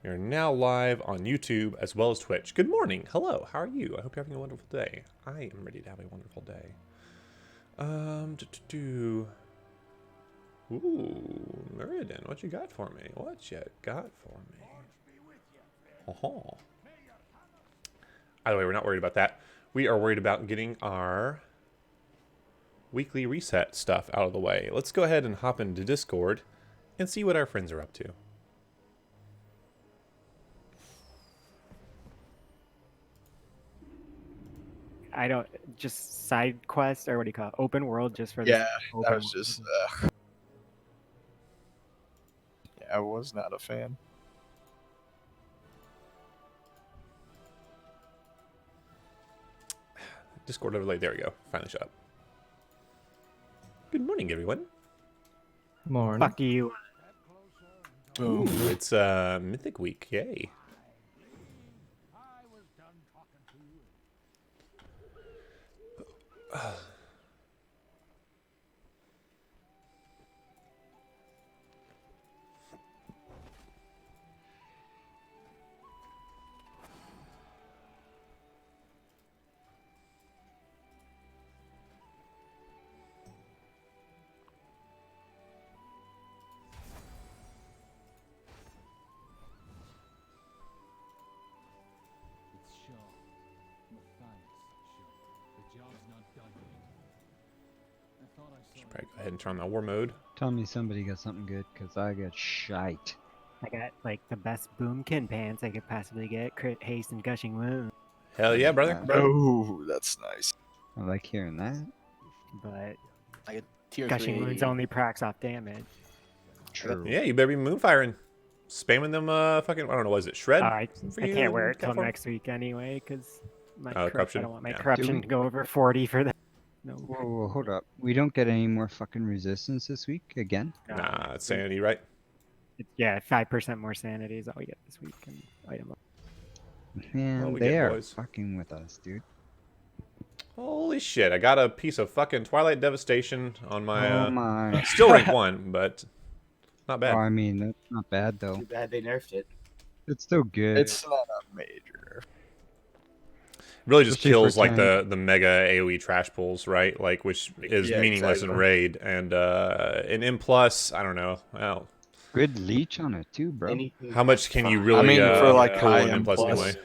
We are now live on YouTube as well as Twitch. Good morning. Hello. How are you? I hope you're having a wonderful day. I am ready to have a wonderful day. Ooh, Meridan, what you got for me? What you got for me? Oh. Either way, we're not worried about that. We are worried about getting our weekly reset stuff out of the way. Let's go ahead and hop into Discord and see what our friends are up to. I don't just side quest or what do you call it? Open world just for Yeah, this. that was just. Yeah, I was not a fan. Discord overlay. There we go. Finally shut up. Good morning, everyone. Morning. Fuck you. Ooh, it's Mythic week. Yay. Should probably go ahead and turn on my war mode. Tell me somebody got something good, because I got shite. I got like the best boomkin pants I could possibly get. Crit haste and gushing wound. Hell yeah, brother. Oh, that's nice. I like hearing that. But I get tier gushing 3. wounds only procs off damage. True. Yeah, you better be moonfiring. Spamming them fucking, I don't know, what is it, shred? I for I you can't in wear it till Catform? next week anyway because my corruption? I don't want my Yeah. corruption to go over 40 for that. No. Whoa, hold up. We don't get any more fucking resistance this week again? Nah, it's sanity, right? Yeah, 5% more sanity is all we get this week. And item up. Man, Well, we they get are boys. fucking with us, dude. Holy shit, I got a piece of fucking Twilight Devastation on my, Oh my. still rank 1, but not bad. Oh, I mean, that's not bad, though. Too bad they nerfed it. It's still good. It's not a major. Really just Especially for kills like tank. the mega AoE trash pulls, right? Like, which is Yeah, meaningless in exactly. raid. And an M plus, I don't know. Well, Good leech on it, too, bro. Anything how much that's can you fine. really I mean, for like pull high an M M plus plus. anyway?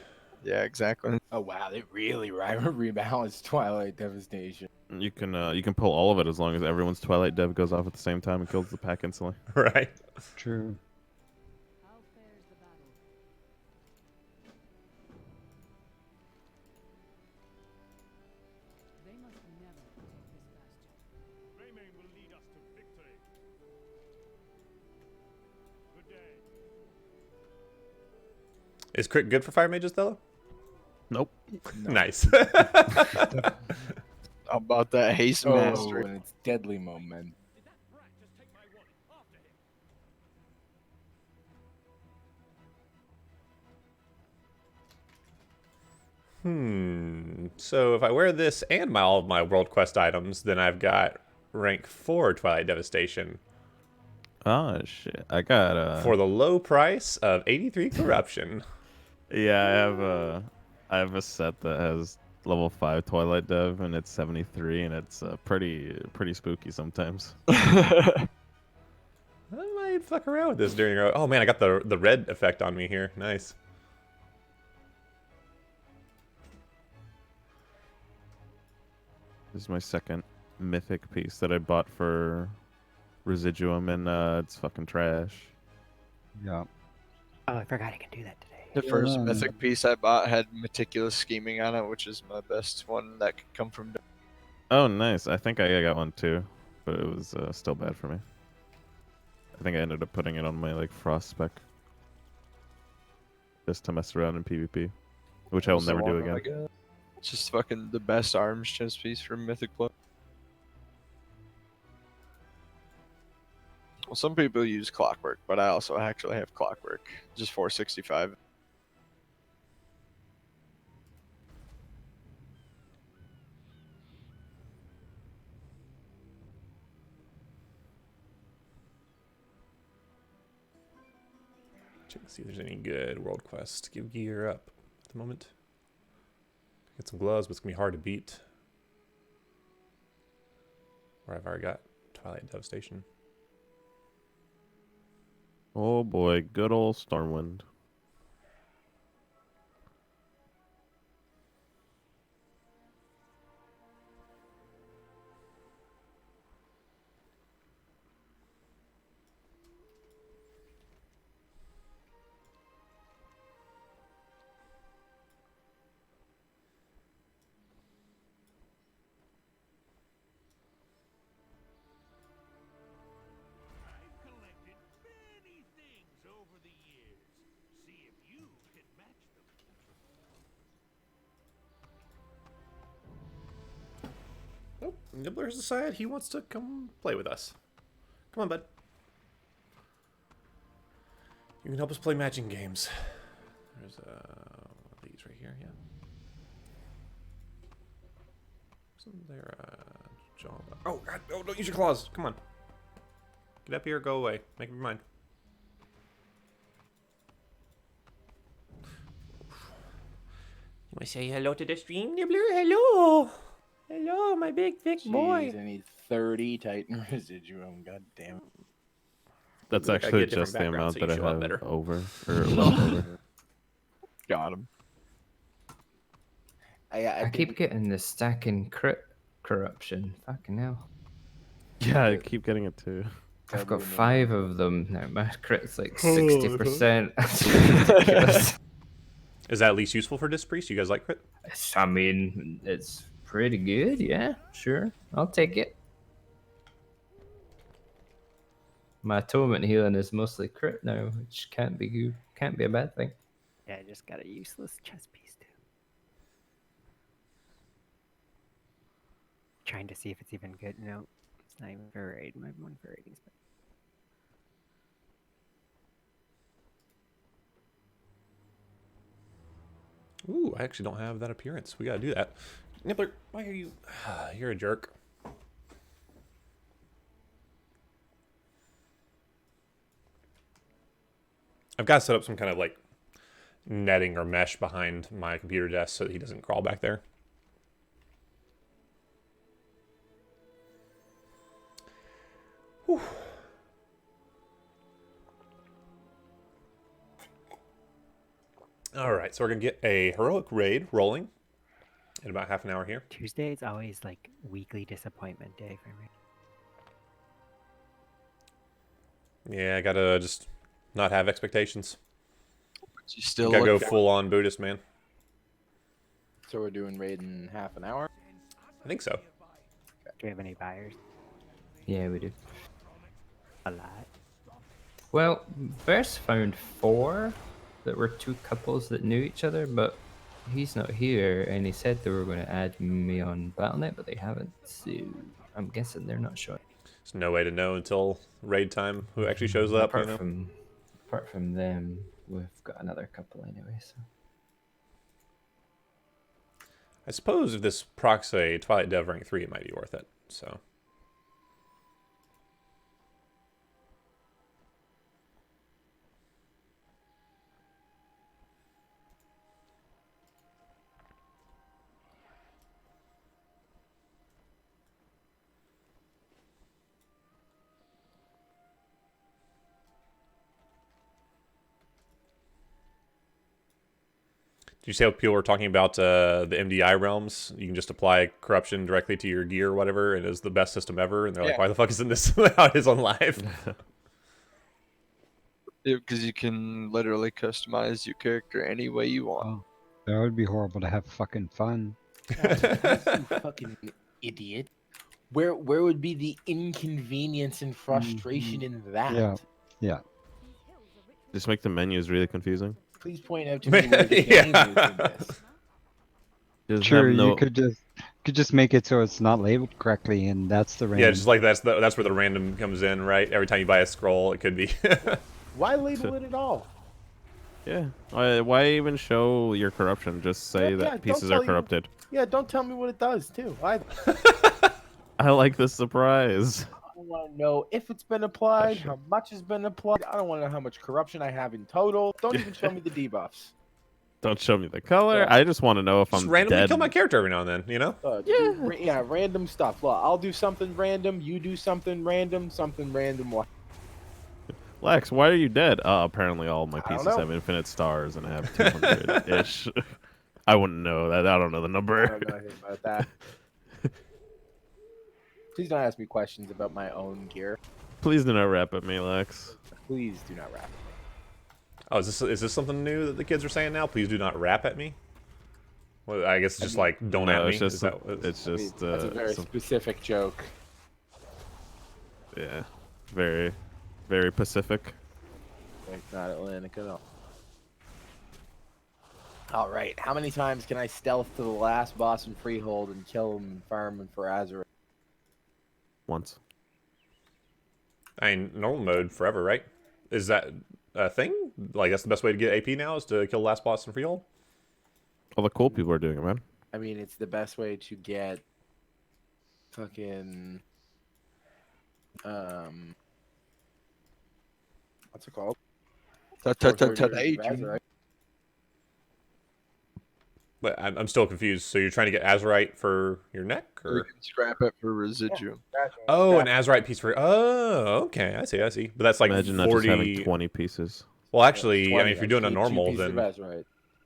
Yeah, exactly. Oh wow, they really rebalanced Twilight Devastation. You can pull all of it as long as everyone's Twilight Dev goes off at the same time and kills the pack instantly. Right? True. How fares the battle? They must never take this bastion. Raymain will lead us to victory. Good day. Is crit good for fire mages, though? Nope. Nice. How about that haste Oh, mastery? and it's deadly moment. Did that brat just take my warning? After him. So if I wear this and all of my world quest items, then I've got rank 4 Twilight Devastation Oh shit! I got for the low price of 83 corruption. yeah, I have a set that has level 5 Twilight Dev and it's 73 and it's pretty spooky sometimes. I might fuck around with this during. Oh man, I got the red effect on me here. Nice. This is my second mythic piece that I bought for Residuum and it's fucking trash. Yeah. Oh, I forgot I can do that today. The first Yeah. mythic piece I bought had meticulous scheming on it, which is my best one that could come from. Oh nice! I think I got one too, but it was still bad for me. I think I ended up putting it on my like frost spec just to mess around in PvP, which I will It's the never do one that I again. got. It's just fucking the best arms chest piece for mythic play. Well, some people use clockwork, but I also actually have clockwork, just 465. Check and see if there's any good world quests to give gear up at the moment. Get some gloves, but it's gonna be hard to beat. Where I've already got Twilight Devastation. Oh boy, good old Stormwind. I've collected many things over the years. See if you can match them. Nope. Nibbler's decided he wants to come play with us. Come on, bud. You can help us play matching games. There's one of these right here, yeah. Isn't there a job? Oh, God. Oh, don't use your claws. Come on. Get up here, go away. Make up your mind. You want to say hello to the stream, Nibbler? Hello. Hello, my big thick boy. Jeez, I need 30 Titan residuum. God damn it. That's Look, I actually get different just the backgrounds, amount so you that I show up have better. over. Or over. Got him. I keep getting the stacking crit corruption. Fucking hell. Yeah, I keep getting it too. I've got 5 of them now. My crit's like 60%. It's ridiculous. Is that at least useful for Disc Priest? You guys like crit? I mean, it's pretty good. Yeah, sure. I'll take it. My atonement healing is mostly crit now, which can't be good. Can't be a bad thing. Yeah, I just got a useless chest piece too. Trying to see if it's even good. No, it's not even for raid. My one for raiding. Ooh, I actually don't have that appearance. We gotta do that. Nibbler, why are you... You're a jerk. I've got to set up some kind of, like, netting or mesh behind my computer desk so that he doesn't crawl back there. Whew. All right, so we're going to get a heroic raid rolling in about half an hour here. Tuesday is always like weekly disappointment day for me. Yeah, I got to just not have expectations. But you still Gotta go look full on Buddhist, man. So we're doing raid in half an hour? I think so. Do we have any buyers? Yeah, we do. A lot. Well, Verse found 4 that were 2 couples that knew each other, but he's not here, and he said they were going to add me on Battle.net, but they haven't, so I'm guessing they're not showing. There's no way to know until raid time who actually shows up. Apart You know? from them, we've got another couple anyway, so. I suppose if this procs a Twilight Dev rank 3, it might be worth it. So. Did you say what people were talking about the MDI realms? You can just apply corruption directly to your gear or whatever, and it's the best system ever. And they're like, Yeah. why the fuck isn't this how it is on live? because you can literally customize your character any way you want. Oh, that would be horrible to have fucking fun. You fucking idiot. Where would be the inconvenience and frustration in that? Yeah. Yeah. Just make the menus really confusing. Please point out to me where the Yeah. game is in this. Just Sure, have no... you could just make it so it's not labeled correctly, and that's the random. Yeah, just like that's where the random comes in, right? Every time you buy a scroll, it could be. Why label it at all? Yeah. Why even show your corruption? Just say Yeah, that don't pieces tell are you- corrupted. Yeah, don't tell me what it does too. Either. I like the surprise. I don't want to know if it's been applied, That's how much has been applied. I don't want to know how much corruption I have in total. Don't even show me the debuffs. Don't show me the color. Yeah. I just want to know if Just I'm randomly dead. kill my character every now and then, you know? Yeah, random stuff. Look, I'll do something random. You do something random. Something random. Lex, why are you dead? Apparently all my I don't pieces know. have infinite stars and I have 200-ish. I wouldn't know that. I don't know the I number. don't know anything about that. Please don't ask me questions about my own gear. Please do not rap at me, Lex. Please do not rap. Oh, is this something new that the kids are saying now? Please do not rap at me. Well, I guess it's just like don't No, at me. it's just Is that, it's I mean, just that's a very specific joke. yeah, very, very Pacific. Like not Atlantic at all. All right, how many times can I stealth to the last boss in Freehold and kill him, farm him for Azeroth? Once. I mean, normal mode forever, right? Is that a thing? Like that's the best way to get AP now is to kill the last boss in Freehold? All the cool people are doing it, man. I mean, it's the best way to get fucking what's it called? Azerite. But I'm still confused. So you're trying to get Azerite for your neck, We or can scrap it for residuum. oh, an Azerite piece for oh, okay, I see. But that's like Imagine not 40. just having 20 pieces. Well, actually, I 20, mean, if you're doing a two normal, pieces then of Azerite.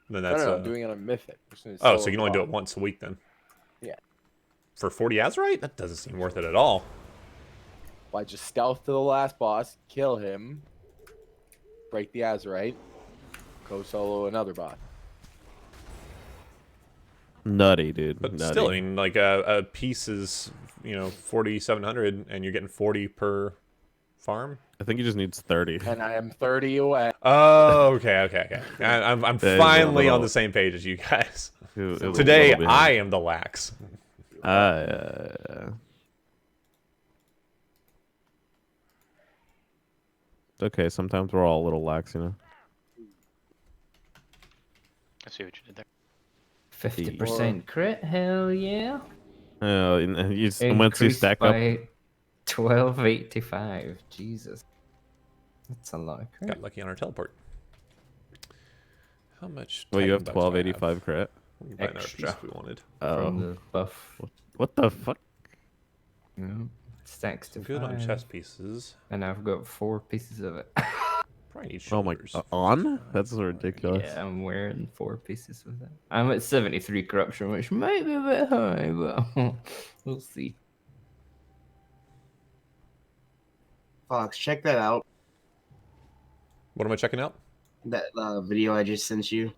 then No, that's I'm doing it on Mythic. oh, so you can only do it once a week then? Yeah. For 40 Azerite, that doesn't seem worth it at all. Why just stealth to the last boss, kill him, break the Azerite, go solo another boss. Nutty, dude. But Nutty. still, I mean, like a piece is 4,700, and you're getting 40 per farm. I think he just needs 30. And I am 30 away. Oh, okay. I'm That is a finally on little- the same page as you guys. It was a Today, little I behind. am the lax. It's okay. Sometimes we're all a little lax, you know. I see what you did there. 50% crit, hell yeah. And once you Increased stack up, by 1285. Jesus. That's a lot of crit. Got lucky on our teleport. How much? well, you have Titan bucks do I 1285 crit. We can buy another Extra. piece if we wanted. From Oh, the buff. what the fuck? Yeah. Stacks to Good on 5. chest pieces. And I've got 4 pieces of it. Probably need Oh my, shoulders. on? That's ridiculous. Yeah, I'm wearing 4 pieces with it. I'm at 73 corruption, which might be a bit high, but we'll see. Fox, check that out. What am I checking out? That video I just sent you.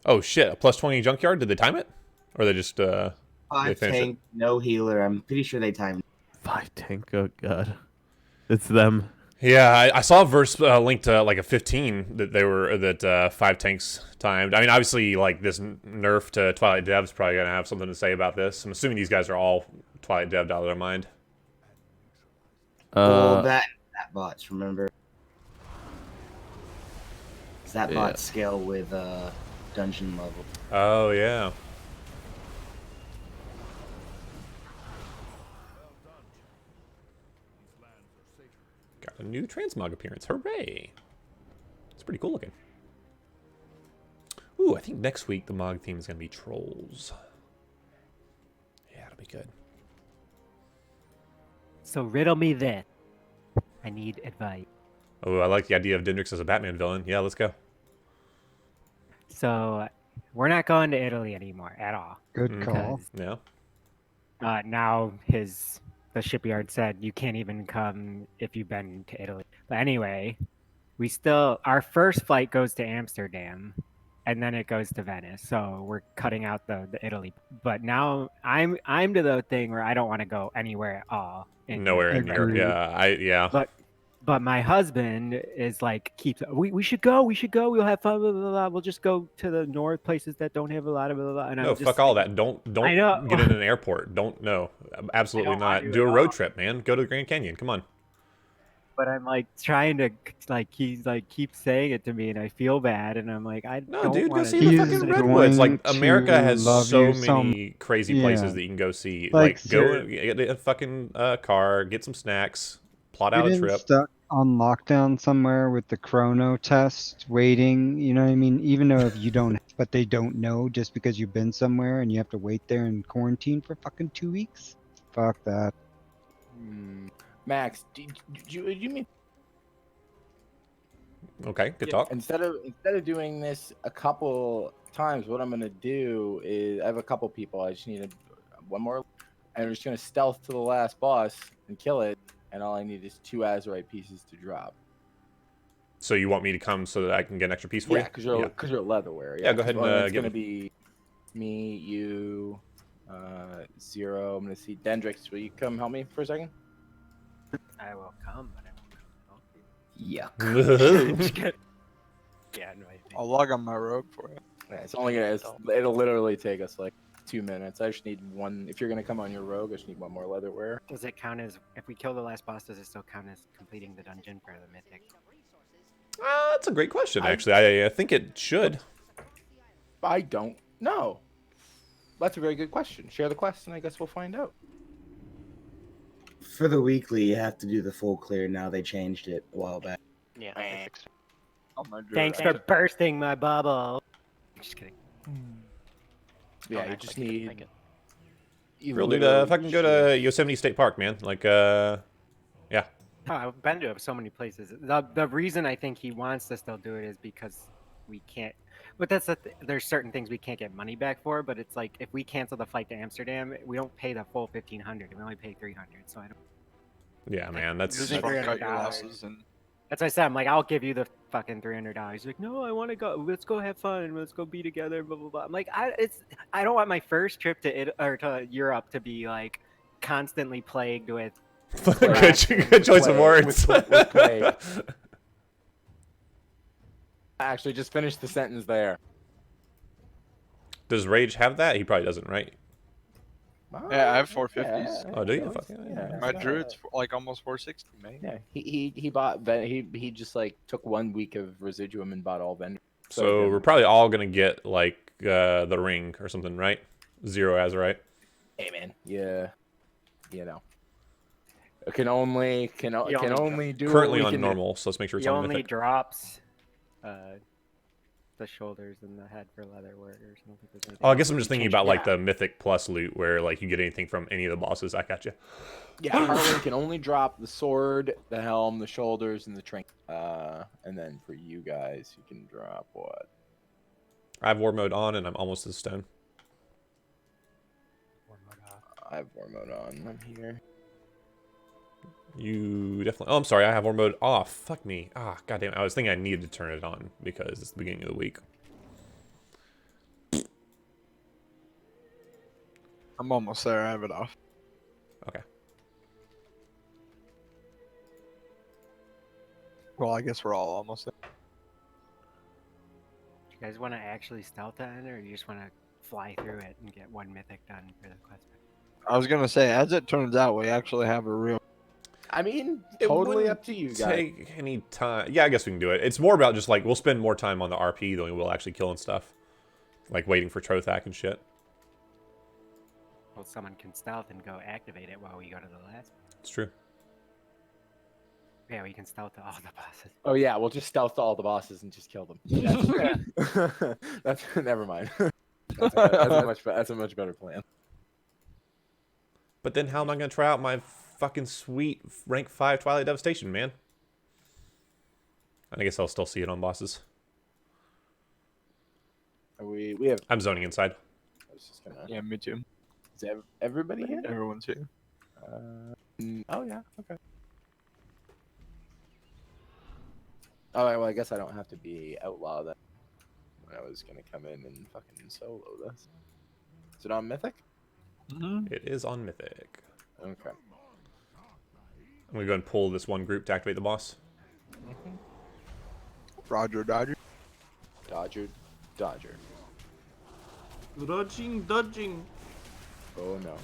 Oh shit! A plus 20 junkyard. Did they time it, or they just they 5 finished it? tank, no healer. I'm pretty sure they timed. 5 tank, oh god. It's them. Yeah, I saw a verse linked to like a 15 that 5 tanks timed. I mean, obviously, like this nerf to Twilight Dev's probably gonna have something to say about this. I'm assuming these guys are all Twilight Dev out of their mind. Well, that bots, remember? 'Cause that Yeah. bot scale with dungeon level. Oh yeah. Got a new transmog appearance. Hooray! It's pretty cool looking. Ooh, I think next week the Mog theme is going to be trolls. Yeah, it'll be good. So riddle me this. I need advice. Oh, I like the idea of Dendrix as a Batman villain. Yeah, let's go. So we're not going to Italy anymore at all. Good Mm. call. Yeah. Now the shipyard said you can't even come if you've been to Italy. But anyway, our first flight goes to Amsterdam, and then it goes to Venice. So we're cutting out the Italy. But now I'm to the thing where I don't want to go anywhere at all. Nowhere in Europe. Agreed. Yeah. But my husband is like, we should go, we'll have fun, blah, blah, blah. We'll just go to the north places that don't have a lot of blah, blah, blah. And No, I'm just fuck all like, that. Don't I know. get in an airport. No, absolutely I don't wanna not. do Do it a at road all. trip, man. Go to the Grand Canyon. Come on. but I'm like trying to like he's like keeps saying it to me, and I feel bad, and I'm like I No, don't dude, go wanna see do the He's fucking this. redwoods. Like going America to has love so you so many crazy yeah. places that you can go see. Like, Like go get a fucking car, get some snacks, plot out a Getting trip. stuck on lockdown somewhere with the chrono test, waiting, you know what I mean? Even though if you don't, but they don't know just because you've been somewhere and you have to wait there in quarantine for fucking 2 weeks? Fuck that. Max, do you mean Okay, good talk. instead of doing this a couple times, what I'm gonna do is I have a couple people. I just need one more, and I'm just gonna stealth to the last boss and kill it. And all I need is 2 Azerite pieces to drop. So you want me to come so that I can get an extra piece for Yeah, you? because you're leatherware. Yeah, go ahead and it's give gonna me. be me, you, Zero. I'm gonna see Dendrix. Will you come help me for a second? I will come, but I won't come. Yuck. Yeah, no, I think. I'll log on my rogue for you. Yeah, it's only gonna. It'll literally take us like 2 minutes. I just need one. If you're gonna come on your rogue, I just need one more leatherware. Does it count as if we kill the last boss? Does it still count as completing the dungeon for the mythic? That's a great question, actually. I think it should. I don't know. That's a very good question. Share the quest, and I guess we'll find out. For the weekly, you have to do the full clear now. They changed it a while back. Yeah, they fixed it. Oh, my Druid. Thanks for bursting my bubble. Just kidding. Yeah, Don't you act just like you didn't need. make it. You Real dude, literally if I can go to Yosemite State Park, man. Like, yeah. Oh, I've been to so many places. The reason I think he wants to still do it is because we can't. But that's there's certain things we can't get money back for. But it's like if we cancel the flight to Amsterdam, we don't pay the full 1,500. We only pay 300. So I don't. Yeah, man, that's. Losing Fuck out $300. your losses and That's what I said. I'm like, I'll give you the fucking $300. He's like, no, I want to go. Let's go have fun. Let's go be together. Blah blah blah. I'm like, I don't want my first trip to Europe to be like constantly plagued with. good choice of words. with plague. I actually just finished the sentence there. Does Rage have that? He probably doesn't, right? yeah, I have 450s. Oh, do you? so Fuck it's- yeah. it's My not- Druid's like almost 460, mate. Yeah, he bought. He just like took 1 week of residuum and bought all vendors. So we're probably all gonna get like the ring or something, right? 0 Azerite. Hey man, yeah, you know, it can only do Currently what we on can do. normal, so let's make sure it's He on only mythic. drops the shoulders and the head for leather workers. I don't think there's anything Oh, I else guess I'm we just can thinking change. about like Yeah. the mythic plus loot where like you get anything from any of the bosses. I got you. Yeah, Harlan can only drop the sword, the helm, the shoulders, and the trinket. And then for you guys, you can drop what? I have war mode on and I'm almost to stone. I have war mode on. I'm here. You definitely. Oh, I'm sorry. I have war mode off. Fuck me. Ah, goddamn. I was thinking I needed to turn it on because it's the beginning of the week. I'm almost there. I have it off. Okay. Well, I guess we're all almost there. You guys want to actually stealth that in, or you just want to fly through it and get 1 mythic done for the quest? I was gonna say, as it turns out, we actually have a real. I mean, It totally wouldn't up to you guys. Take any time. Yeah, I guess we can do it. It's more about just like we'll spend more time on the RP than we will actually killing stuff, like waiting for Trothak and shit. Well, someone can stealth and go activate it while we go to the last. It's true. Yeah, we can stealth to all the bosses. Oh yeah, we'll just stealth to all the bosses and just kill them. That's never mind. That's a much better plan. But then how am I gonna try out my fucking sweet rank 5 Twilight Devastation, man? I guess I'll still see it on bosses. We have. I'm zoning inside. I was just gonna. Yeah, me too. Is everybody here? Everyone's here. Oh yeah. Okay. All right. Well, I guess I don't have to be outlaw then. I was gonna come in and fucking solo this. Is it on Mythic? It is on Mythic. Okay. I'm gonna go and pull this one group to activate the boss. Roger, Dodger. Dodger. Dodging. Oh no.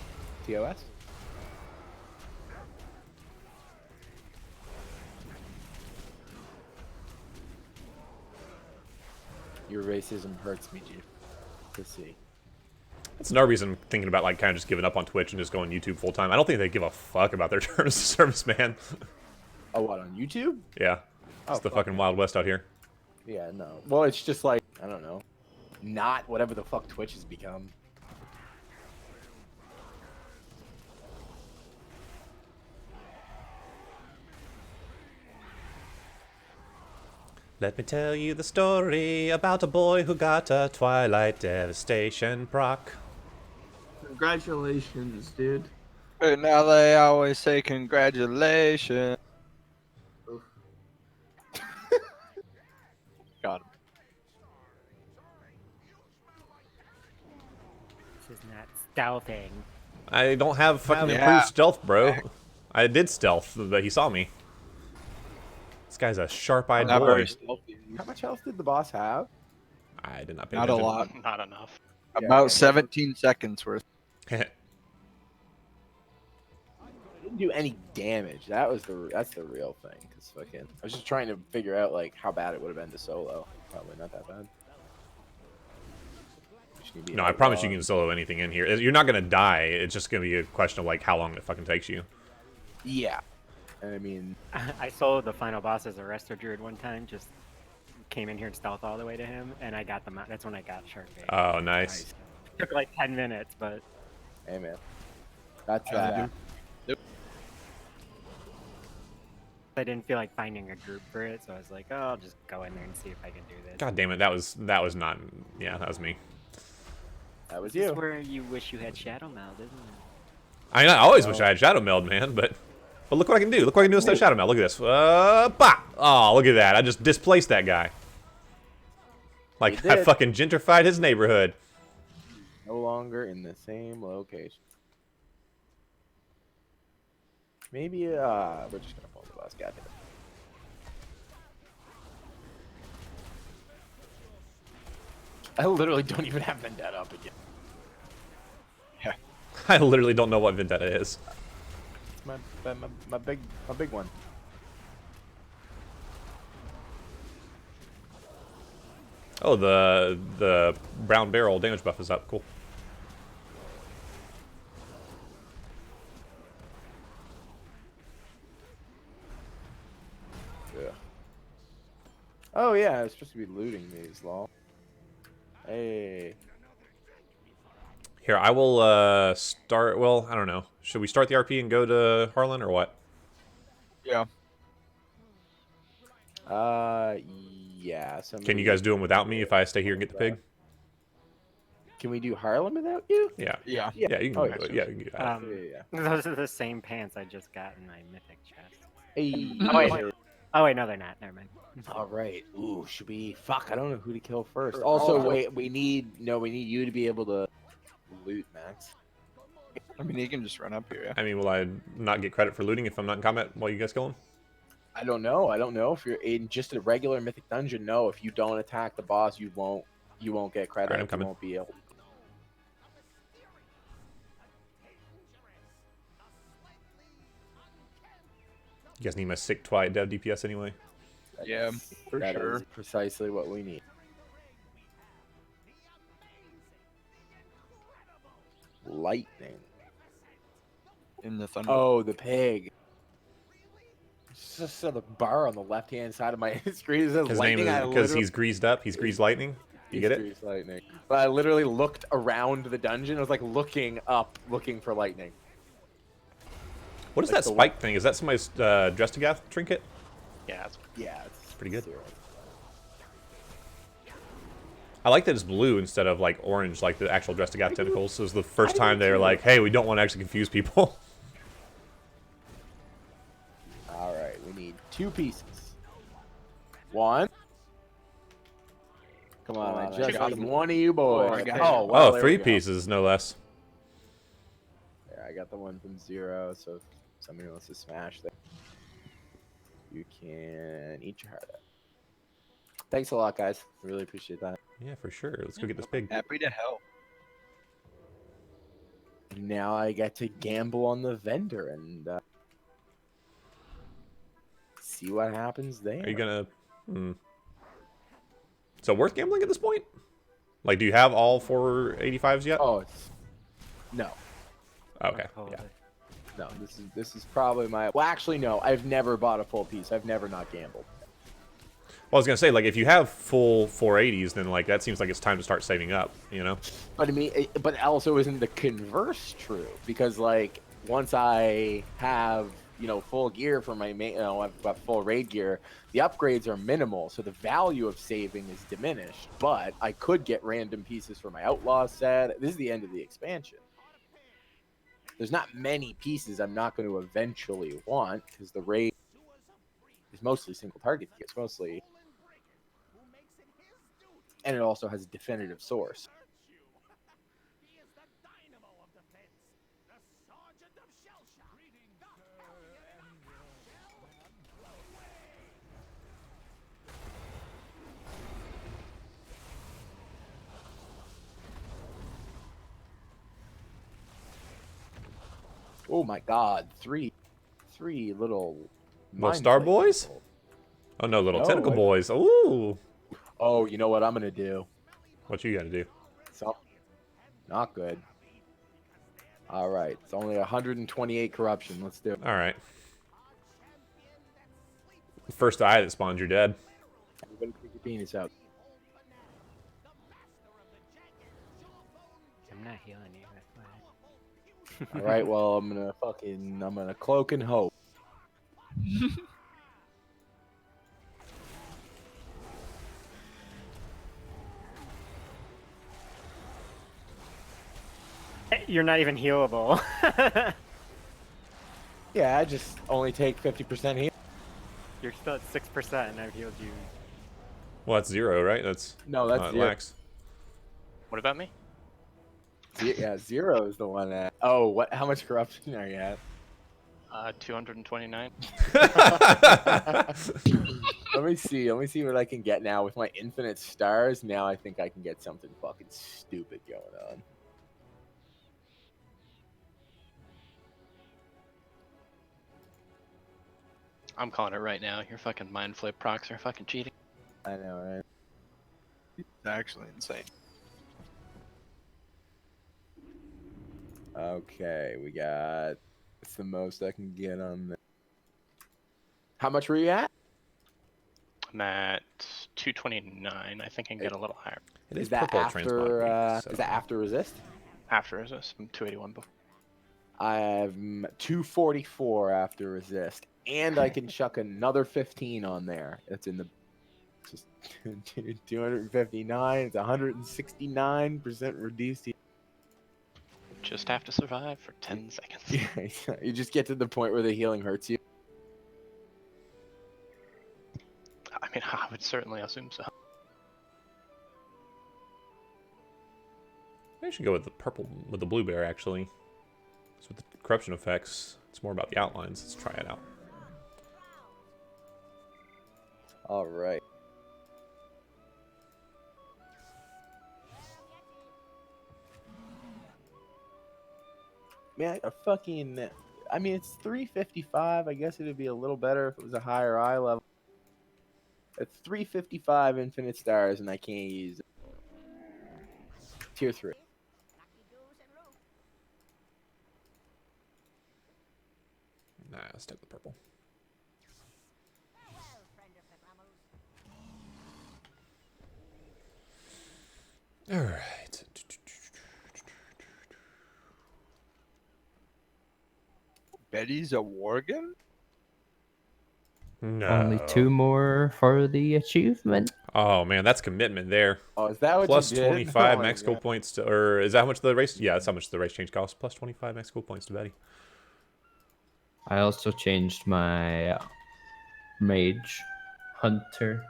TOS? Your racism hurts me, G. To see. That's another reason I'm thinking about like kind of just giving up on Twitch and just going YouTube full time. I don't think they give a fuck about their terms of service, man. Oh, what, on YouTube? Yeah, it's Oh, the fuck fucking Wild West out here. Yeah, no. Well, it's just like, I don't know. Not whatever the fuck Twitch has become. Let me tell you the story about a boy who got a Twilight Devastation proc. Congratulations, dude. And now they always say congratulations. Got him. This is not stealthing. I don't have fucking Yeah. improved stealth, bro. I did stealth, but he saw me. This guy's a sharp-eyed Not boy. very stealthy. How much health did the boss have? I did not pay Not a attention. lot. Not enough. Yeah, About okay. 17 seconds worth. Didn't do any damage. That's the real thing. Cause fucking, I was just trying to figure out like how bad it would have been to solo. Probably not that bad. Just need to be No, I like, promise you can solo anything in here. You're not gonna die. It's just gonna be a question of like how long it fucking takes you. Yeah. I mean, I soloed the final boss as a Resto Druid one time. Just came in here and stealth all the way to him, and I got them out. That's when I got Shark Bait. Oh, nice. Took like 10 minutes, but hey man, that's that. I didn't feel like finding a group for it, so I was like, oh, I'll just go in there and see if I can do this. God damn it, that was not. Yeah, that was me. That was This is you. where you wish you had Shadow Meld, isn't it? I always wish I had Shadow Meld, man, but look what I can do. Look what I can do with Shadow Meld. Look at this. Bah! Oh, look at that. I just displaced that guy. Like You I did. fucking gentrified his neighborhood. No longer in the same location. Maybe we're just gonna pull the last guy. I literally don't even have Vendetta up again. I literally don't know what Vendetta is. It's my big one. Oh, the brown barrel damage buff is up. Cool. Yeah. Oh yeah, it's supposed to be looting these, lol. Hey. Here, I will start. Well, I don't know. Should we start the RP and go to Harlan or what? Yeah. Yeah. Can you guys do them without me if I stay here and get the pig? Can we do Harlem without you? Yeah. Yeah. Yeah, you can. Oh, Yeah, you can do that. Yeah. Those are the same pants I just got in my Mythic chest. Hey. Oh wait, no, they're not. Never mind. All right. Ooh, should we? Fuck, I don't know who to kill first. Also, wait, we need you to be able to loot, Max. I mean, he can just run up here. Yeah. I mean, will I not get credit for looting if I'm not in combat while you guys kill him? I don't know. I don't know if you're in just a regular Mythic dungeon. No, if you don't attack the boss, you won't get credit. All right, I'm coming. You won't be able. You guys need my sick twilight dev DPS anyway. Yeah, for That sure. is precisely what we need. Lightning. In the thunder. Oh, the pig. It's just the bar on the left-hand side of my screen. It says His name lightning. is because he's greased up. He's greased lightning. You get it? Greased lightning. But I literally looked around the dungeon. I was like looking up, looking for lightning. What is Like that the spike thing? Is that somebody's Drestigath trinket? Yeah. It's pretty good. zero. I like that it's blue instead of like orange, like the actual Drestigath tentacles. So it was the first time they were like, "Hey, we don't want to actually confuse people." All right, we need 2 pieces. 1. Come on, I just got need him. one of you boys. I got Oh, you. well, Oh, there 3 we go. pieces, no less. Yeah, I got the one from 0, so if somebody wants to smash that, you can eat your heart out. Thanks a lot, guys. I really appreciate that. Yeah, for sure. Let's go get this pig. Happy to help. Now I get to gamble on the vendor and see what happens there. Are you gonna? So worth gambling at this point? Like, do you have all 485s yet? Oh, no. Okay. Hold Yeah. it. No, this is probably my. Well, actually, no. I've never bought a full piece. I've never not gambled. Well, I was gonna say, like, if you have full 480s, then like that seems like it's time to start saving up. You know? But I mean, but also isn't the converse true? Because like once I have full gear for my main, I've got full raid gear, the upgrades are minimal, so the value of saving is diminished. But I could get random pieces for my outlaw set. This is the end of the expansion. There's not many pieces I'm not going to eventually want because the raid is mostly single target gear. It's mostly, and it also has a definitive source. Oh my God! Three little Star Mindflayer boys? people. Oh no, little No, tentacle I- boys. Ooh. Oh, you know what I'm gonna do? What you gotta do? So, not good. All right, it's only 128 corruption. Let's do it. All right. First eye that spawns, you're dead. Everybody take your penis out. I'm not healing you. That's why. All right, well I'm gonna cloak and hope. You're not even healable. Yeah, I just only take 50% heal. You're still at 6%, and I've healed you. Well, that's 0, right? That's No, that's zero. lax. What about me? Yeah, 0 is the one that. Oh, what? How much corruption are you at? 229. Let me see. Let me see what I can get now with my infinite stars. Now I think I can get something fucking stupid going on. I'm calling it right now. Your fucking mind flip procs are fucking cheating. I know, right? It's actually insane. Okay, we got. What's the most I can get on this? How much were you at? I'm at 229. I think I can get a little higher. It Is that purple after? transmog week, so- Is that after resist? After resist, I'm 281 before. I have 244 after resist, and I can chuck another 15 on there. It's in the just 259. It's 169% reduced. Just have to survive for 10 seconds. Yeah, you just get to the point where the healing hurts you. I mean, I would certainly assume so. I should go with the purple, with the blue bear, actually. So with the corruption effects, it's more about the outlines. Let's try it out. All right. Man, a fucking. I mean, it's 355. I guess it'd be a little better if it was a higher eye level. It's 355 infinite stars, and I can't use it. Tier 3. Nah, let's take the purple. All right. Betty's a worgen? No. Only 2 more for the achievement. Oh man, that's commitment there. Oh, is that what Plus you did? 25 Oh my max skill God. points to, or is that how much the race? Yeah, that's how much the race change costs. Plus 25 max skill points to Betty. I also changed my mage, hunter,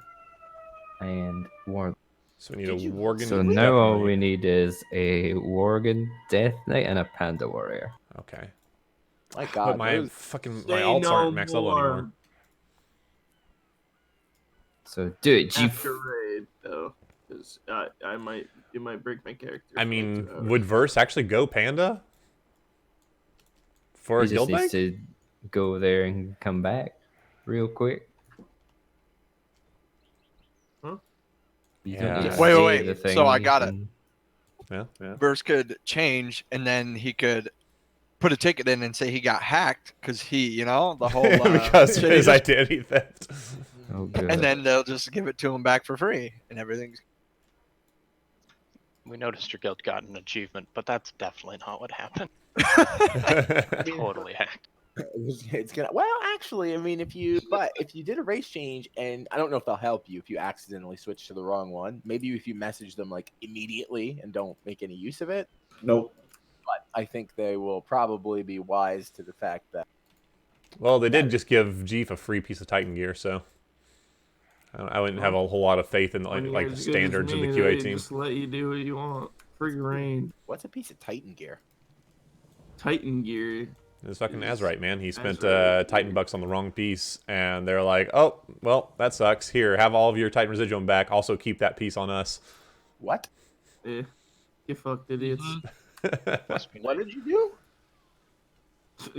and warlock. So we need Did a you- Worgen. So now all definitely. we need is a worgen, death knight, and a panda warrior. Okay. My But God, my those- fucking Say alts no aren't max level more. anymore. So do it, you. After raid though, because it might break my character. I for mean, 2 hours. would Verse actually go Panda for a He just guild needs bank? to go there and come back real quick. You Yeah. don't need to Wait, say wait, the wait. thing. So I you got it. can- Yeah. Verse could change, and then he could put a ticket in and say he got hacked because he, the whole Because of shit he his just- identity theft. Oh, good. and then they'll just give it to him back for free, and everything's. We noticed your guild got an achievement, but that's definitely not what happened. Totally hacked. It's gonna. Well, actually, I mean, if you did a race change, and I don't know if they'll help you if you accidentally switch to the wrong one. Maybe if you message them like immediately and don't make any use of it. Nope. But I think they will probably be wise to the fact that. Well, they did just give Jeef a free piece of Titan gear, so I wouldn't have a whole lot of faith in When like you're the as good as standards of the me, QA they team. Just let you do what you want. Free reign. What's a piece of Titan gear? Titan gear. It's fucking is Azeroth, man. He spent Azeroth, Titan bucks on the wrong piece, and they're like, "Oh, well, that sucks. Here, have all of your Titan residuum back. Also, keep that piece on us." What? Yeah. Get fucked, idiots. Must be What did you do?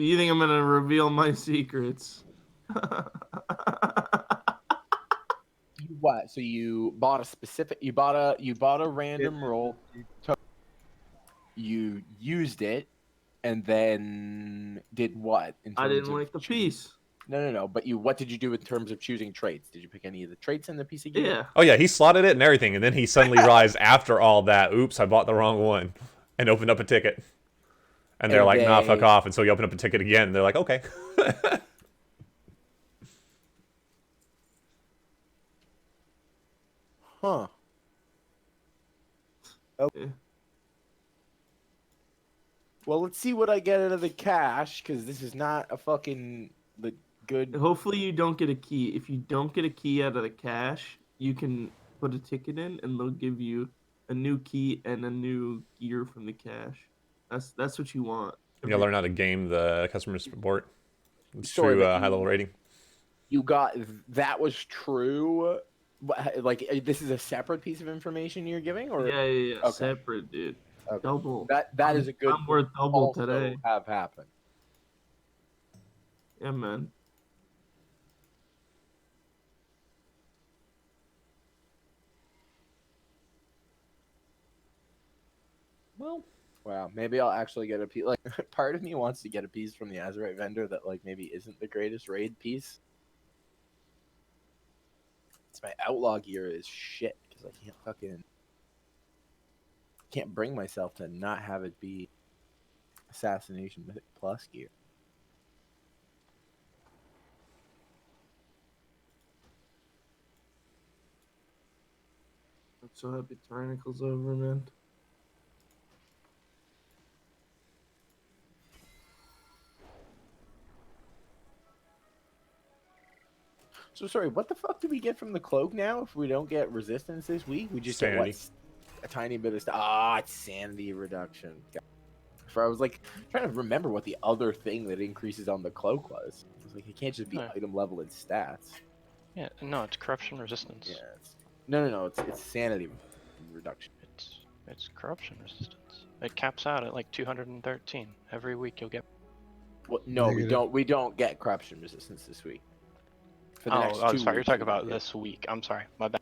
You think I'm gonna reveal my secrets? What? So you bought a specific. You bought a random roll. You used it, and then did what? I didn't like the piece. No. But what did you do in terms of choosing traits? Did you pick any of the traits in the piece of gear? Yeah. Oh yeah, he slotted it and everything, and then he suddenly realized after all that, "Oops, I bought the wrong one," and opened up a ticket. And they're like, "Nah, fuck off." And so he opened up a ticket again. And they're like, "Okay." Huh. Okay. Yeah. Well, let's see what I get out of the cash, because this is not a fucking good. Hopefully you don't get a key. If you don't get a key out of the cash, you can put a ticket in, and they'll give you a new key and a new gear from the cash. That's what you want. You learn how to game the customer support. It's Sorry, true but high level rating. You got that was true. Like this is a separate piece of information you're giving, or Yeah. Okay. Separate, dude. Okay. Double. That is a good. I'm worth double also today. have happened. Yeah, man. Well, Wow, maybe I'll actually get a piece. Like, part of me wants to get a piece from the Azeroth vendor that like maybe isn't the greatest raid piece. It's my outlaw gear is shit because I can't bring myself to not have it be Assassination Mythic Plus gear. I'm so happy Tyrannical's over, man. So sorry, what the fuck do we get from the cloak now if we don't get resistance this week? We just Sanity. get what? A tiny bit of stuff. Ah, it's sanity reduction. For I was like trying to remember what the other thing that increases on the cloak was. I was like, it can't just be No. item level and stats. Yeah, no, it's corruption resistance. Yeah. No. It's sanity reduction. It's corruption resistance. It caps out at like 213. Every week you'll get. Well, no, Negative. we don't get corruption resistance this week. For the next 2 sorry, you're weeks, talking we about don't this week. I'm sorry, my bad.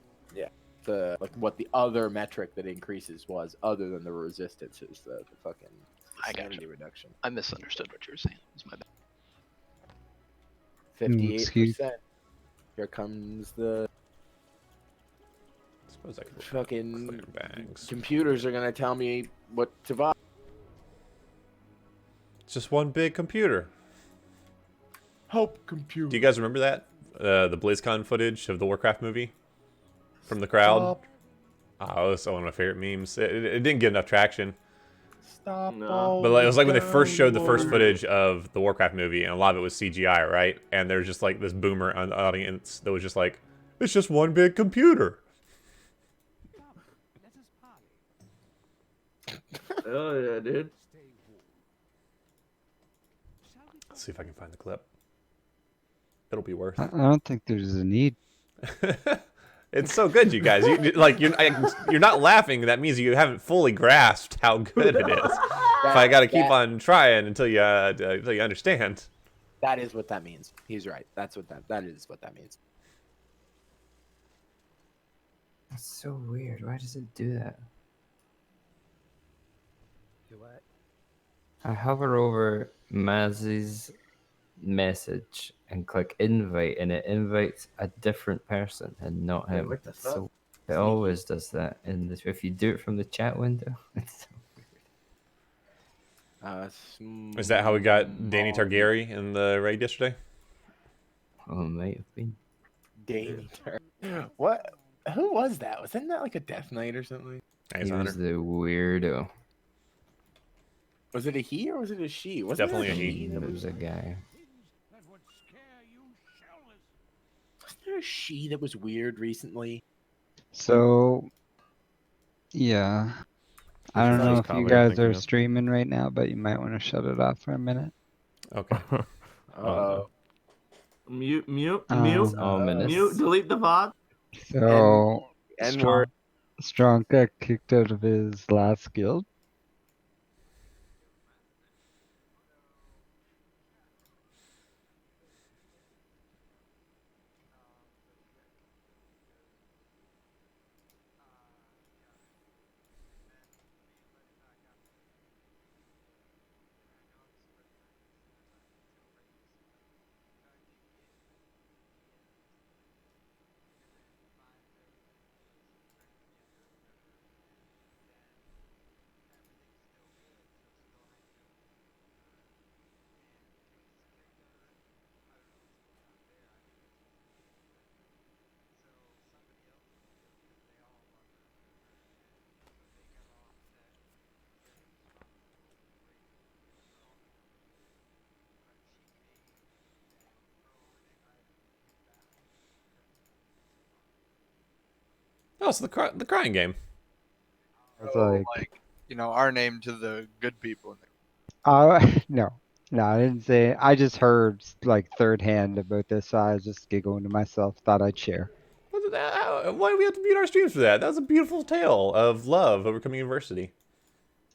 the like what the other metric that increases was other than the resistance is the fucking I gotcha. sanity reduction. I misunderstood what you were saying. It's my bad. 58%. Here comes the I suppose I could fucking clear bags. computers are gonna tell me what to buy. It's just one big computer. Help computer. Do you guys remember that? The BlizzCon footage of the Warcraft movie from the crowd? Oh, it was one of my favorite memes. It didn't get enough traction. Stop. No. But like, it was like when they first showed the first footage of the Warcraft movie, and a lot of it was CGI, right? And there's just like this boomer on the audience that was just like, "It's just one big computer." Oh yeah, dude. Let's see if I can find the clip. It'll be worth. I don't think there's a need. It's so good, you guys. You're not laughing. That means you haven't fully grasped how good it is. If I got to keep on trying until you understand. That is what that means. He's right. That is what that means. That's so weird. Why does it do that? Do what? I hover over Maz's message and click invite, and it invites a different person and not Wait, him. what the It's fuck? so it Sneaky. always does that. In this, if you do it from the chat window, it's so weird. Is that how we got Danny Targaryen in the raid yesterday? Oh, it might have been. Danny Turner. What? Who was that? Wasn't that like a Death Knight or something? He was the weirdo. Was it a he or was it a she? Wasn't Definitely there a he. she that It was was a guy. Wasn't there a she that was weird recently? So, yeah. I don't know if you guys are streaming right now, but you might want to shut it off for a minute. Okay. Uh-oh. Mute, mute, Um, mute, Ominous. mute, delete the VOD. So, N-word. Strong got kicked out of his last guild. Oh, it's the crying game. It's like, like, our name to the good people. no, I didn't say it. I just heard like third hand about this, so I was just giggling to myself. Thought I'd share. Why do we have to mute our streams for that? That was a beautiful tale of love overcoming adversity.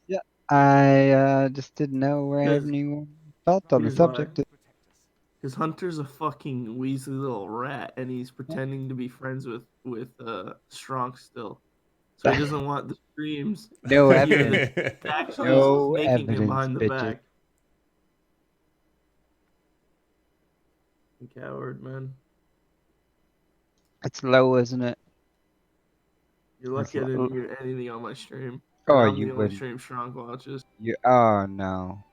Yeah, I just didn't know where anyone felt on the Here's why. subject. Because Hunter's a fucking weaselly little rat, and he's pretending to be friends with Strong still. So he doesn't want the streams. No to hear evidence. that actually No making him evidence, behind the bitches. back. Coward, man. It's low, isn't it? You're lucky I didn't hear anything on my stream. Oh, I'm you the only wouldn't. stream Strong watches. Oh no.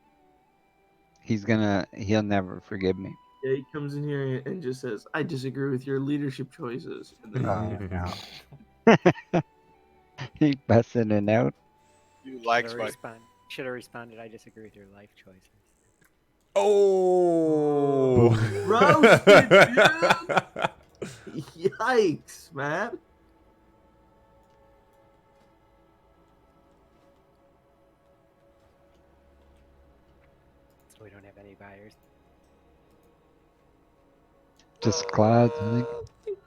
He'll never forgive me. Yeah, he comes in here and just says, "I disagree with your leadership choices." And then Oh no. He busting it out. You likes Should have responded. I disagree with your life choices. Oh. Roasted, dude. Yikes, man. So we don't have any buyers. Just clouds, I think.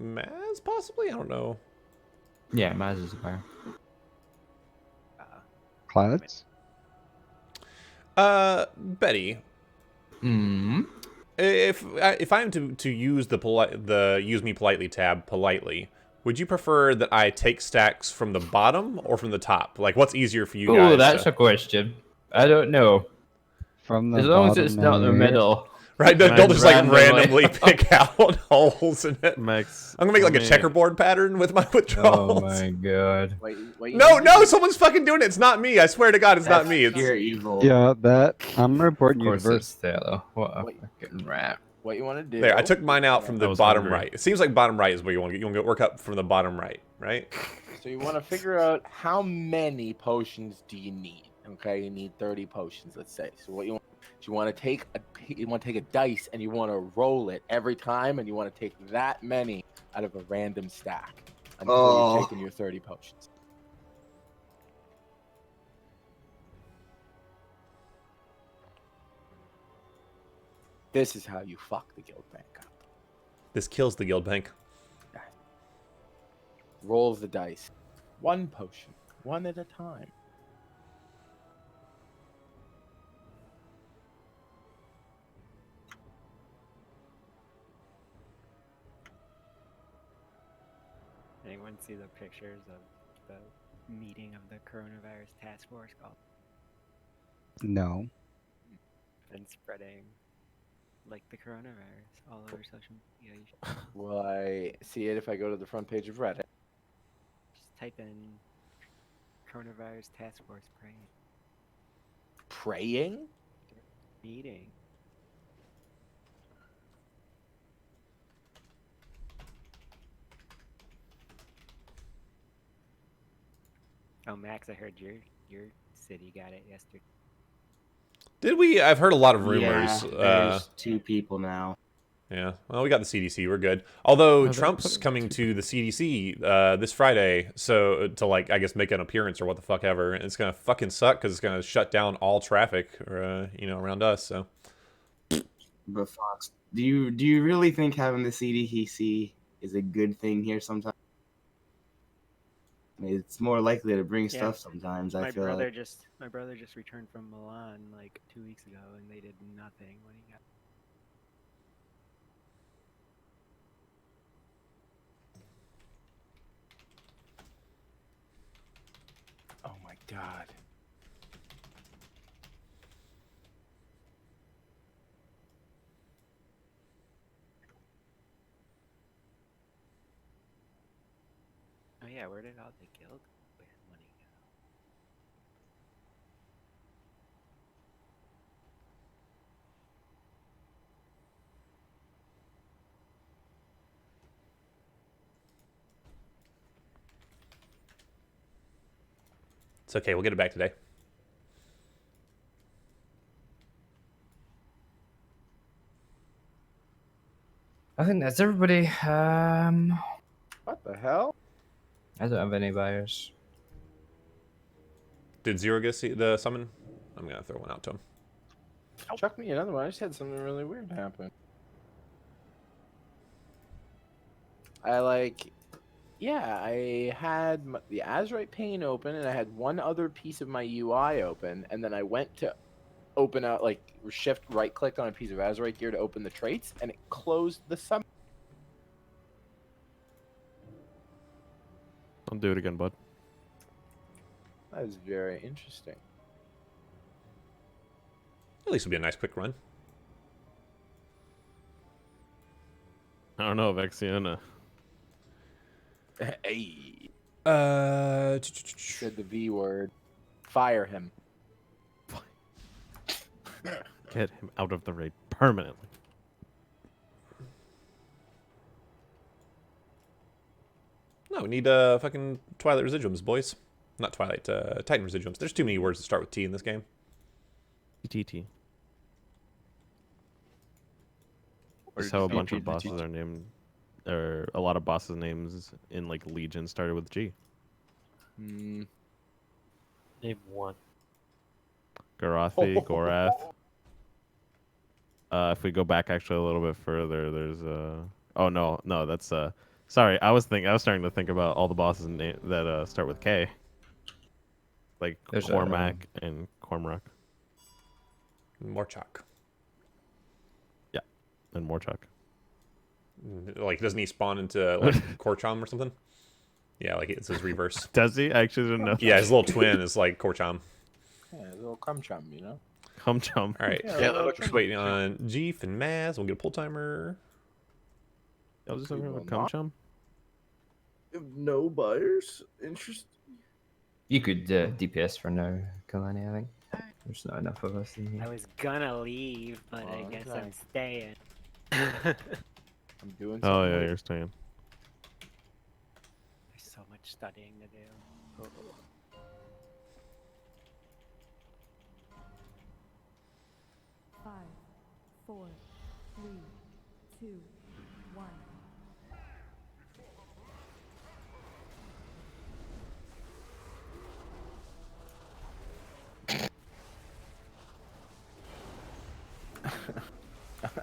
Maz, possibly? I don't know. Yeah, Maz is a buyer. Clouds? Betty. Hmm. If I'm to use the use me politely tab politely, would you prefer that I take stacks from the bottom or from the top? Like, what's easier for you guys? Oh, that's a question. I don't know. From the as long as bottom it's not the here. middle. Right, don't just like randomly pick out holes in it. Max, I'm gonna make like a checkerboard pattern with my withdrawals. Oh my god. Wait, No, someone's fucking doing it. It's not me. I swear to God, it's not me. It's Pure evil. Yeah, that I'm reporting Of you to course it's verse. there though. What a fucking rat. What you want to do? there. I took mine out from the was bottom hungry. right. It seems like bottom right is where you want to get. You want to work up from the bottom right, right? So you want to figure out how many potions do you need? Okay, you need 30 potions, let's say. So what you want? You want to take a dice and you want to roll it every time, and you want to take that many out of a random stack until you've taken your 30 potions. This is how you fuck the guild bank up. This kills the guild bank. Roll the dice. One potion, one at a time. Anyone see the pictures of the meeting of the coronavirus task force called? No. Been spreading like the coronavirus all over social media. You should Will I see it if I go to the front page of Reddit? just type in coronavirus task force praying Praying? meeting. Oh, Max, I heard your city got it yesterday. Did we? I've heard a lot of rumors. Yeah, there's 2 people now. Yeah. Well, we got the CDC. We're good. Although Oh, they Trump's put it coming to- to the CDC this Friday, so to like I guess make an appearance or what the fuck ever. And it's gonna fucking suck because it's gonna shut down all traffic, around us. So But Fox, do you really think having the CDC is a good thing here sometimes? I mean, it's more likely to bring stuff sometimes, I My feel brother like. just returned from Milan like 2 weeks ago, and they did nothing when he got. Oh my god. Oh yeah, where did all the guild money go? it's okay. We'll get it back today. I think that's everybody. What the hell? I don't have any buyers. Did Zero get the summon? I'm gonna throw one out to him. Chuck me another one. I just had something really weird happen. I had the Azerite pane open, and I had one other piece of my UI open, and then I went to open out, like, shift right click on a piece of Azerite gear to open the traits, and it closed the summon. Don't do it again, bud. That is very interesting. At least it'll be a nice quick run. I don't know, Vexiana. Hey. Uh, Said the V word. Fire him. Get him out of the raid permanently. No, we need fucking Twilight Residuums, boys. Not Twilight, Titan Residuums. There's too many words to start with T in this game. TT. Or Just how a just bunch TT. of bosses are named, or a lot of bosses' names in like Legion started with G. Hmm. Name one. Garathi, Gorath. If we go back actually a little bit further, there's oh no, that's sorry, I was starting to think about all the bosses that start with K. Like There's Cormac and Cormorant. Morchok. Yeah. And Morchuk. Like, doesn't he spawn into, like, Korcham or something? Yeah, like, it's his reverse. Does he? I actually didn't know. Yeah, his little twin is, like, Korcham. Yeah, a little cum chum, you know? Come chum. All right. Yeah, Just waiting on Jeef and Maz. We'll get a pull timer. Y'all just People over with not- Come chum? No buyers. Interesting. You could DPS for now, Kalani, I think. There's not enough of us in I here. was gonna leave, but I Oh, guess okay. I'm staying. I'm doing something. Oh yeah, weird. you're staying. There's so much studying to do. Oh. 5, 4, 3, 2, 1.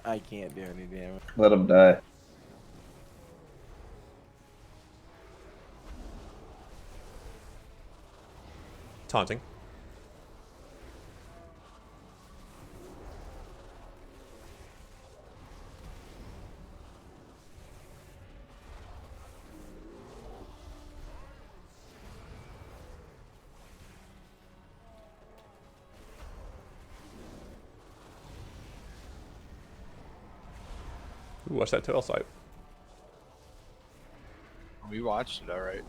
I can't do any damage. Let him die. Taunting. Ooh, watch that tail swipe. We watched it, all right.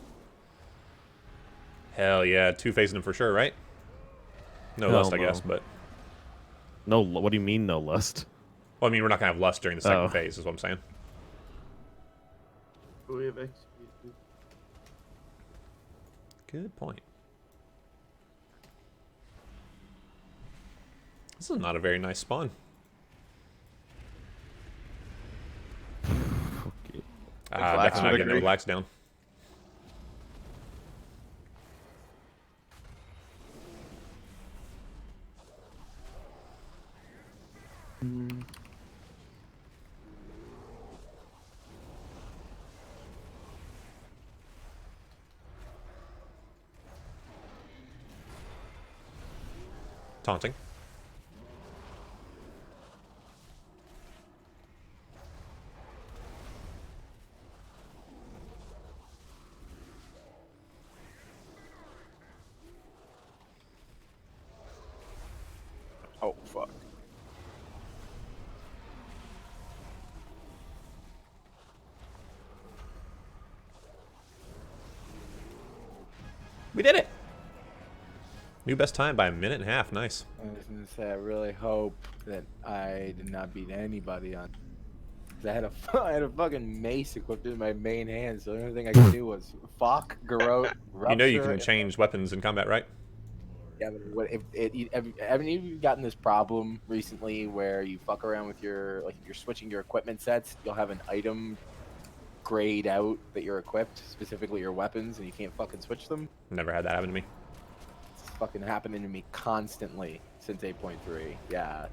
Hell yeah, two-facing him for sure, right? No Hell lust, I no. guess, but... No, what do you mean no lust? Well, I mean, we're not going to have lust during the second Oh. phase, is what I'm saying. We have XP. Good point. This is not a very nice spawn. Okay. Definitely not getting the relax down. Taunting. Oh, fuck. We did it! New best time by a minute and a half. Nice. I was gonna say, I really hope that I did not beat anybody on. 'Cause I had a fucking mace equipped in my main hand, so the only thing I could do was fuck, garrote, rupture. You know you can change weapons in combat, right? Yeah, but haven't you gotten this problem recently where you fuck around with your, like, if you're switching your equipment sets, you'll have an item grayed out that you're equipped, specifically your weapons, and you can't fucking switch them? Never had that happen to me. It's fucking happening to me constantly since 8.3. Yeah.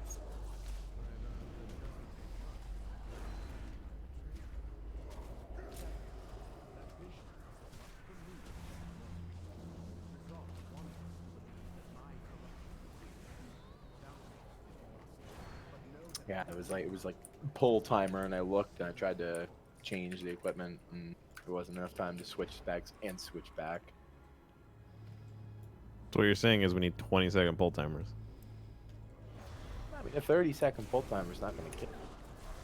Yeah, it was like pull timer, and I looked and I tried to change the equipment, and there wasn't enough time to switch specs and switch back. So what you're saying is we need 20-second pull timers. I mean, a 30-second pull timer is not going to kill.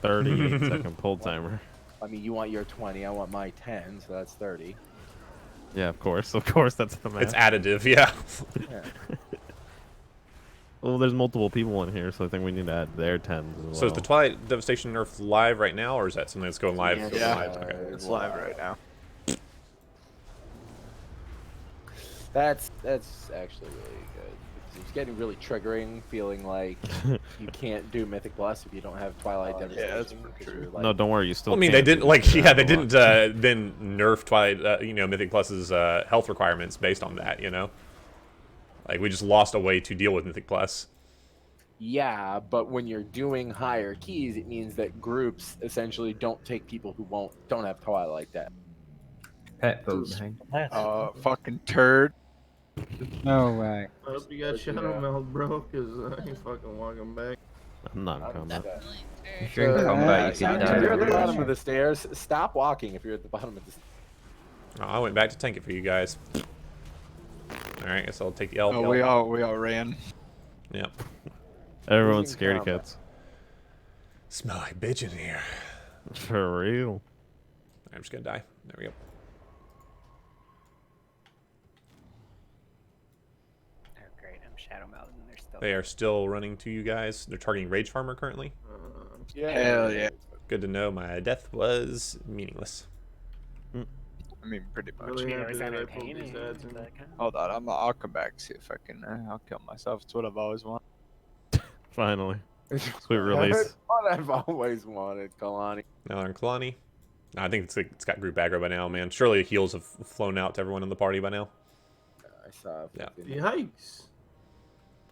38-second pull timer. I mean, you want your 20, I want my 10, so that's 30. Yeah, of course that's the math. It's additive, yeah. Yeah. Well, there's multiple people in here, so I think we need to add their 10s as well. So is the Twilight Devastation nerf live right now, or is that something that's going live? Yeah, Okay. it's live right now. That's actually really good. Because it's getting really triggering, feeling like you can't do Mythic Plus if you don't have Twilight Devastation. Yeah, that's true. Like, No, don't worry, you still Well, I mean, can they didn't, do like, that yeah, they if you didn't want. then nerf Twilight, Mythic Plus's health requirements based on that, you know? Like, we just lost a way to deal with Mythic Plus. yeah, but when you're doing higher keys, it means that groups essentially don't take people who don't have Twilight Dev. Pet boat behind. Fucking turd. No way. I hope you got Shadow Meld, bro, because I ain't fucking walking back. I'm not in combat. If you're in combat, you can If you're at the die. bottom of the stairs, stop walking if you're at the bottom of the stairs. Oh, I went back to tank it for you guys. Alright, guess I'll take the L. Oh, we all ran. Yep. Everyone's Losing scaredy combat. cats. Smell like bitch in here. For real. I'm just gonna die. There we go. Oh, great. I'm Shadow Meld, and they're still. They are still running to you guys. They're targeting Rage Farmer currently. Yeah. Hell yeah. Good to know my death was meaningless. I mean, pretty much. Really Yeah, happy was that I pulled entertaining. these ads and Hold on, I'll come back see if I can. I'll kill myself. It's what I've always wanted. Finally. Sweet release. What I've always wanted, Kalani. Now on Kalani. No, I think it's got group aggro by now, man. Surely heals have flown out to everyone in the party by now. I saw. Yeah. Yikes.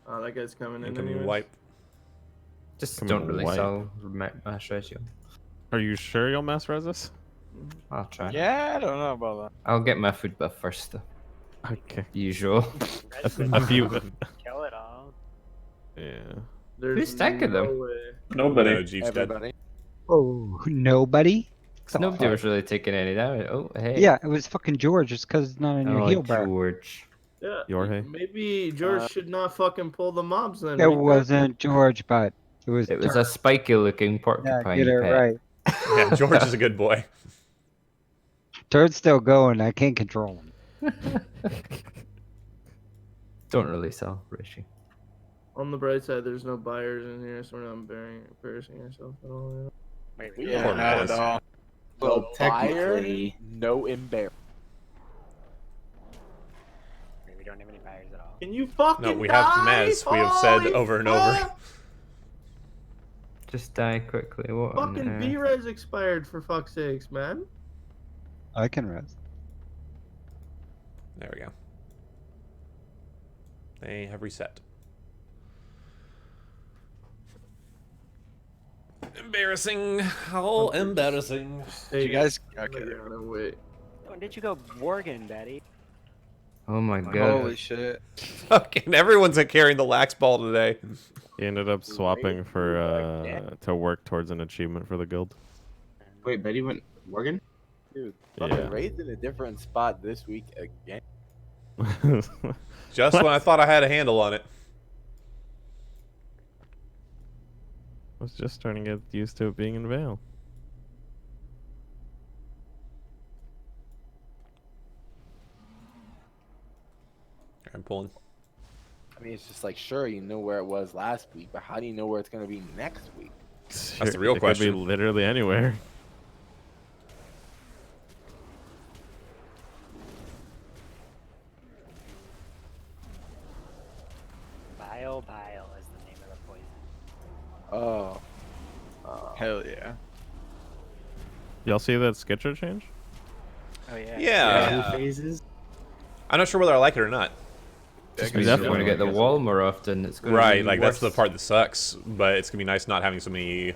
Oh, that guy's coming in. Incoming anyways. wipe. Just Come don't on, release white. all mass ratio. Are you sure you'll mass res this? I'll try. Yeah, I don't know about I'll get my food buff first, though. Okay. Usual. A few. Kill it all. Yeah. There's Who's tanking no them? way. Nobody. No, Jeep's dead. Everybody. Oh, nobody? Nobody was really taking any damage. Oh, hey. Yeah, it was fucking George. It's because it's not on your Oh, heal bar. George. Yeah. Jorge? Maybe George should not fucking pull the mobs then. It right? wasn't George, but it was. It was a spiky looking Yeah, porcupine get it pet. right. Yeah, George is a good boy. Turd's still going. I can't control him. Don't really sell, Rishi. On the bright side, there's no buyers in here, so we're not embarrassing ourselves at all. Wait, Yeah, Poor not boys. at all. Well, No buyer, technically, no embarrass. We don't have any buyers at all. Can you fucking No, we have Mez. We have said over and over. Just die quickly. What on Fucking earth? B-Res expired, for fuck's sakes, man. I can res. There we go. They have reset. Embarrassing. How embarrassing. Did you guys? Okay. Wait. When did you go Worgen, Betty? Oh my god. Holy shit. Fucking everyone's carrying the lax ball today. He ended up swapping for to work towards an achievement for the guild. wait, Betty went Morgan? Dude, Yeah. fucking Raid's in a different spot this week again. Just when I thought I had a handle on it. I was just starting to get used to it being in Vale. I'm pulling. I mean, it's just like, sure, you know where it was last week, but how do you know where it's going to be next week? That's the real It question. could be literally anywhere. Bile is the name of the poison. Oh. Hell yeah. Y'all see that Skitcher change? Oh yeah. Yeah. Two phases? I'm not sure whether I like it or not. You're definitely going to get the wall more often. It's gonna Right, be like that's the worse. part that sucks, but it's gonna be nice not having so many.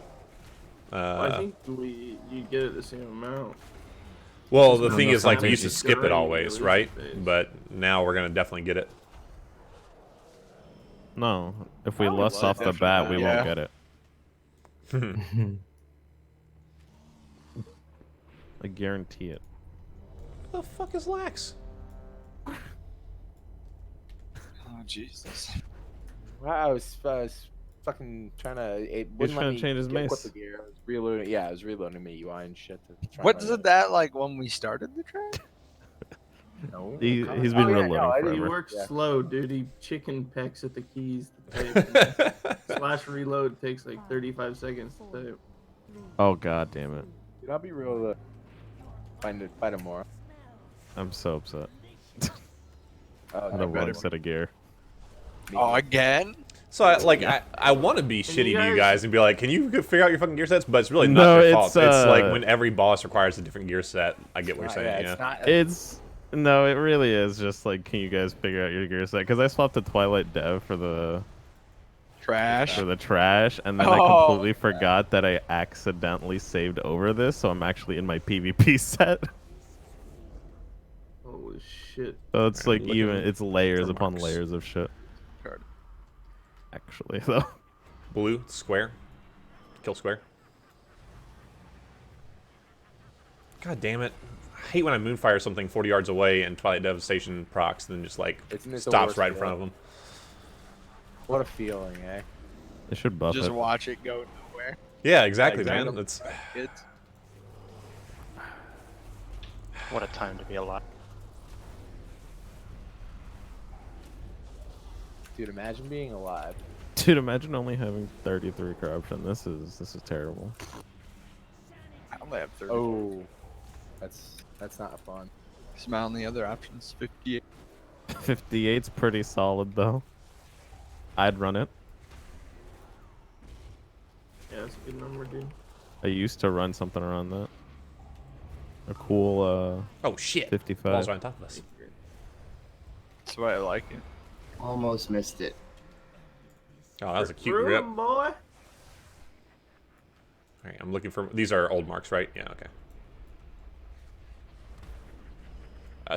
I think you get it the same amount. Well, the No, thing no, is, like, we sometimes used to it's skip it already always, released right? phase. But now we're gonna definitely get it. No. If we Probably lust will, off the bat, we definitely. won't Yeah. get it. I guarantee it. What the fuck is lax? Oh Jesus. Well, I was fucking trying to. It wouldn't let trying to me change his equip mace. the gear. I was reloading. Yeah, I was reloading my UI and shit. To try What and is learn it that like when we started the track? No, He's God. been Oh, yeah, reloading no, I didn't He forever. works Yeah. slow, dude. He chicken pecks at the keys to type. Slash reload takes like 35 seconds to type. Oh god damn it. Dude, I'll be real. Find it more. I'm so upset. Oh, The no, wrong set of gear. Oh, again? So I want to be shitty to you guys and be like, can you figure out your fucking gear sets? But it's really not No, your fault. it's, It's like when every boss requires a different gear set. I get what you're saying. It's Yeah. not. It's no, it really is just like, can you guys figure out your gear set? Because I swapped the Twilight Dev for the Trash. trash, and then I Oh. completely forgot that I accidentally saved over this, so I'm actually in my PvP set. Holy shit. So it's like Look at even the- it's layers the upon marks. layers of shit. Card. Actually, though. Blue square. Kill square. God damn it. I hate when I moonfire something 40 yards away and Twilight Devastation procs, and then just like Isn't it the stops worst right in feeling? front of them. What a feeling, eh? They should buff Just it. watch it go nowhere. Yeah, exactly, Yeah, man. exactly. That's Kids. What a time to be alive. Dude, imagine being alive. Dude, imagine only having 33 corruption. This is terrible. I only have 30. Oh, that's not fun. Smile on the other options. 58. 58's pretty solid though. I'd run it. Yeah, that's a good number, dude. I used to run something around that. A cool oh shit. 55. Balls right on top of us. That's why I like it. Almost missed it. Oh, that was a cute Through grip. 'em, boy. All right, I'm looking for. These are old marks, right? Yeah. Okay.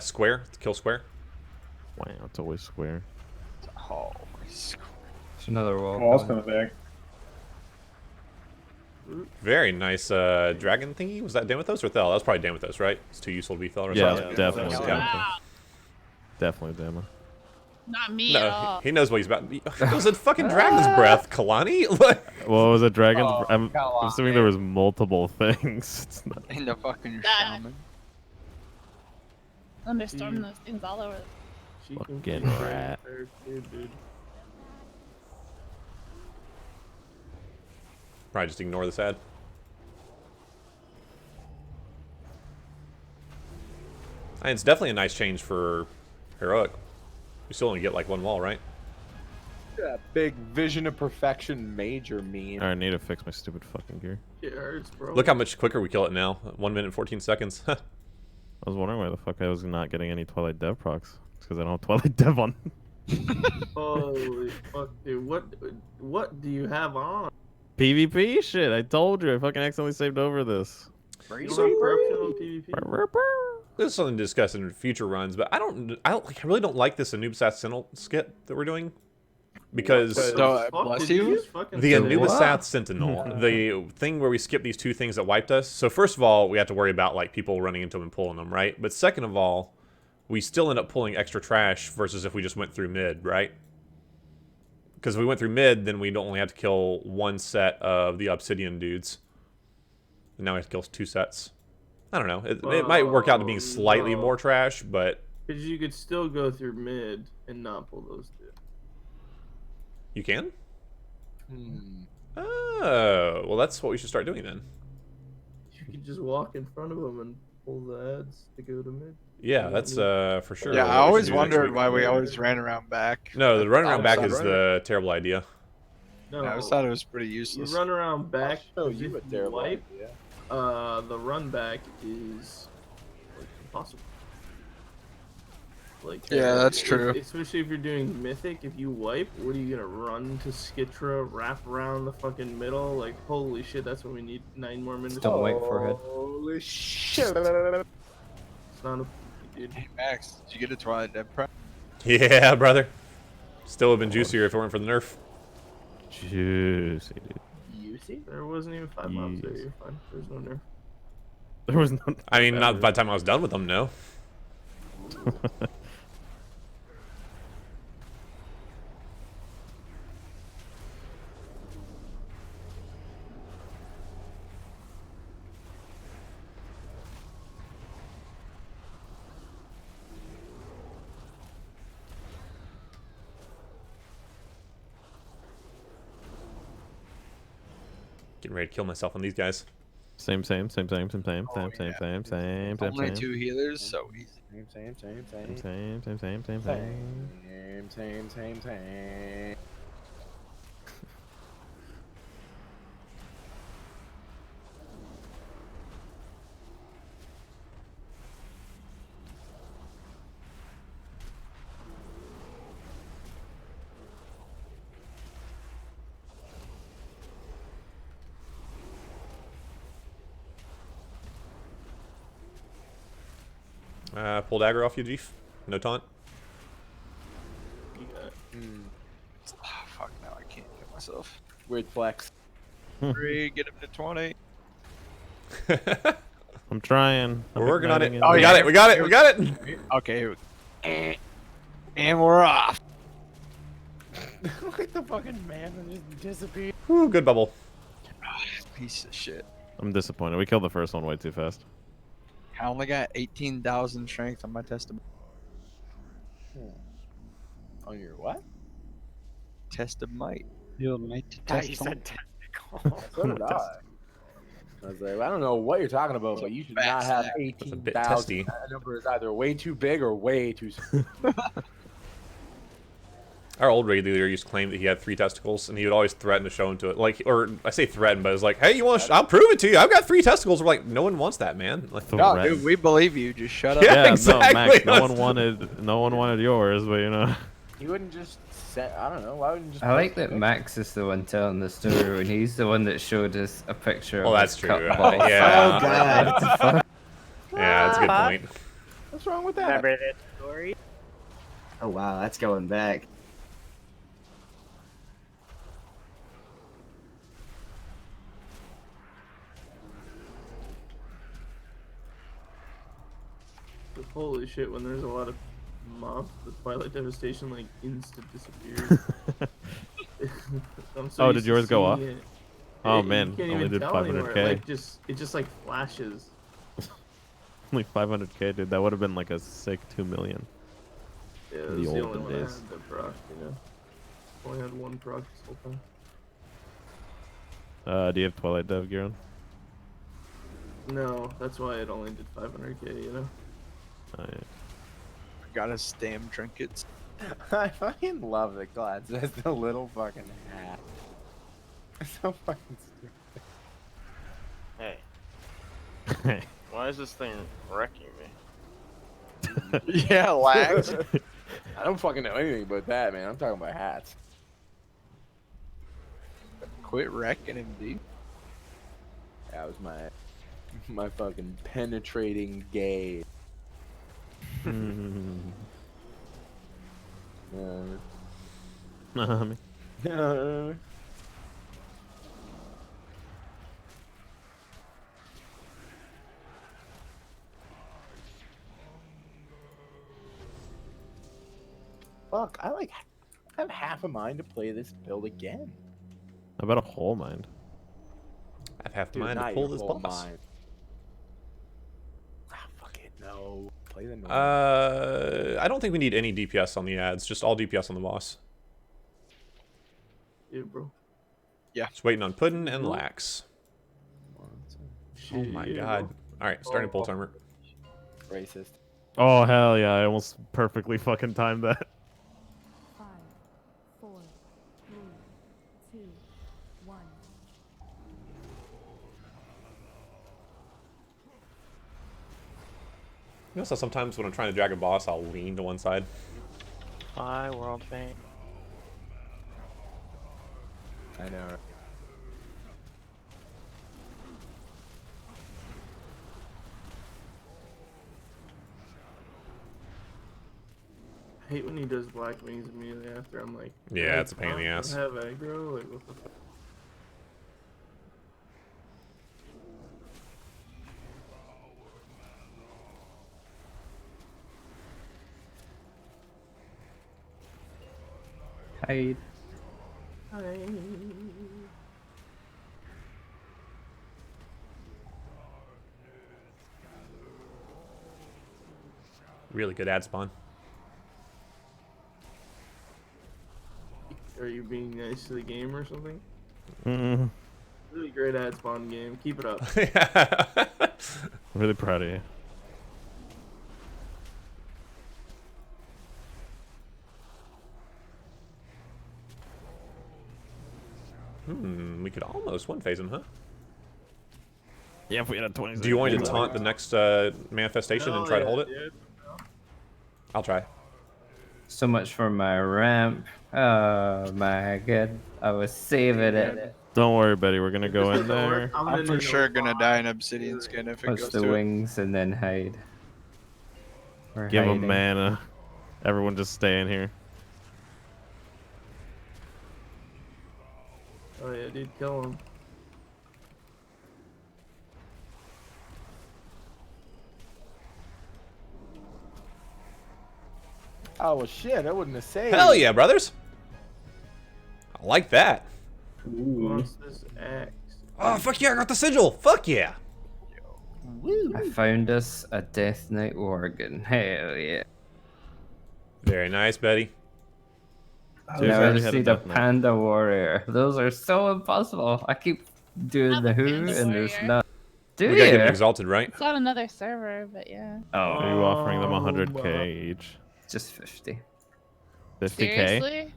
Square. Kill square. Wow, it's always square. Oh, my score. It's another wall. Wall's coming. coming back. Very nice dragon thingy. Was that Damithos or Thel? That was probably Damithos, right? It's too useful to be Thel or Yeah, something. definitely. Yeah. Definitely demo. Not me No, at all. he knows what he's about. It was a fucking dragon's breath, Kalani. Well, it was a dragon's. Oh, I'm come on, assuming there was multiple things. It's not. In the fucking Nah. shaman. Thunderstorm those things all over. She can Fucking kick rat. her too, dude. Probably just ignore this ad. And it's definitely a nice change for heroic. You still only get like one wall, right? That big vision of perfection major meme. I need to fix my stupid fucking gear. It hurts, bro. Look how much quicker we kill it now. 1 minute 14 seconds. I was wondering why the fuck I was not getting any Twilight Dev procs. It's because I don't have Twilight Dev on. Holy fuck, dude. What do you have on? PvP shit. I told you. I fucking accidentally saved over this. You don't have corruption on PvP? This is something to discuss in future runs, but I really don't like this Anubis Sentinel skit that we're doing. Because Bless you. the Anubis Sentinel, the thing where we skip these two things that wiped us. So first of all, we have to worry about like people running into them and pulling them, right? But second of all, we still end up pulling extra trash versus if we just went through mid, right? Because if we went through mid, then we'd only have to kill one set of the obsidian dudes. And now we have to kill 2 sets. I don't know. It might work out to being slightly more trash, but... Because you could still go through mid and not pull those two. You can? Oh, well that's what we should start doing then. You could just walk in front of them and pull the ads to go to mid. Yeah, that's for sure. Yeah, what I we always should do next wondered week. why we always ran around back. No, the run around back is the terrible idea. No, I always thought it was pretty useless. You run around back. I'll show if you a you terrible wipe, idea. the run back is like impossible. Like Yeah, that's true. Especially if you're doing Mythic, if you wipe, what are you gonna run to Skitra, wrap around the fucking middle? Like, holy shit, that's when we need 9 more minutes. Don't wait for it. Holy shit. It's not a dude. Hey Max, did you get a Twilight Dev prep? Yeah, brother. Still would have been juicier if it weren't for the nerf. Juicy, dude. You see? There wasn't even 5 mobs there, you're fine. There's no nerf. There was no. I mean, not by the time I was done with them, no. Getting ready to kill myself on these guys. Same. Only 2 healers, so easy. Same. Pull dagger off you, Jeef. No taunt. Oh, fuck, now I can't kill myself. Weird flex. 3, get him to 20. I'm trying. We're working on it. Oh, We yeah. got it. Okay, here we go. And we're off. Look at the fucking man that just disappeared. Ooh, good bubble. Piece of shit. I'm disappointed. We killed the first one way too fast. I only got 18,000 strength on my testament. On your what? Test of might. You'll make the Yeah, test. you said testicle. So did I. I was like, I don't know what you're talking about, but you should not have That's a bit 18,000. testy. That number is either way too big or way too small. Our old raid leader used to claim that he had 3 testicles, and he would always threaten to show them to it. Like, or I say threaten, but it was like, hey, you want? I'll prove it to you. I've got 3 testicles. We're like, no one wants that, man. Like, No, dude, we believe you. Just shut up. Yeah, Yeah, exactly. no, Max. No one wanted yours, but you know. You wouldn't just say, I don't know. Why wouldn't you just? I like post that it? Max is the one telling the story when he's the one that showed us a picture Well, of that's his true. cut ball. Yeah. Oh god. What the fuck? Yeah, that's a good point. What's wrong with that? Remember that story? Oh wow, that's going back. Holy shit, when there's a lot of mob, the Twilight Devastation like instant disappeared. I'm so Oh, used did to yours go off? seeing it. Oh You man, can't only even did tell 500k. anymore. Like it just like flashes. Only 500k, dude. That would have been like a sick 2 million. Yeah, it The was the only olden one I days. had that proc, you know. Only had one proc this whole time. Do you have Twilight Dev gear on? No, that's why it only did 500k, you know. Oh, yeah. Got his damn trinkets. I fucking love the glass. That's the little fucking hat. It's so fucking stupid. Hey. Why is this thing wrecking me? Yeah, lags. I don't fucking know anything about that, man. I'm talking about hats. Quit wrecking him, dude. That was my fucking penetrating gaze. Fuck, I have half a mind to play this build again. How about a whole mind? I have half a Dude, mind to not pull your this whole boss. mind. Ah, fuck it, no. Play the normal. I don't think we need any DPS on the ads. Just all DPS on the boss. Yeah, bro. Yeah. Just waiting on Puddin and Lax. Oh my Yeah, god. Alright, starting pull timer. Racist. Oh hell yeah! I almost perfectly fucking timed that. 5, 4, 3, 2, 1. You know, so sometimes when I'm trying to drag a boss, I'll lean to one side. Hi, world fame. I know. I hate when he does black wings immediately after. I'm like, Yeah, it's a pain in the ass. Have aggro? Like, what the fuck? Hide. Really good ad spawn. Are you being nice to the game or something? Mm. Really great ad spawn game. Keep it up. Really proud of you. We could almost one phase him, huh? Yeah, if we had a 20. Do you want me to taunt the next manifestation and try to hold it? Dude. I'll try. So much for my ramp. Oh my god. I was saving it. Don't worry, Betty. We're gonna go in there. I'm for sure gonna die in Obsidian Skin if it Punch goes the to it. wings and then hide. We're Give hiding. them mana. Everyone just stay in here. Oh yeah, dude, kill him. Oh well, shit! I wouldn't have saved. Hell yeah, brothers! I like that. Who wants this axe? Oh fuck yeah! I got the sigil. Fuck yeah! I found us a Death Knight Worgen. Hell yeah. Very nice, Betty. Dude, Now we I already just had a need a Death Knight. Panda Warrior. Those are so impossible. I keep doing Have the a who Panda and there's Warrior. none. Do We gotta get you? him exalted, right? It's on another server, but yeah. Oh, Are you offering them Oh, 100k each? just 50. 50k? Seriously?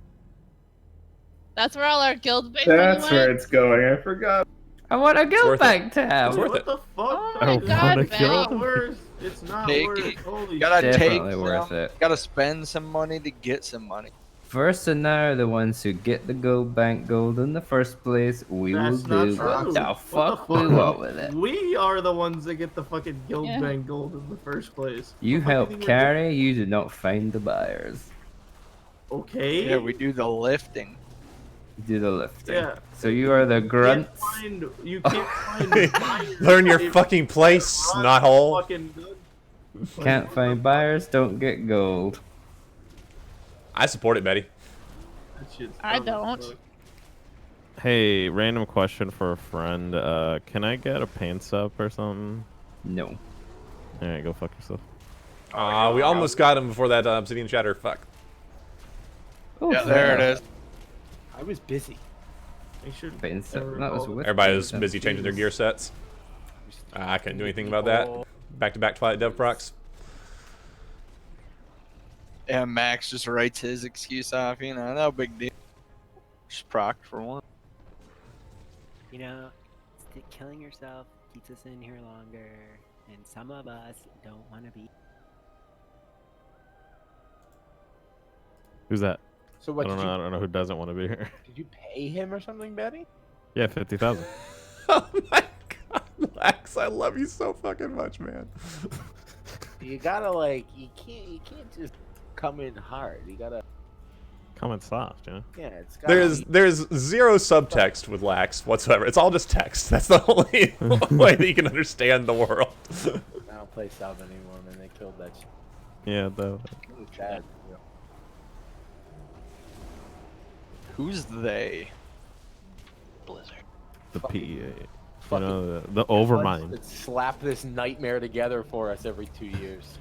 That's where all our guild base That's money where went? it's going. I forgot. I want a guild worth bank It's tab. worth What it. the fuck? Oh I my wanna god, kill Betty. Worth. It's not Take worth. it. Holy Gotta shit. Definitely take worth some, it. Gotta spend some money to get some money. First and now, the ones who get the gold bank gold in the first place, we That's will not do true. what the What fuck the we fuck? want with it. We are the ones that get the fucking guild Yeah. bank gold in the first place. You What the fuck help do you think carry, you do not find the buyers. we're doing? Okay. Yeah, we do the lifting. You do the lifting. Yeah. So you are the grunts. You can't find buyers. Learn your If fucking place, run knothole. fucking good. Can't find buyers, don't get gold. I support it, Betty. That shit's I dumb as don't. fuck. Hey, random question for a friend. Can I get a pants up or something? No. All right, go fuck yourself. We almost got him before that obsidian shatter. Fuck. Oh, Yeah, there it is. I was busy. They should That was with Everybody was me. busy changing their gear sets. I couldn't do anything about that. Back-to-back Twilight Dev procs. And Max just writes his excuse off. You know, no big deal. Just proc for one. You know, killing yourself keeps us in here longer, and some of us don't want to be. Who's that? So what? I don't Did know. you, I don't know who doesn't want to be here. did you pay him or something, Betty? Yeah, 50,000. Oh my god, Lex, I love you so fucking much, man. You gotta like, you can't just come in hard. You gotta. Comment soft, you know. Yeah, it's gotta There's zero subtext with Lax whatsoever. It's all just text. That's the only way that you can understand the world. I don't play sub anymore, man. They killed that shit. Yeah, though. Really bad. Who's they? Blizzard. The PEA. You know, the Overmind. Let's slap this nightmare together for us every 2 years.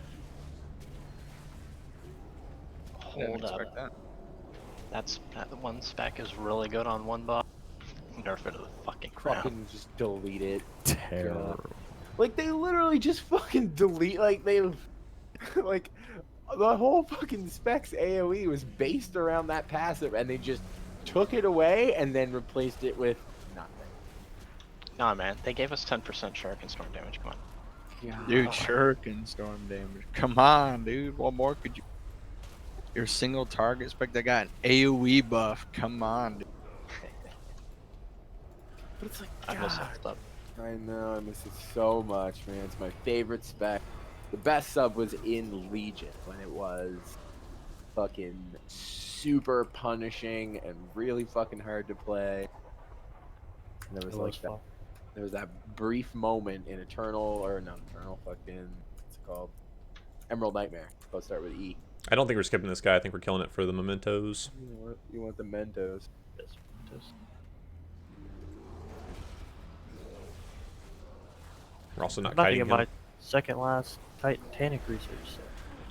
Hold up. That one spec is really good on one bot. Nerf it to the fucking crap. Fucking just delete it. Terrible. Like they literally just fucking delete. Like they, like the whole fucking specs AOE was based around that passive, and they just took it away and then replaced it with nothing. Nah, man, they gave us 10% shark and storm damage. Come on. Yeah. Dude, shuriken storm damage. Come on, dude. What more could you? Your single target spec that got an AOE buff. Come on, dude. But it's like, I miss God. that stuff. I know, I miss it so much, man. It's my favorite spec. The best sub was in Legion when it was fucking super punishing and really fucking hard to play. And there was like that. There was that brief moment in Eternal, or not Eternal, fucking what's it called? Emerald Nightmare. Let's start with E. I don't think we're skipping this guy. I think we're killing it for the mementos. You want the Mentos? Yes, just We're also not Nothing kiting in him. my second last Titanic research.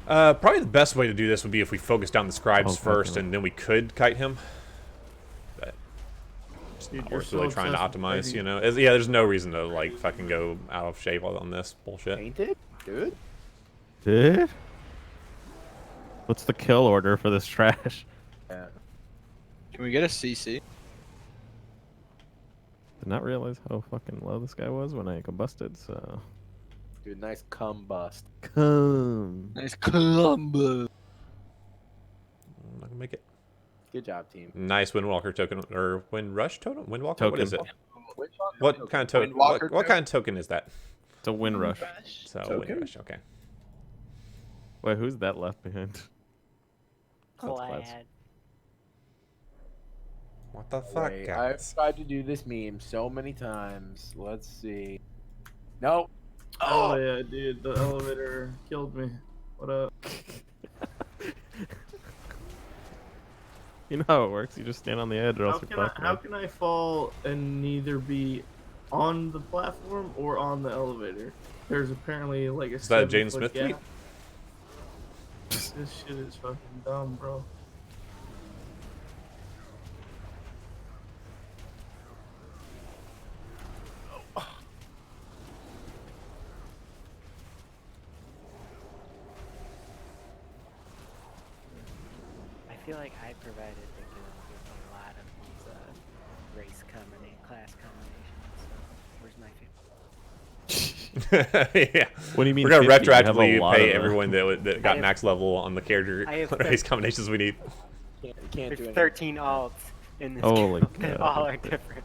So. Probably the best way to do this would be if we focus down the scribes Oh, first, definitely. and then we could kite him. But it's Dude, not you're worth so really trying to obsessed with optimize, fighting. you know? Yeah, there's no reason to, like, fucking go out of shape on this bullshit. Painted? Dude? Dude? What's the kill order for this trash? Yeah. Can we get a CC? Did not realize how fucking low this guy was when I combusted, so... Dude, nice cum bust. Come. Nice combo. I'm not gonna make it. Good job, team. Nice Windwalker token, or Wind Rush totem? Windwalker? What Token. is it? Which one? What kind of token? Windwalker What kind of token is that? It's a Wind Rush. So, Token? Wind Rush, okay. Wait, who's that left behind? That's class. Glad. What the fuck, Wait, guys? I've tried to do this meme so many times. Let's see. Nope. Oh yeah, dude, the elevator killed me. What up? You know how it works. You just stand on the edge or else you're fucked. How can I fall and neither be on the platform or on the elevator? There's apparently like a. Is that a 7 Jaden foot Smith tweet? gap. This shit is fucking dumb, bro. I feel like I provided the guild with a lot of these class combinations. So where's my 50? Yeah. What do you mean? We're gonna 50? You have a retroactively lot pay of them. everyone that got max level on the character I have race combinations we need. You can't do There's it. 13 alts in this Holy guild, and God. all are different,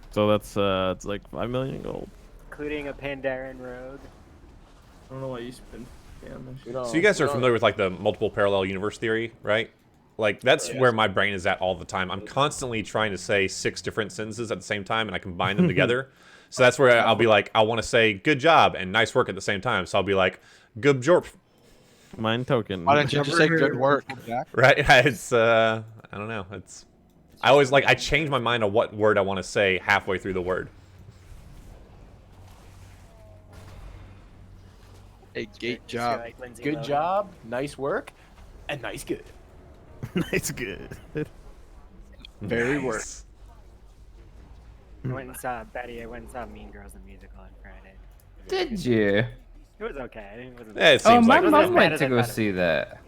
So that's it's like 5 million gold. including a Pandaren rogue. I don't know why you spend on this shit. So you guys are familiar with like the multiple parallel universe theory, right? Like that's where my brain is at all the time. I'm constantly trying to say 6 different sentences at the same time, and I combine them together. So that's where I'll be like, I want to say good job and nice work at the same time. So I'll be like, good jorp. Mine token. Why don't you just say good work? Right? It's I don't know. It's I always like I change my mind on what word I want to say halfway through the word. Hey, great job. Good job, nice work, and nice good. Nice good. Very Nice. work. I went and saw Betty. I went and saw Mean Girls the musical on Friday. Did you? It was okay. It wasn't. Yeah, it Oh, seems my like wasn't as mom bad went as to I go thought it see that.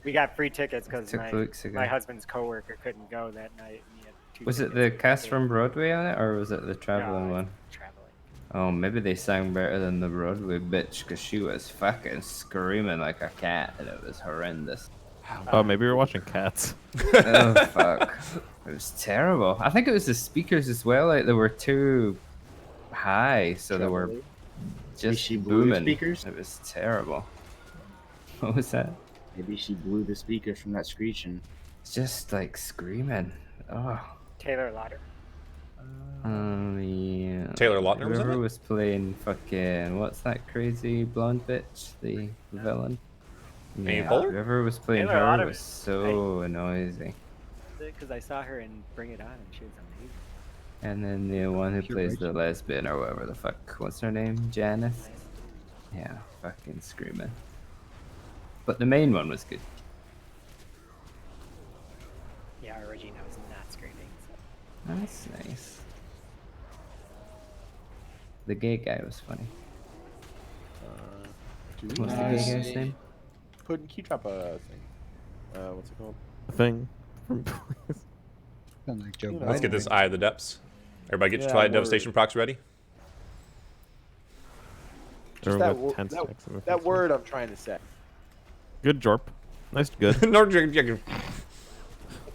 We got free tickets because 2 weeks ago. my husband's coworker couldn't go that night. And he had 2 Was it tickets the and cast he from Broadway on it, or was it the traveling No, one? traveling. Oh, maybe they sang better than the Broadway bitch, because she was fucking screaming like a cat, and it was horrendous. Oh, maybe you're watching Cats. Oh, fuck. It was terrible. I think it was the speakers as well. Like, they were too high, so they were just she blew the booming. speakers? It was terrible. What was that? Maybe she blew the speakers from that screeching. It's just like screaming. Oh. Taylor Lautner. Yeah. Taylor Lautner was in Whoever it? was playing fucking what's that crazy blonde bitch, the villain? Amy Yeah, Poehler? whoever was playing Taylor her Lautner was so noisy. Because I saw her in Bring It On and she was amazing. And then the one who You're plays right. the lesbian or whatever the fuck, what's her name? Janice? Yeah, fucking screaming. But the main one was good. Yeah, Regina was not screaming. So. That's nice. The gay guy was funny. What's the gay guy's name? Can you drop a thing? What's it called? Thing. Sound like Joe Let's get Biden. this Eye of the Depths. Everybody get your Yeah, Twilight word. Devastation procs ready. Just Everyone that, got 10 stacks in their that face. word I'm trying to say. Good jorp. Nice good. No, The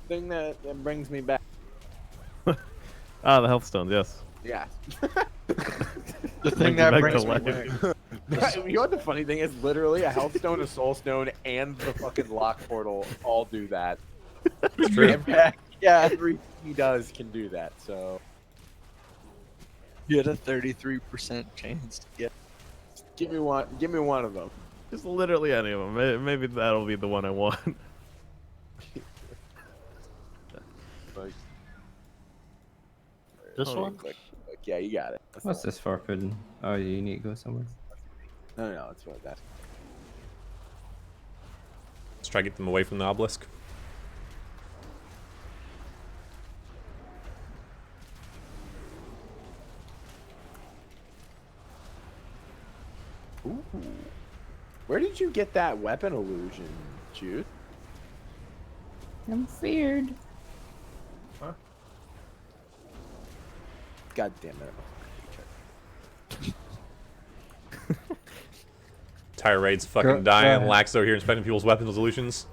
thing that brings me back. Ah, the health stones, yes. Yeah. The thing Brings you that back brings to me life. back. You know what the funny thing is? Literally, a health stone, a soul stone, and the fucking lock portal all do that. True. Everything he does can do that. So You had a 33% chance to get. give me one. Give me one of them. Just literally any of them. Maybe that'll be the one I want. Like, This oh, one? click. Yeah, you got it. That's What's the this for, Puddin? Oh, you need to go somewhere? one. No, it's what that. Let's try to get them away from the obelisk. Ooh. Where did you get that weapon illusion, Jude? I'm feared. God damn it. Tyrade's fucking dying. Laxo here inspecting people's weapon solutions.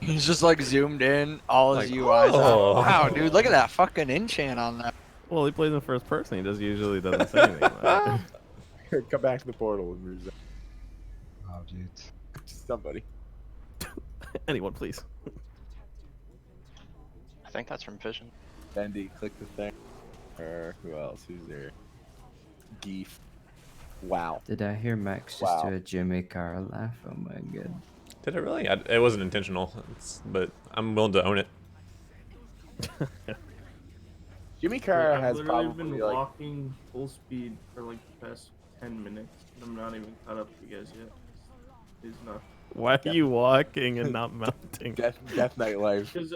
He's just like zoomed in, all his Like, UIs. oh. Wow, dude, look at that fucking enchant on that. Well, he plays in first person. He usually doesn't say anything. About it. Come back to the portal and reset. Oh, dude. Somebody. Anyone, please. I think that's from Vision. Bendy, click the thing. Or who else? Who's there? Geef. Wow. Did I hear Max just Wow. do a Jimmy Carr laugh? Oh my god. Did it really? It wasn't intentional, but I'm willing to own it. Jimmy Carr I've has literally probably been like walking full speed for like the past 10 minutes. And I'm not even caught up to you guys yet. He's not. Why are you walking and not mounting? Death Knight life. Because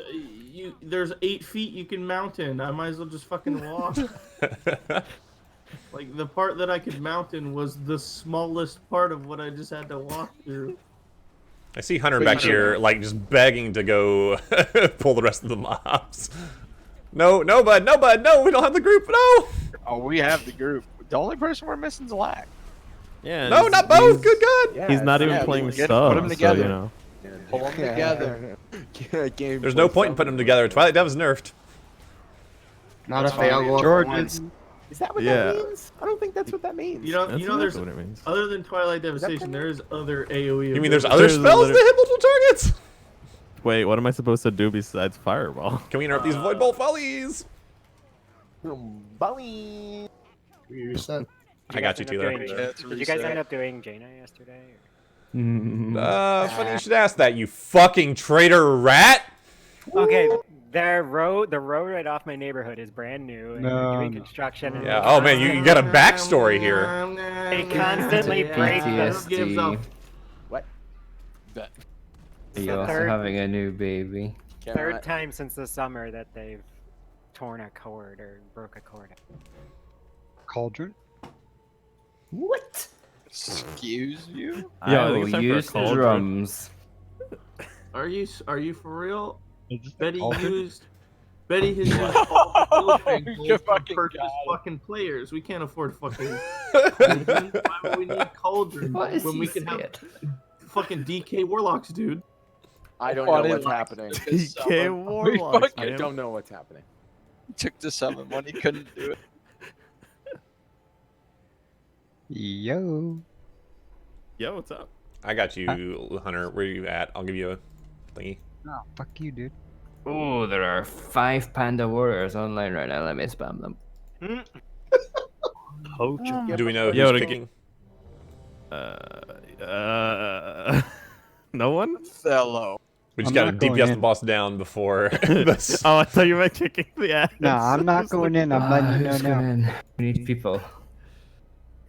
there's 8 feet you can mount in. I might as well just fucking walk. Like the part that I could mount in was the smallest part of what I just had to walk through. I see Hunter But back you here, like, just begging to go pull the rest of the mobs. No, bud, no, we don't have the group, no! Oh, we have the group. The only person we're missing is Lack. Yeah. No, not both, good God! Yeah, He's not it's- even yeah, playing put subs, them together. so, you know. Pull them together. There's no point in putting them together. Twilight Dev is nerfed. Not if they all go up at George once. Is that what Yeah. that means? I don't think that's what that means. You know, That's there's exactly what it means. other than Twilight Devastation, there is other AOE. You mean there's abilities. other There's spells that literally- hit multiple targets? Wait, what am I supposed to do besides fireball? Can we interrupt these Void Bolt volleys? Bully. You're set. I got you, Tilo. Did you guys end up doing Jaina yesterday? Funny you should ask that, you fucking traitor rat! Okay, the road right off my neighborhood is brand new, and they're doing construction. And Yeah. Oh man, you got a backstory here. They constantly break PTSD. What? Are you also having a new baby? Third time since the summer that they've torn a cord or broke a cord. Cauldron? What? Excuse you? I will use drums. Are you for real? Betty cauldron? has used all the to purchase fucking players. We can't afford fucking cauldron. Why would we need cauldron when we can have fucking DK warlocks, dude? I don't know what's happening. DK warlocks. I don't know what's happening. Took the summon one, he couldn't do it. Yo. Yo, what's up? I got you, Hunter. Where you at? I'll give you a thingy. No, fuck you, dude. Oh, there are 5 panda warriors online right now. Let me spam them. Do we know who's picking? No one? Hello. We just gotta DPS the boss down before this. Oh, I thought you meant kicking the ass. No, I'm not going in. I'm letting you know now. We need people.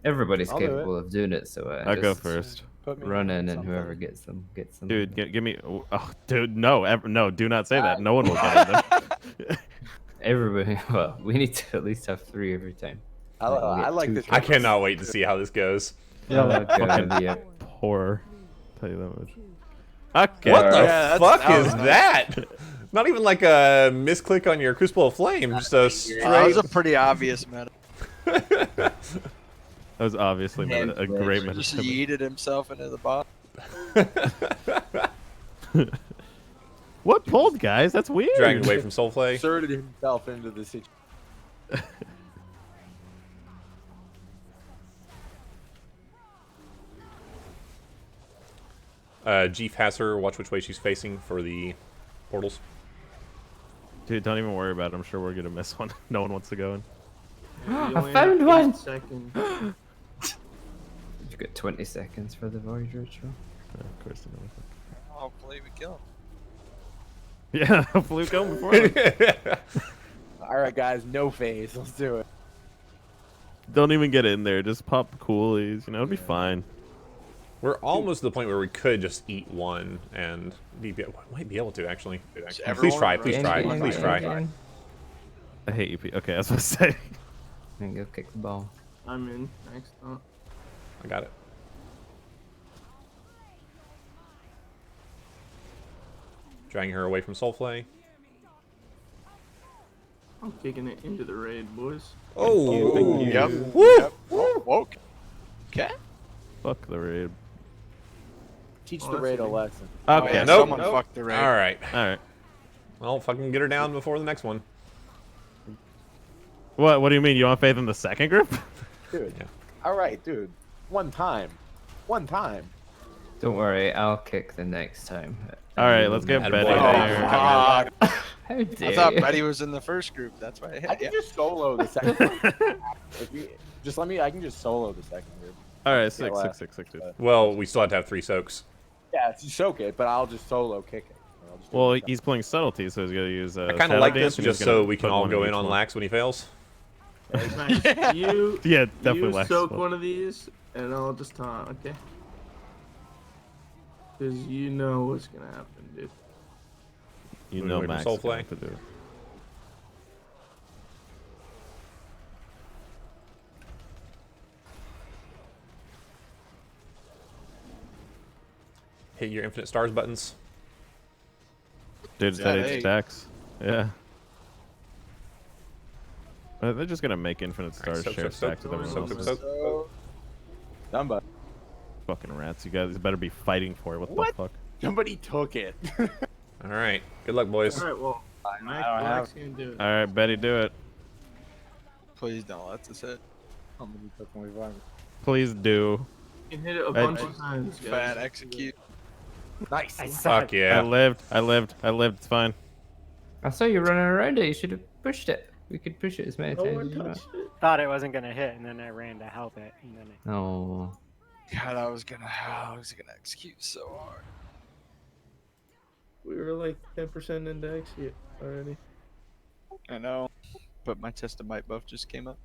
Everybody's I'll do capable of doing it, so I'll go just first. run in, and whoever gets them, gets them. Dude, give me. Oh, dude, no, no, do not say that. No one will get them. Everybody. Well, we need to at least have 3 every time. I like this. I cannot wait to see how this goes. Yeah, gonna be a horror. Tell you that much. Okay. What the fuck is that? Not even like a misclick on your Crucible of Flame, just a straight. That was a pretty obvious meta. That was obviously a great meta. Just yeeted himself into the box. What pulled, guys? That's weird. Dragging away from Soulflay. Inserted himself into the situation. Jeef has her. Watch which way she's facing for the portals. Dude, don't even worry about it. I'm sure we're gonna miss one. No one wants to go in. I found one! Second. You got 20 seconds for the Voyage Ritual. Yeah, of course. Hopefully we kill him. Yeah, hopefully we kill him before then. Alright, guys, no phase. Let's do it. Don't even get in there. Just pop coolies. You know, it'll be fine. We're almost to the point where we could just eat one and might be able to actually. Please try. Please try. Please try. I hate you. Okay, I was supposed to say. And go kick the ball. I'm in. Next up. I got it. Dragging her away from Soulflay. I'm kicking it into the raid, boys. Oh, thank you. Yep. Woo! Yep. Whoa. Okay. Fuck the raid. Teach the raid a lesson. Okay. Oh, yeah, Nope. someone fucked the raid. All right. All right. Well, fucking get her down before the next one. What do you mean? You want faith in the second group? Dude. Yeah. All right, dude. One time. Don't worry, I'll kick the next time. All right, let's get Betty boy. there. How I dare thought you. Betty was in the first group. That's why I hit I can just solo the second group. If you just let me, I can just solo the second group. All right, Yeah, six, dude. Well, we still have to have 3 soaks. Yeah, you soak it, but I'll just solo kick it. I'll just do Well, it he's playing subtlety, so he's gonna use. I kind of like this just so we can all go in on Lax when he fails. Nice. You, Yeah, definitely you Lax. soak one of these, and I'll just taunt, okay? Because you know what's going to happen, dude. You know Wait for Max Soulflay. is going to do it. Hit your infinite stars buttons. Dude, it's that 8 stacks. Yeah. They're just gonna make infinite stars soak, share soak, stacks with soak, everyone soak, else. soak. Done, bud. Fucking rats, you guys better be fighting for it. What the fuck? Somebody took it. All right. Good luck, boys. All right, well, Max going to do it. All right, Betty, do it. Please don't let this hit. How many took 25? Please do. You can hit it a bunch of times, guys. Bad execute. Nice. Fuck yeah. I lived. It's fine. I saw you running around it. You should have pushed it. We could push it as many No times one as you want. touched it. Thought it wasn't gonna hit, and then I ran to help it, and then it. Oh. God, I was gonna execute so hard. We were like 10% index already. I know, but my test of might buff just came up.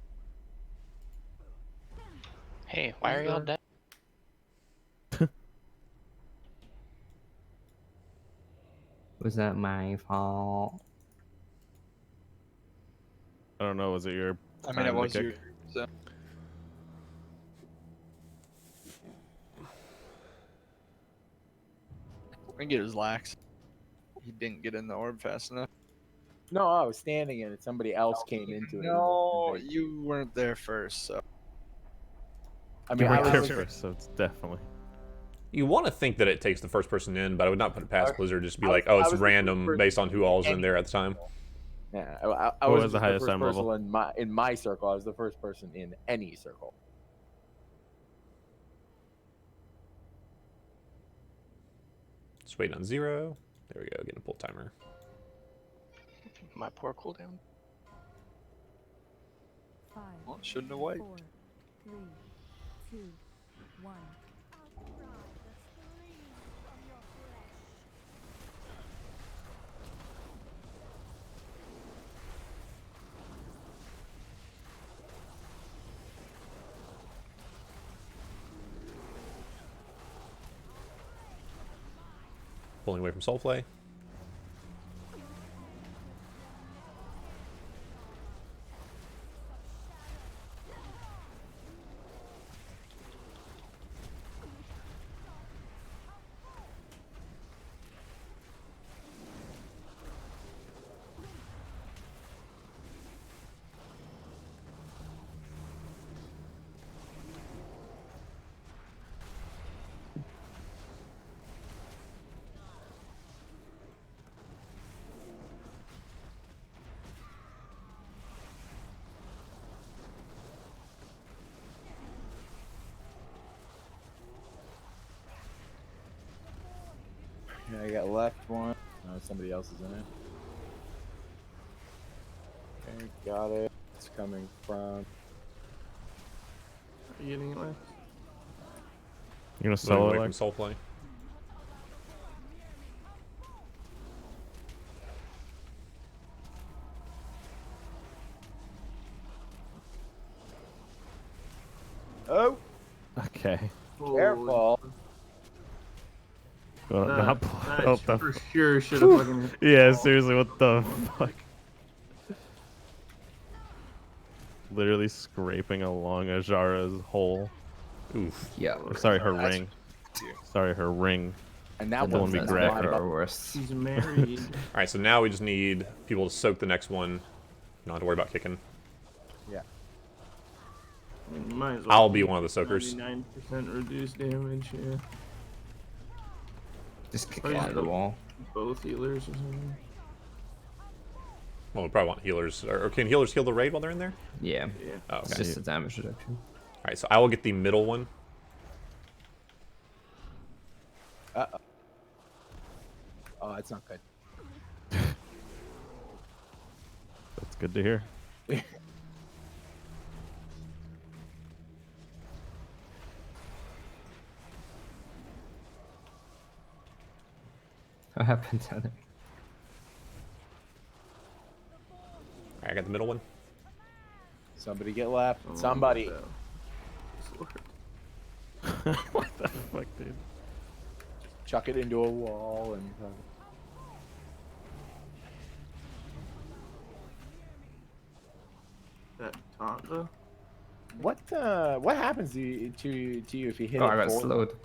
Hey, why are y'all dead? Was that my fault? I don't know. Was it your I time mean, it to was kick? your. So. I think it was lax. He didn't get in the orb fast enough. No, I was standing in it. Somebody else came into it. No, you weren't there first, so. I You mean, weren't I there was first, so it's definitely. You want to think that it takes the first person in, but I would not put it past Blizzard. Just be I like, was- oh, I it's was the first random person based on who all's in any- there at the time. Yeah, I What was was the just highest first time person level? in my circle. I was the first person in any circle. Just waiting on 0. There we go. Getting a pull timer. My poor cooldown. 5, Well, shouldn't have waited. 4, 3, 2, 1. Pulling away from Soulflay. Yeah, I got left one. No, somebody else is in it. Okay, got it. It's coming from. Are you getting it left? You're gonna Moving solo away it, from like? Soulflay. Oh, Okay. careful! Well, not That oh, the for sure should have fucking hit. Yeah, seriously, what the fuck? Literally scraping along Ajara's hole. Oof. Yeah. Or sorry, her That's- ring. Sorry, her ring. And that The one one's we not grabbed. mine. Better or worse. She's married. Alright, so now we just need people to soak the next one. Not have to worry about kicking. Yeah. I mean, you might as well I'll be keep one of the soakers. 99% reduced damage, yeah. Just kick Or it just out of the put wall. Both healers or something. Well, we probably want healers. Or can healers heal the raid while they're in there? Yeah. Yeah. Oh, It's okay. just a damage reduction. Alright, so I will get the middle one. Uh-oh. Oh, that's not good. That's good to hear. What happened to it? Alright, I got the middle one. Somebody get left. Oh, Somebody. no. Lord. What the fuck, dude? Chuck it into a wall and. That taunt though. What happens to you if you hit Oh, it I got four- slowed.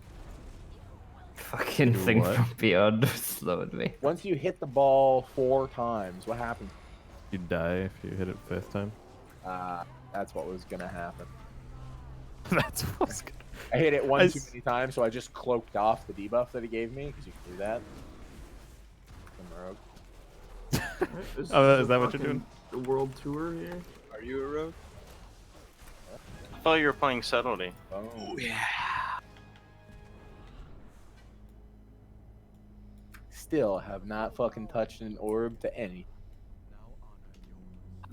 Fucking Do thing what? from beyond slowed me. Once you hit the ball 4 times, what happens? You die if you hit it 5th time. That's what was gonna happen. That's what's good. I hit it one I too s- many times, so I just cloaked off the debuff that it gave me, because you can do that. I'm a rogue. Right, this Oh, the is that what you're fucking- doing? The world tour here. Are you a rogue? I thought you were playing subtlety. Oh, yeah. Still have not fucking touched an orb to any.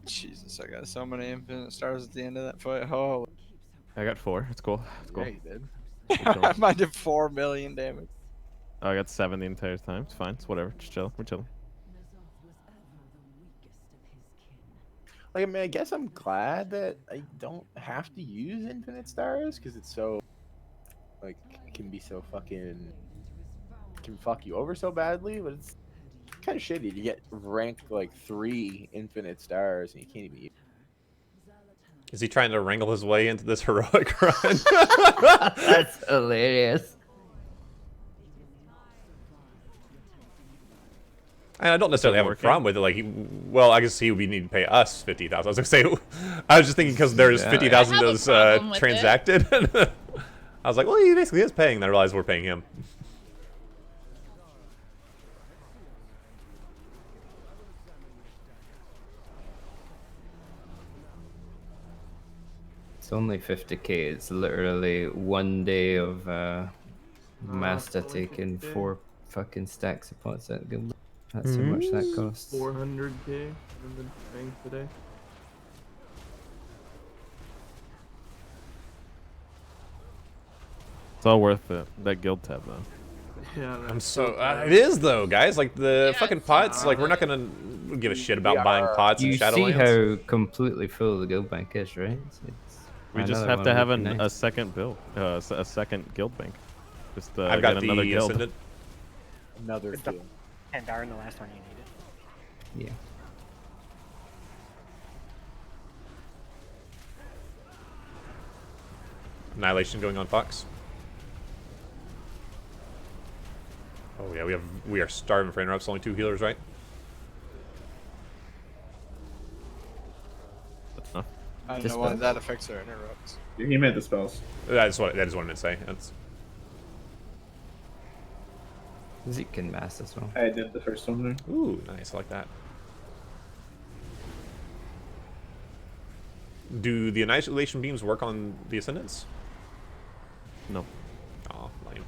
Jesus. I got so many infinite stars at the end of that fight. Oh, I got 4. It's cool. It's cool. Yeah, you did. I did 4 million damage. I got 7 the entire time. It's fine. It's whatever. Just chill. We're chilling. Like, I mean, I guess I'm glad that I don't have to use infinite stars because it's so, like, it can be so fucking, can fuck you over so badly, but it's kind of shitty to get ranked like 3 infinite stars and you can't even use. Is he trying to wrangle his way into this heroic run? That's hilarious. And I don't necessarily have a problem with it. Like, well, I guess he would need to pay us 50,000. I was gonna say, I was just thinking because there's 50,000 I have a those problem with it. transacted. I was like, well, he basically is paying. Then I realized we're paying him. It's only 50k. It's literally 1 day of Master it's only taking 50K. 4 fucking stacks of pots at Guild. That's how much that costs. 400k in the bank today. It's all worth it. That guild tab though. Yeah, I'm so. It is though, guys. Like the fucking pots. Like we're not gonna give a shit about buying pots in You see Shadowlands. how completely full the guild bank is, right? We just have to have a second build, a second guild bank. Just I've got get another the guild. Ascendant. Another With the field. Pandar in the last one you needed. Yeah. Annihilation going on Fox. Oh yeah, we are starving for interrupts. Only 2 healers, right? That's enough. I don't know why that affects their interrupts. He made the spells. That is what I meant to say. That's. Zeke can mass as well. I did the first one there. Ooh, nice. I like that. Do the annihilation beams work on the Ascendants? No. Oh, lame.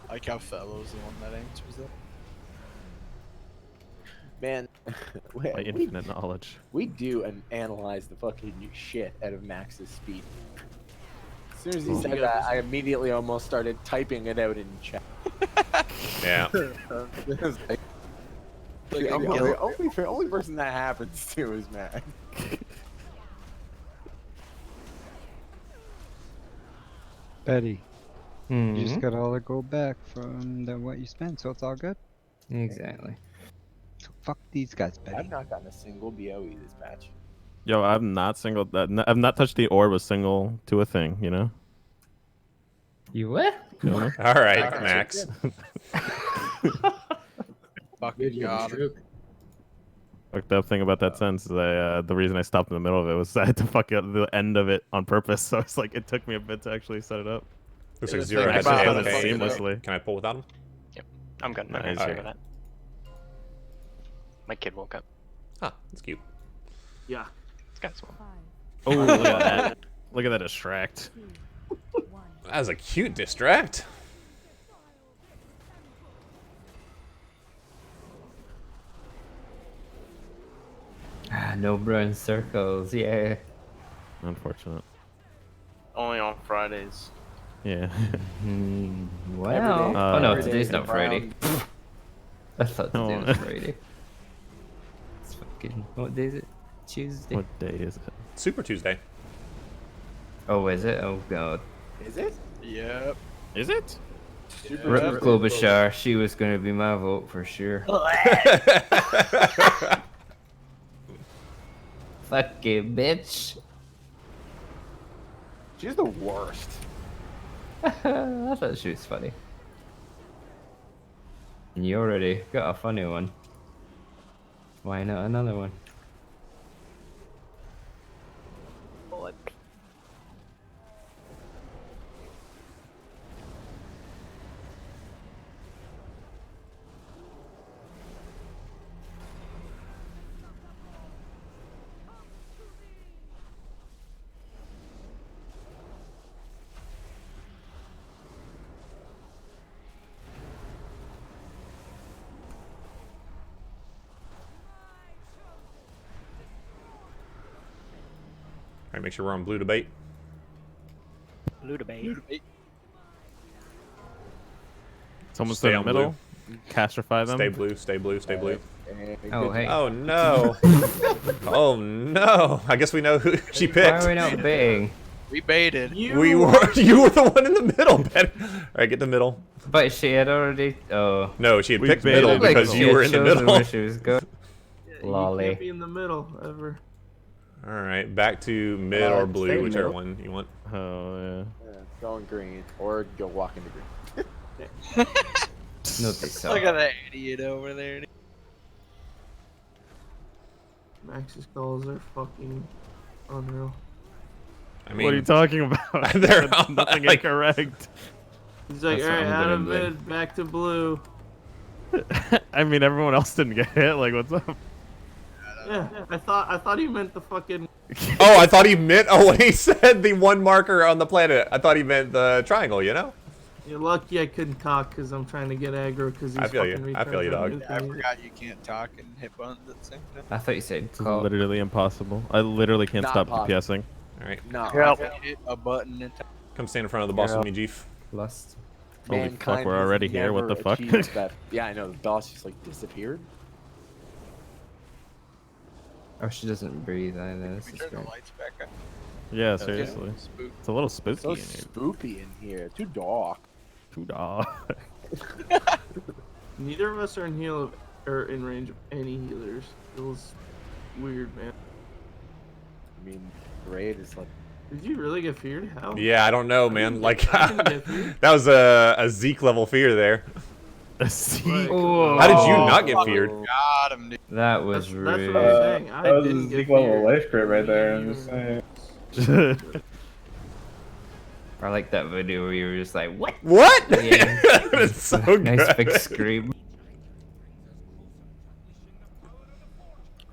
I like how Fellow's the one that answers that. Man, By infinite knowledge. we do analyze the fucking shit out of Max's speed. As soon as he said that, I immediately almost started typing it out in chat. Yeah. The only person that happens to is Max. Betty, you Mhm. just got all the gold back from what you spent, so it's all good. Exactly. So fuck these guys, Betty. I've not gotten a single BOE this match. Yo, I've not singled that. I've not touched the orb a single to a thing. You know. You what? You know? All right, Max. Fucking god. Fucked up thing about that sentence is the reason I stopped in the middle of it was I had to fuck up the end of it on purpose. So it's like it took me a bit to actually set it up. Looks Yeah, like the Zero thing has about to it AFK. seamlessly. Can I pull without him? Yep. I'm good. Nice. I'm good. Alright. That. My kid woke up. Ah, that's cute. Yeah. It's got small. Oh, look at that! Look at that distract. That was a cute distract. Ah, no brown circles. Yeah. Unfortunate. Only on Fridays. Yeah. Well. Oh no, every day today's is not Friday. I thought today Oh. was Friday. It's fucking. What day is it? Tuesday. What day is it? Super Tuesday. Oh, is it? Oh god. Is it? Yep. Is it? Rip Klobuchar. She was going to be my vote for sure. Fuck you, bitch. She's the worst. I thought she was funny. And you already got a funny one. Why not another one? right, make sure we're on blue debate. Blue debate. Someone Stay stay in on the middle. Castrify them. Stay blue, stay blue, stay blue. Oh, hey. Oh no. Oh no. I guess we know who she Why picked. are we not baiting? We baited. We were. You were the one in the middle, Ben. All right, get the middle. But she had already. Oh. No, she had We picked baited middle like because she you had were in the chosen middle. where she was going. You Lolly. can't be in the middle ever. All right, back to mid or blue, stay whichever middle. one you want. Oh Going green or go walk into green. No, they suck. Look at that idiot over there. Max's calls are fucking unreal. I yeah. mean, What are you talking about? They're That's nothing like- incorrect. He's like, That's all right, what I'm out of gonna do. mid, back to blue. I mean, everyone else didn't get hit. Like, what's up? Yeah, I thought he meant the fucking. Oh, I thought he meant. Oh, when he said the one marker on the planet, I thought he meant the triangle. You know. You're lucky I couldn't talk because I'm trying to get aggro because these I feel you. fucking I feel you, retards dog. are nuking I me. forgot you can't talk and hit buttons at the same time. I thought you said It's call. literally impossible. I literally can't Not stop possible. DPSing. All right, No. I can hit a button and come stand in front of the boss with me, Jeef. Lust. Holy fuck, Mankind we're has already here. What the never fuck? achieved that. Yeah, I know. The boss just like disappeared. Oh, she doesn't breathe either. This we is turn the great. lights back up. Yeah, seriously. Spook. It's a little spooky So in here. spoopy in here. Too dark. Too dark. Neither of us are in heal or in range of any healers. Feels weird, man. I mean, raid is like. Did you really get feared? How? Yeah, I don't know, man. Like I didn't get feared. that was a Zeke level fear there. Like, Oh. How did you not get feared? Got him, dude. That was That's rude. what I'm saying. I That was didn't a get Zeke level feared. life crit right there. I'm just saying. I like that video where you were just like, what? What? Yeah. It's so Nice good. big scream.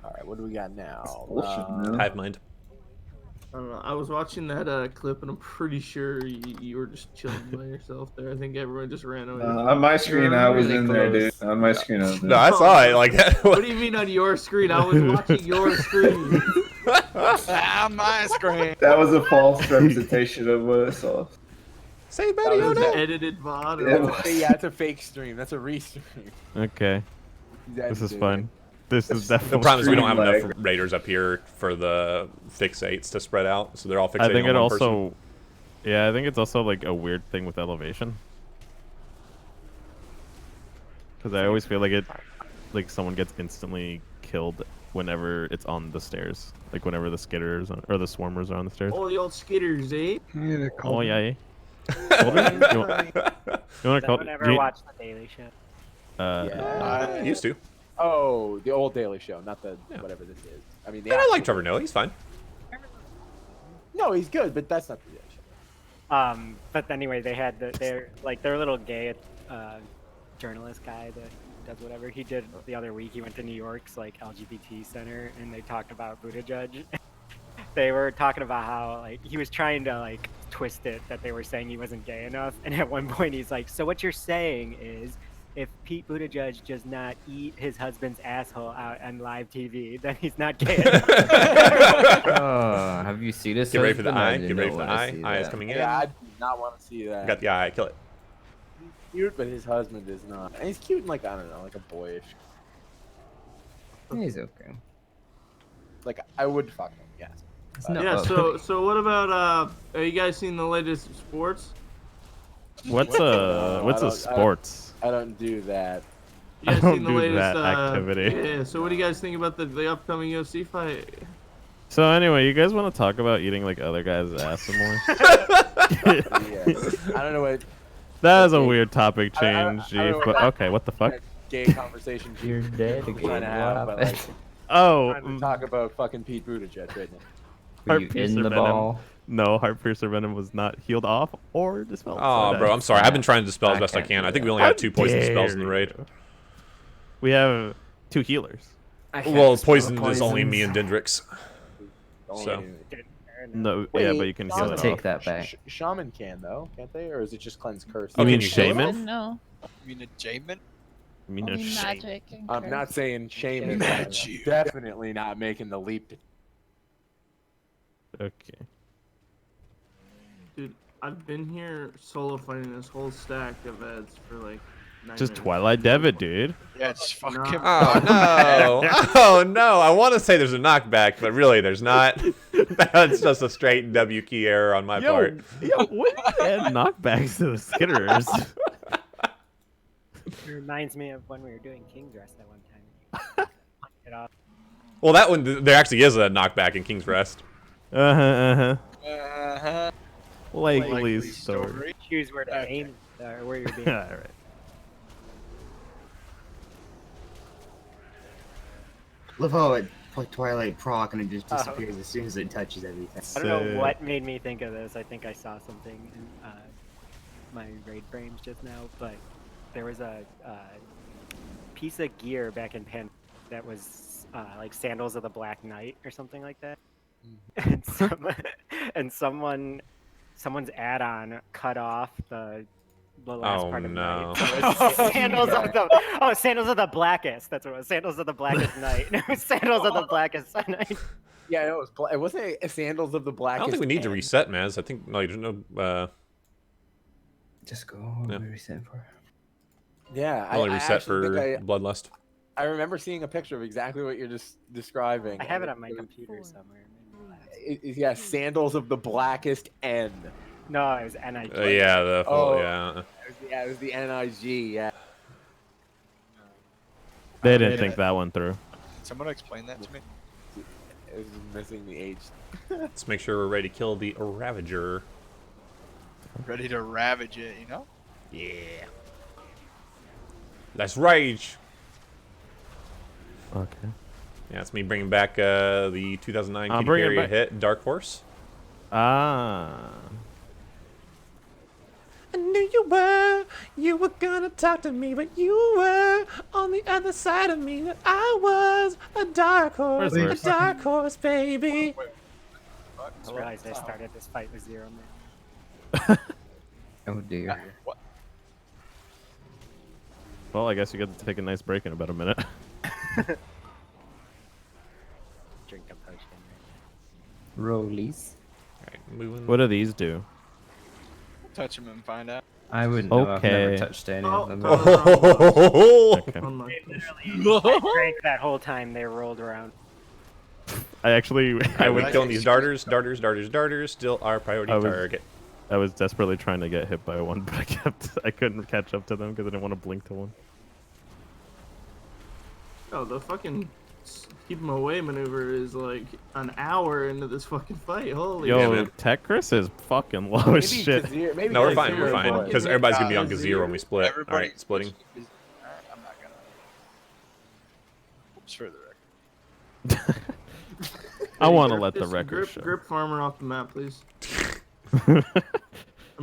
All right, what do we got now? Bullshit, man. Hive mind. I don't know. I was watching that clip and I'm pretty sure you were just chilling by yourself there. I think everyone just ran away. On my screen, I was really in there, dude. close. On my screen, I was in No, there. I saw it like that. What do you mean on your screen? I was watching your screen. On my screen. That was a false representation of what I saw. Say That Betty, was no. an edited VOD. Or Yeah. what? Yeah, it's a fake stream. That's a restream. Okay, this is fun. This is The definitely. problem is we don't have Stream enough raiders up here for the fixates to spread out, so they're all fixating I think on it one person. also. Yeah, I think it's also like a weird thing with elevation. Because I always feel like like someone gets instantly killed whenever it's on the stairs. Like whenever the skitters or the swarmers are on the stairs. Oh, the old skitters, eh? Yeah, they're Oh called- yeah. You want to call Don't ever watch the Daily Show. I used to. Oh, the old Daily Show, not the whatever this is. I mean, the And I like actual- Trevor Noah. He's fine. No, he's good, but that's not the Daily Show. But anyway, they had their little gay journalist guy that does whatever he did the other week. He went to New York's like LGBT center, and they talked about Buddha Judge. They were talking about how like he was trying to like twist it that they were saying he wasn't gay enough, and at one point he's like, "So what you're saying is, if Pete Buttigieg does not eat his husband's asshole out on live TV, then he's not gay enough." Oh, have you seen this? Get ready for the husband? I eye. did Get ready not for the wanna eye. see Eye is that. coming in. Yeah, I do not want to see that. Got the eye. Kill it. He's cute, but his husband is not. And he's cute in like, I don't know, like a boyish. He's okay. Like, I would fuck him, yes. It's not Yeah. ugly. So what about have you guys seen the latest sports? What's No, I a don't- sports? I don't do that. You guys I don't seen the do latest that activity. Yeah. So what do you guys think about the upcoming UFC fight? So anyway, you guys want to talk about eating like other guys' ass some more? Yeah. I don't know what That is a weird topic I don't change, know Chief. But okay, what the fuck? gay conversation You're dead we're again. trying to have, but What like, happened? Oh, trying to talk about fucking Pete Buttigieg right now. Were you Heart in piercer the venom. ball? No, heart piercer venom was not healed off or dispelled. Oh, so bro, I'm sorry. I've been trying to dispel as I best I can't can. do I think we that. only How have 2 poison spells in the dare raid. you. We have 2 healers. I can't Well, dispel poison is only poisons. me and Dendrix. Only- So. No, Wait, yeah, but you can heal I'll it take off. that back. Shaman can though, can't they? Or is it just cleanse curse? Oh, You mean can you heal it shaman? off? No. You mean a Jamin? I mean, Only a magic and I'm not curse. saying shaman. Magic. Definitely not making the leap. Okay. Dude, I've been here solo fighting this whole stack of ads for like 9 Just minutes. Twilight Devitt, dude. Yeah, it's fucking. Oh no! Oh no! I want to say there's a knockback, but really there's not. That's just a straight W key error on my part. Yo, what add knockbacks to the skitters? It reminds me of when we were doing King's Rest that one time. It off. Well, that one there actually is a knockback in King's Rest. Likely story. Choose where to aim, or where you're being. All right. Love how it like Twilight proc and it just disappears as soon as it touches everything. I don't know what made me think of this. I think I saw something in my raid frames just now, but there was a piece of gear back in Pan that was like Sandals of the Black Knight or something like that. And someone's add-on cut off the last part of no. night. So it was Sandals of the Blackest. That's what it was. Sandals of the Blackest Night. It was Sandals of the Blackest Night. Yeah, it was. It wasn't Sandals of the I Blackest. don't think we need to End. reset, Maz. I think like there's no. Just go. What Yeah. are we resetting for? Yeah, Only reset actually for think Bloodlust. I remember seeing a picture of exactly what you're just describing. I have it on my computer somewhere. Yeah, Sandals of the Blackest End. No, it was NIG. Yeah, the full, yeah, it was the NIG. Yeah. They didn't think that one through. Someone explain that to me. It was missing the H. Let's make sure we're ready to kill the Ravager. Ready to ravage it, you know? Yeah. Let's rage. Okay. Yeah, it's me bringing back the 2009 I'm Katy bringing Perry back- hit Dark Horse. Ah. I knew you were gonna talk to me, but you were on the other side of me. That I was a dark horse, Where's the a dark horse, baby. I just realized I started this fight with 0 man. Oh dear. What? Well, I guess you get to take a nice break in about a minute. Drink a potion. Rollies. Alright, moving. What do these do? Touch them and find out. I wouldn't know. I've never Okay. touched any of them. Okay. I drank that whole time they rolled around. I went killing these darters, still our priority I was- target. I was desperately trying to get hit by one, but I couldn't catch up to them because I didn't want to blink to one. Oh, the fucking keep him away maneuver is like an hour into this fucking fight. Holy Yo, shit. Techris is fucking low as shit. No, we're fine, because everybody's gonna be on Gazir when we split. Everybody- Alright, splitting. Alright, I'm not gonna. Just for the record. I want to Grip let the this- record show. Grip Farmer off the map, please. I mean,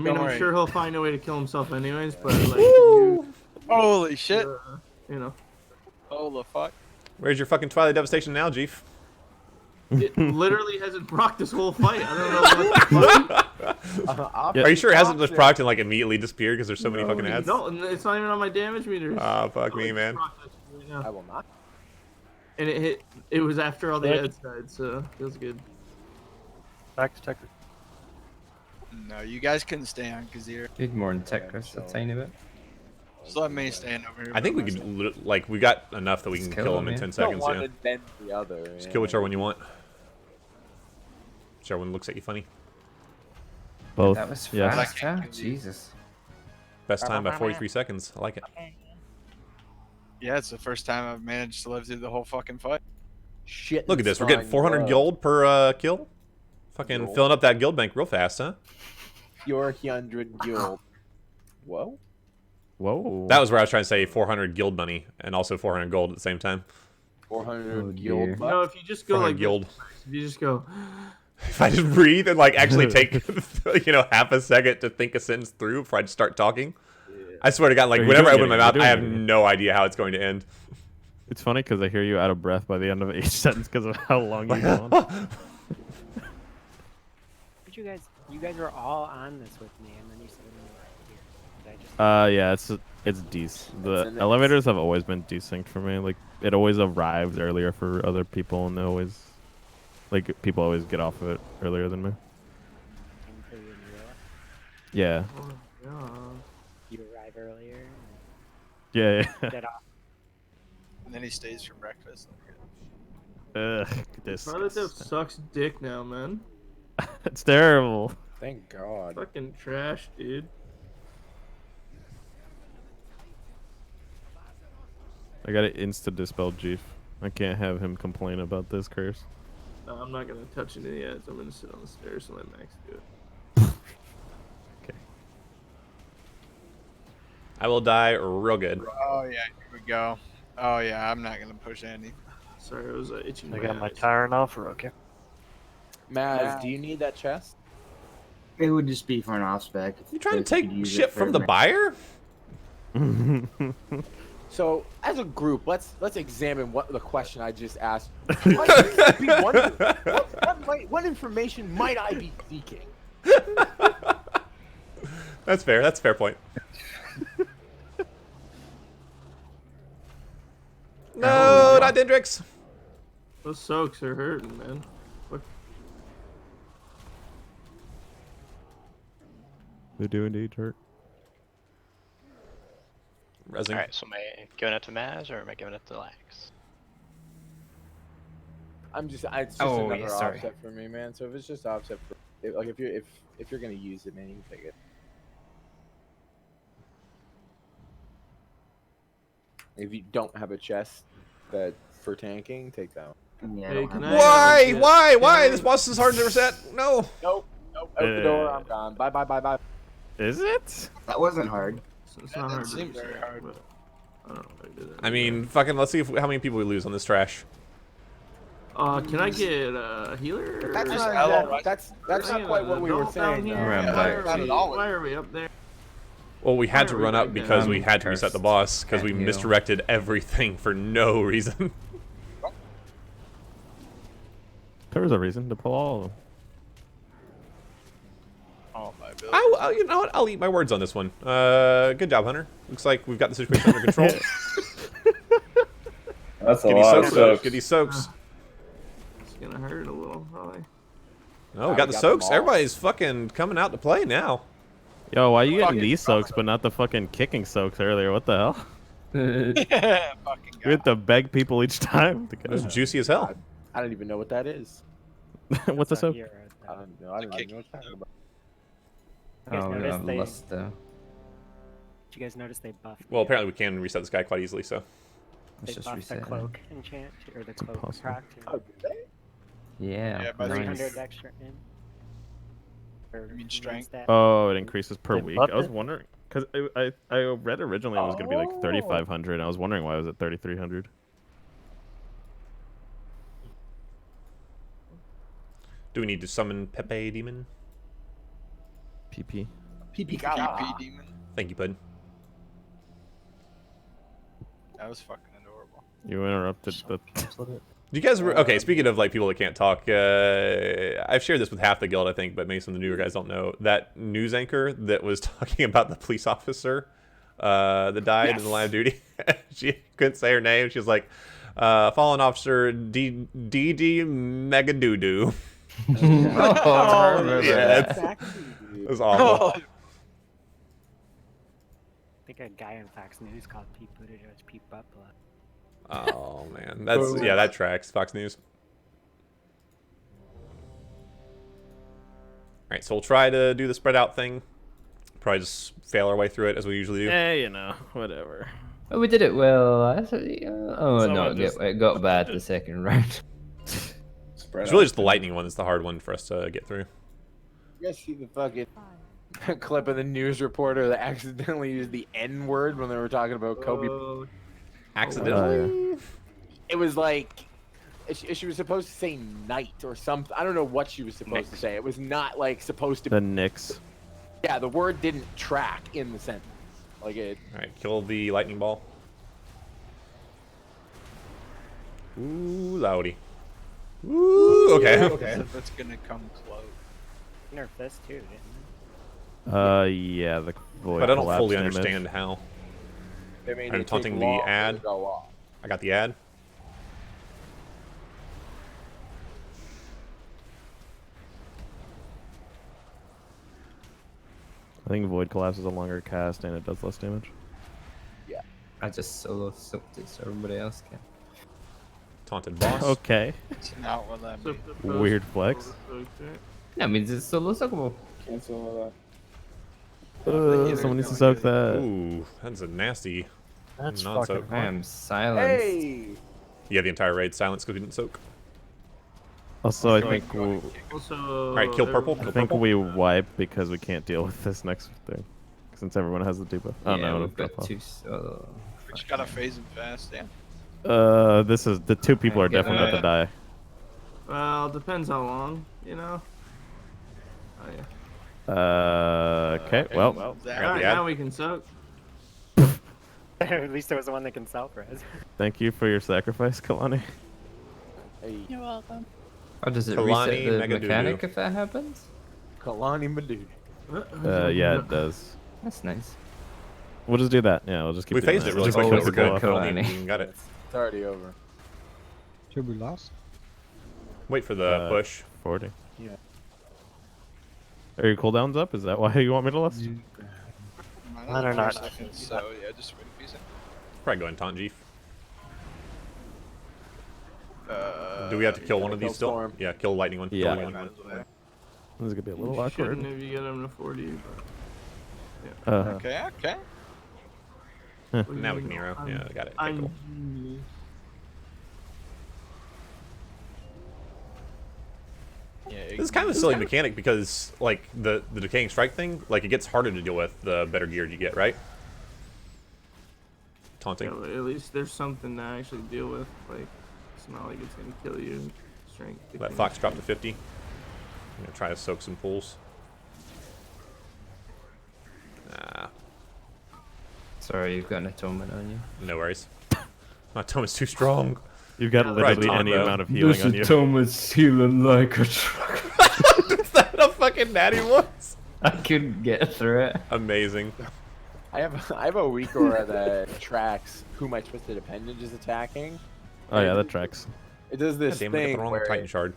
Don't I'm worry. sure he'll find a way to kill himself anyways, but like, you, Holy shit! you know, Holy fuck! Where's your fucking Twilight Devastation now, Jeef? it literally hasn't procced this whole fight. I don't know what the fuck. Are you sure it hasn't just procced and like immediately disappeared because there's so many No, fucking ads? No, it's not even on my damage meters. Ah, fuck me, man. I will not. And it hit. It was after all the ads died, so feels good. Back to Tucker. No, you guys couldn't stay on Kazir. Did more than Techris a tiny bit. Just let me stand over here. I think we could, like, we got enough that we can Just kill kill him in him, 10 yeah. seconds, one yeah. and then the other. Just kill whichever one you want. Whichever one looks at you funny. Both. That was Yes. fast, huh? Jesus. Best time by 43 seconds. I like it. Yeah, it's the first time I've managed to live through the whole fucking fight. Shit. Look at this. We're getting 400 gold per kill. Fucking filling up that guild bank real fast, huh? Pure 100 guild. Whoa. Whoa. That was where I was trying to say 400 guild money and also 400 gold at the same time. 400 dear. guild. You know, if you just go 400 like guild. this, if you just go, If I just breathe and like actually take, half a second to think a sentence through before I just start talking. I swear to God, like You're whenever I doing open it, my mouth, you're I have doing it. no idea how it's going to end. It's funny because I hear you out of breath by the end of each sentence because of how long you go on. But you guys were all on this with me, and then you said you were here. Did I just... Yeah, it's decent. The elevators have always been desynced for me. Like it always arrives earlier for other people, and they always Like people always get off of it earlier than me. Yeah. Oh, yeah. You arrive earlier. Yeah. Get off. And then he stays for breakfast. Ugh, Pilot Dev sucks dick now, man. It's terrible. Thank God. Fucking trash, dude. I gotta insta dispel Jeef. I can't have him complain about this curse. No, I'm not gonna touch any yet. I'm gonna sit on the stairs and let Max do it. Okay. I will die real good. Oh yeah, here we go. Oh yeah, I'm not gonna push Andy. Sorry, it was itching. I got my tire off, or okay. Maz, do you need that chest? It would just be for an off spec. You trying to take shit from the buyer? So, as a group, let's examine what the question I just asked. What information might I be seeking? That's fair. That's a fair point. No, not Dendrix. Those soaks are hurting, man. What? They do indeed hurt. Resin. Alright, so am I giving it to Maz or am I giving it to Lax? It's just another offset for me, man. So if it's just offset for, like, if you're gonna use it, man, you can take it. If you don't have a chest that for tanking, take that one. Yeah, Hey, Why? This boss is hard to reset. No. Nope. Out the door. I'm gone. Bye. Is it? That wasn't hard. It's not hard. Seems very hard. But I don't know if I did it. I mean, fucking. Let's see how many people we lose on this trash. Can I get a healer? That's not quite what we were saying. Why are we up there? Well, we had to run up because we had to reset the boss because we misdirected everything for no reason. There was a reason to pull all of them. Oh my ability. You know what? I'll eat my words on this one. Good job, Hunter. Looks like we've got the situation under control. That's a lot of soaks. Get these soaks. It's gonna hurt a little, probably. No, we got the soaks. Everybody's fucking coming out to play now. Yo, why are you getting these soaks but not the fucking kicking soaks earlier? What the hell? Yeah, fucking You have to beg people each time. It was juicy as hell. I don't even know what that is. What's a soak? I don't know. I don't even know what you're talking about. Did you guys notice they buffed? Well, apparently we can reset this guy quite easily, so. They buffed the cloak enchant, or the cloak proc. Oh, did they? Yeah. by 300 extra in. You mean strength? Oh, it increases per They week. buffed I was it? wondering because I read originally it was gonna be like 3,500. I was wondering why it was at 3,300. Do we need to summon Pepe Demon? PP. PP demon. Thank you, bud. That was fucking adorable. You interrupted the. You guys okay? Speaking of like people that can't talk, I've shared this with half the guild, I think, but maybe some of the newer guys don't know. That news anchor that was talking about the police officer that died in the line of duty. She couldn't say her name. She was like, "Fallen officer D Megadoodoo." Yeah, it was awful. I think a guy in Fox News called Pete Buttigieg Pete Buttplug. Oh man, that tracks. Fox News. All right, so we'll try to do the spread out thing. Probably just fail our way through it as we usually do. You know, whatever. Oh, we did it well. Someone It got bad the second round. It's really just the lightning one that's the hard one for us to get through. You guys see the fucking clip of the news reporter that accidentally used the N word when they were talking about Kobe? Accidentally? It was like she was supposed to say night or something. I don't know what she was supposed to say. It was not like supposed to. The Knicks. Yeah, the word didn't track in the sentence. Like it. All right, kill the lightning ball. Ooh, loudy. Ooh, okay. That's gonna come close. Nerf this too, didn't Yeah, the void. But I don't collapsed fully image. understand how. They made I'm it taunting take the long to ad. go off. I got the ad. I think Void Collapse is a longer cast and it does less damage. Yeah. I just solo soaked it so everybody else can. Taunted boss. Okay. It's not what that means. Weird flex. That means it's solo soakable. Cancel all Someone needs to soak that. Ooh, that's a nasty That's non-soak. fucking I am silenced. Hey. Yeah, the entire raid silence because we didn't soak. Also, I think Also, Alright, kill purple. I Kill think purple. we wipe because we can't deal with this next thing. Since everyone has the debuff. Oh Yeah, no, we've it'll got drop off. two solo. We just gotta phase him fast, yeah. This is the two people are Get definitely about to die. Well, depends how long, you know. Oh yeah. Okay, well. Alright, now we can soak. At least there was the one that can self-res. Thank you for your sacrifice, Kalani. Hey. You're welcome. Oh, does it Kalani, reset the Mega mechanic Doo-doo. if that happens? Kalani Madudi. Yeah, it does. That's nice. We'll just do that. Yeah, we'll just keep We doing phased that. it really Just quick. kill We're people good. off. Kalani got it. It's already over. Should we lost? Wait for the push. 40. Yeah. Are your cooldowns up? Is that why you want me to list? I don't know. So yeah, just wait a few seconds. Probably go and taunt Jeef. Do we have to kill one of these still? Storm. Yeah, kill lightning one. Yeah. Kill lightning one. This is gonna be a little You awkward. shouldn't if you get him to 40. Okay, okay. Now we can hero. Yeah, I got it. Okay, cool. Yeah, This is kind of a silly mechanic because, like, the decaying strike thing, like, it gets harder to deal with the better geared you get, right? Taunting. Yeah, but at least there's something to actually deal with. Like, it's not like it's gonna kill you. Strength. Let Fox drop to 50. I'm gonna try to soak some pools. Nah, Sorry, you've got an atonement on you. no worries. My atonement's too strong. You've got literally Tom, any though. amount of healing on you. atonement's healing like a truck. Is that a fucking natty voice? I couldn't get through it. Amazing. I have a week where that tracks who my twisted appendage is attacking. Oh yeah, that tracks. It does this Damn, I got thing the wrong where Titan shard.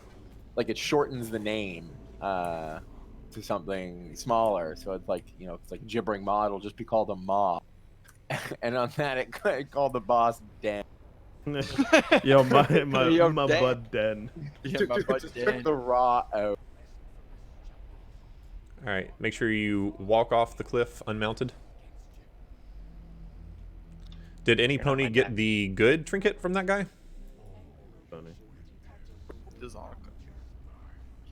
like it shortens the name to something smaller. So it's like, you know, it's like gibbering mod. It'll just be called a mob. And on that, it called the boss Dan. Yo, my Yo, my Dan. bud den. Yeah, my butt Just dead. took the raw out. All right, make sure you walk off the cliff unmounted. Did any pony get the good trinket from that guy? This is all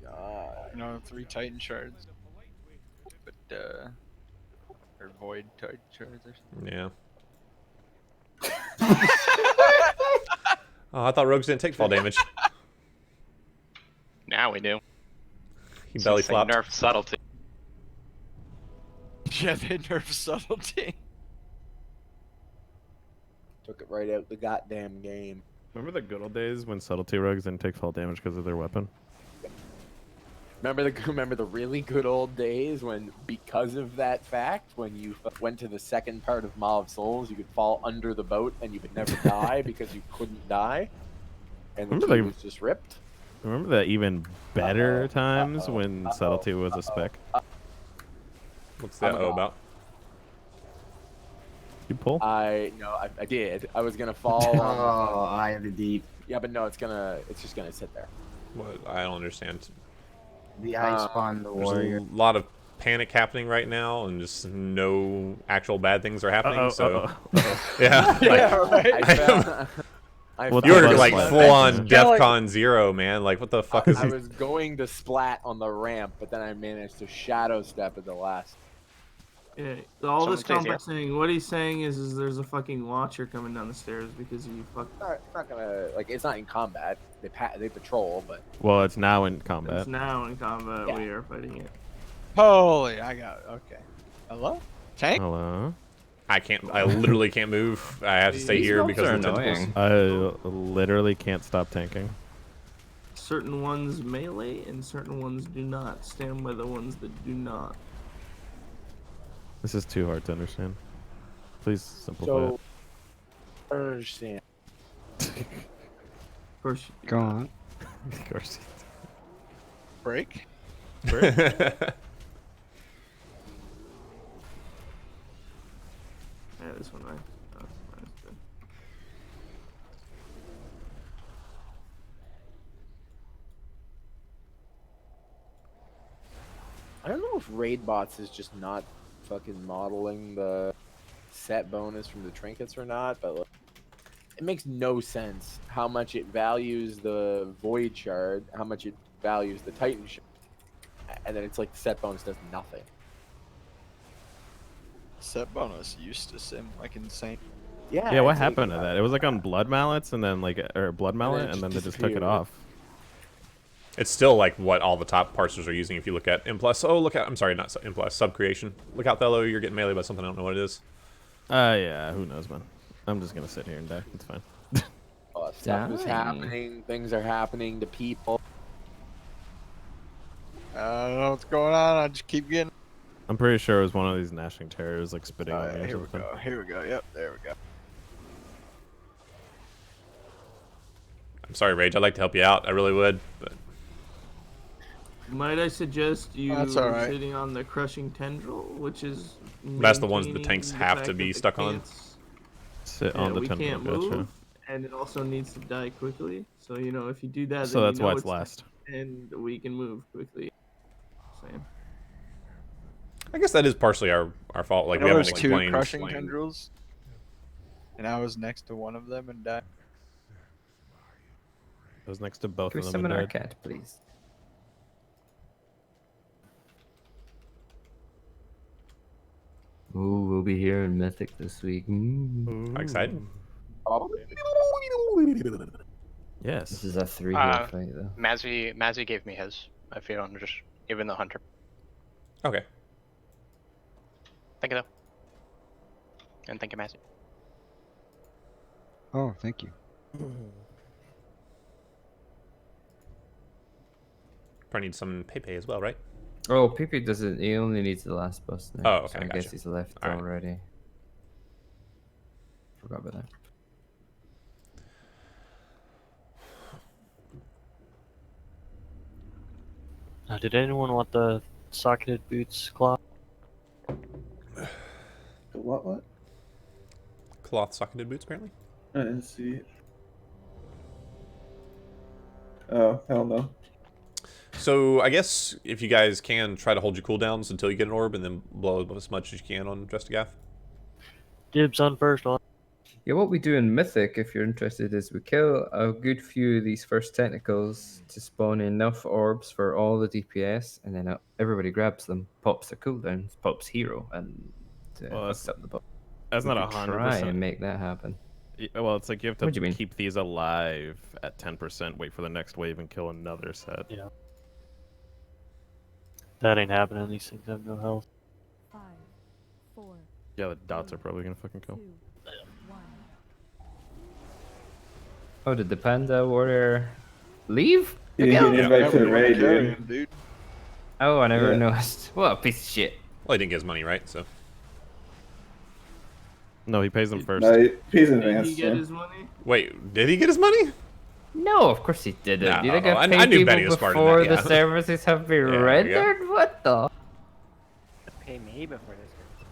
God. no 3 Titan shards. But or void Titan shards or something. Yeah. Oh, I thought rogues didn't take fall damage. Now we do. He belly Since they flopped. nerfed subtlety. Yeah, they nerf subtlety. Took it right out the goddamn game. Remember the good old days when subtlety rogues didn't take fall damage because of their weapon? Remember the really good old days when, because of that fact, when you went to the second part of Maw of Souls, you could fall under the boat and you would never die because you couldn't die, and the Remember key they- was just ripped. Remember the even better times when subtlety was a spec? What's that O about? You pull? I did. I was gonna fall. Oh, Eye of the Deep. Yeah, but no, it's just gonna sit there. What? I don't understand. The Ice Spawn, the There's warrior. a lot of panic happening right now, and just no actual bad things are happening. Yeah, Yeah, right. What you the were fuck like is full that? on DEFCON 0, man. Like, what the fuck is I he? was going to splat on the ramp, but then I managed to shadow step at the last. Yeah, all this Someone says, conversing, what he's saying is there's a fucking watcher coming down the stairs because you fuck. It's not gonna it's not in combat. They patrol, but Well, it's now in combat. It's now in combat. Yeah. We are fighting it. Holy, I got it. Okay. Hello? Tank? Hello? I can't. I literally can't move. I have to stay These here mobs because are of the tentacles. annoying. I literally can't stop tanking. Certain ones melee and certain ones do not. Stand by the ones that do not. This is too hard to understand. Please simplify so I don't understand. Of course. Go on. it. Of course. Break? this one, right? Oh, that's good. I don't know if raid bots is just not fucking modeling the set bonus from the trinkets or not, but like, it makes no sense how much it values the void shard, how much it values the titan shard, and then it's like the set bonus does nothing. Set bonus used to sim like insane. Yeah. Yeah, what it's like- happened to that? It was like on blood mallets, and then like or blood mallet, and then they just took it disappeared. off. It's still like what all the top parsers are using. If you look at M+, oh look out! I'm sorry, not M+, sub creation. Look out, Thello, you're getting melee by something I don't know what it is. Yeah, who knows, man. I'm just gonna sit here and die. It's fine. Stuff is happening. Things are happening to people. I don't know what's going on. I just keep getting. I'm pretty sure it was one of these gnashing terrors like spitting on me or Here we something. go. Here we go. Yep, there we go. I'm sorry, Rage. I'd like to help you out. I really would, but Might I suggest you That's all right. sitting on the crushing tendril, which is that's the ones the maintaining tanks the have fact to that be they stuck on. can't Sit Yeah, on the we temple. can't Gotcha. move, and it also needs to die quickly. So you know, if you do that, So then that's you know why it's last. and we can move quickly. Same. I guess that is partially our fault. Like we There haven't was two explained. crushing tendrils, and I was next to one of them and died. I was next to both Can we of them summon our and died. cat, please? Ooh, we'll be here in Mythic this week. Exciting. Yes. This is a 3-hero fight, though. Mazzy gave me his. If you don't just even the hunter. Okay. Thank you though. And thank you, Mazzy. Oh, thank you. Probably need some Pepe as well, right? Oh, PP doesn't. He only needs the last boss now. Oh, okay, So I guess gotcha. he's left All right. already. Forgot about that. Did anyone want the socketed boots cloth? What? Cloth socketed boots, apparently. I didn't see it. Oh, hell no. So I guess if you guys can, try to hold your cooldowns until you get an orb, and then blow as much as you can on Drestagath. Dibs on first one. Yeah, what we do in Mythic, if you're interested, is we kill a good few of these first tentacles to spawn enough orbs for all the DPS, and then everybody grabs them, pops their cooldowns, pops hero, and Well, fucks up the boss. That's We not could 100%. Try and make that happen. Well, it's like you have What do to you mean? keep these alive at 10%, wait for the next wave, and kill another set. Yeah. That ain't happening. These things have no health. 5, 4, Yeah, the dots are probably gonna fucking kill. 2, 1. Oh, did the panda warrior leave? He didn't get invited to the raid, dude. Oh, I never Yeah. noticed. What a piece of shit. Well, he didn't get his money, right? So. No, he pays them first. No, he's Did advanced. he get his money? Wait, did he get his money? No, of course he didn't. No, Do you think I I paid knew people Benny was smarter than before that, the yeah. services have been Yeah, there you go. rendered? What the? Pay me before this.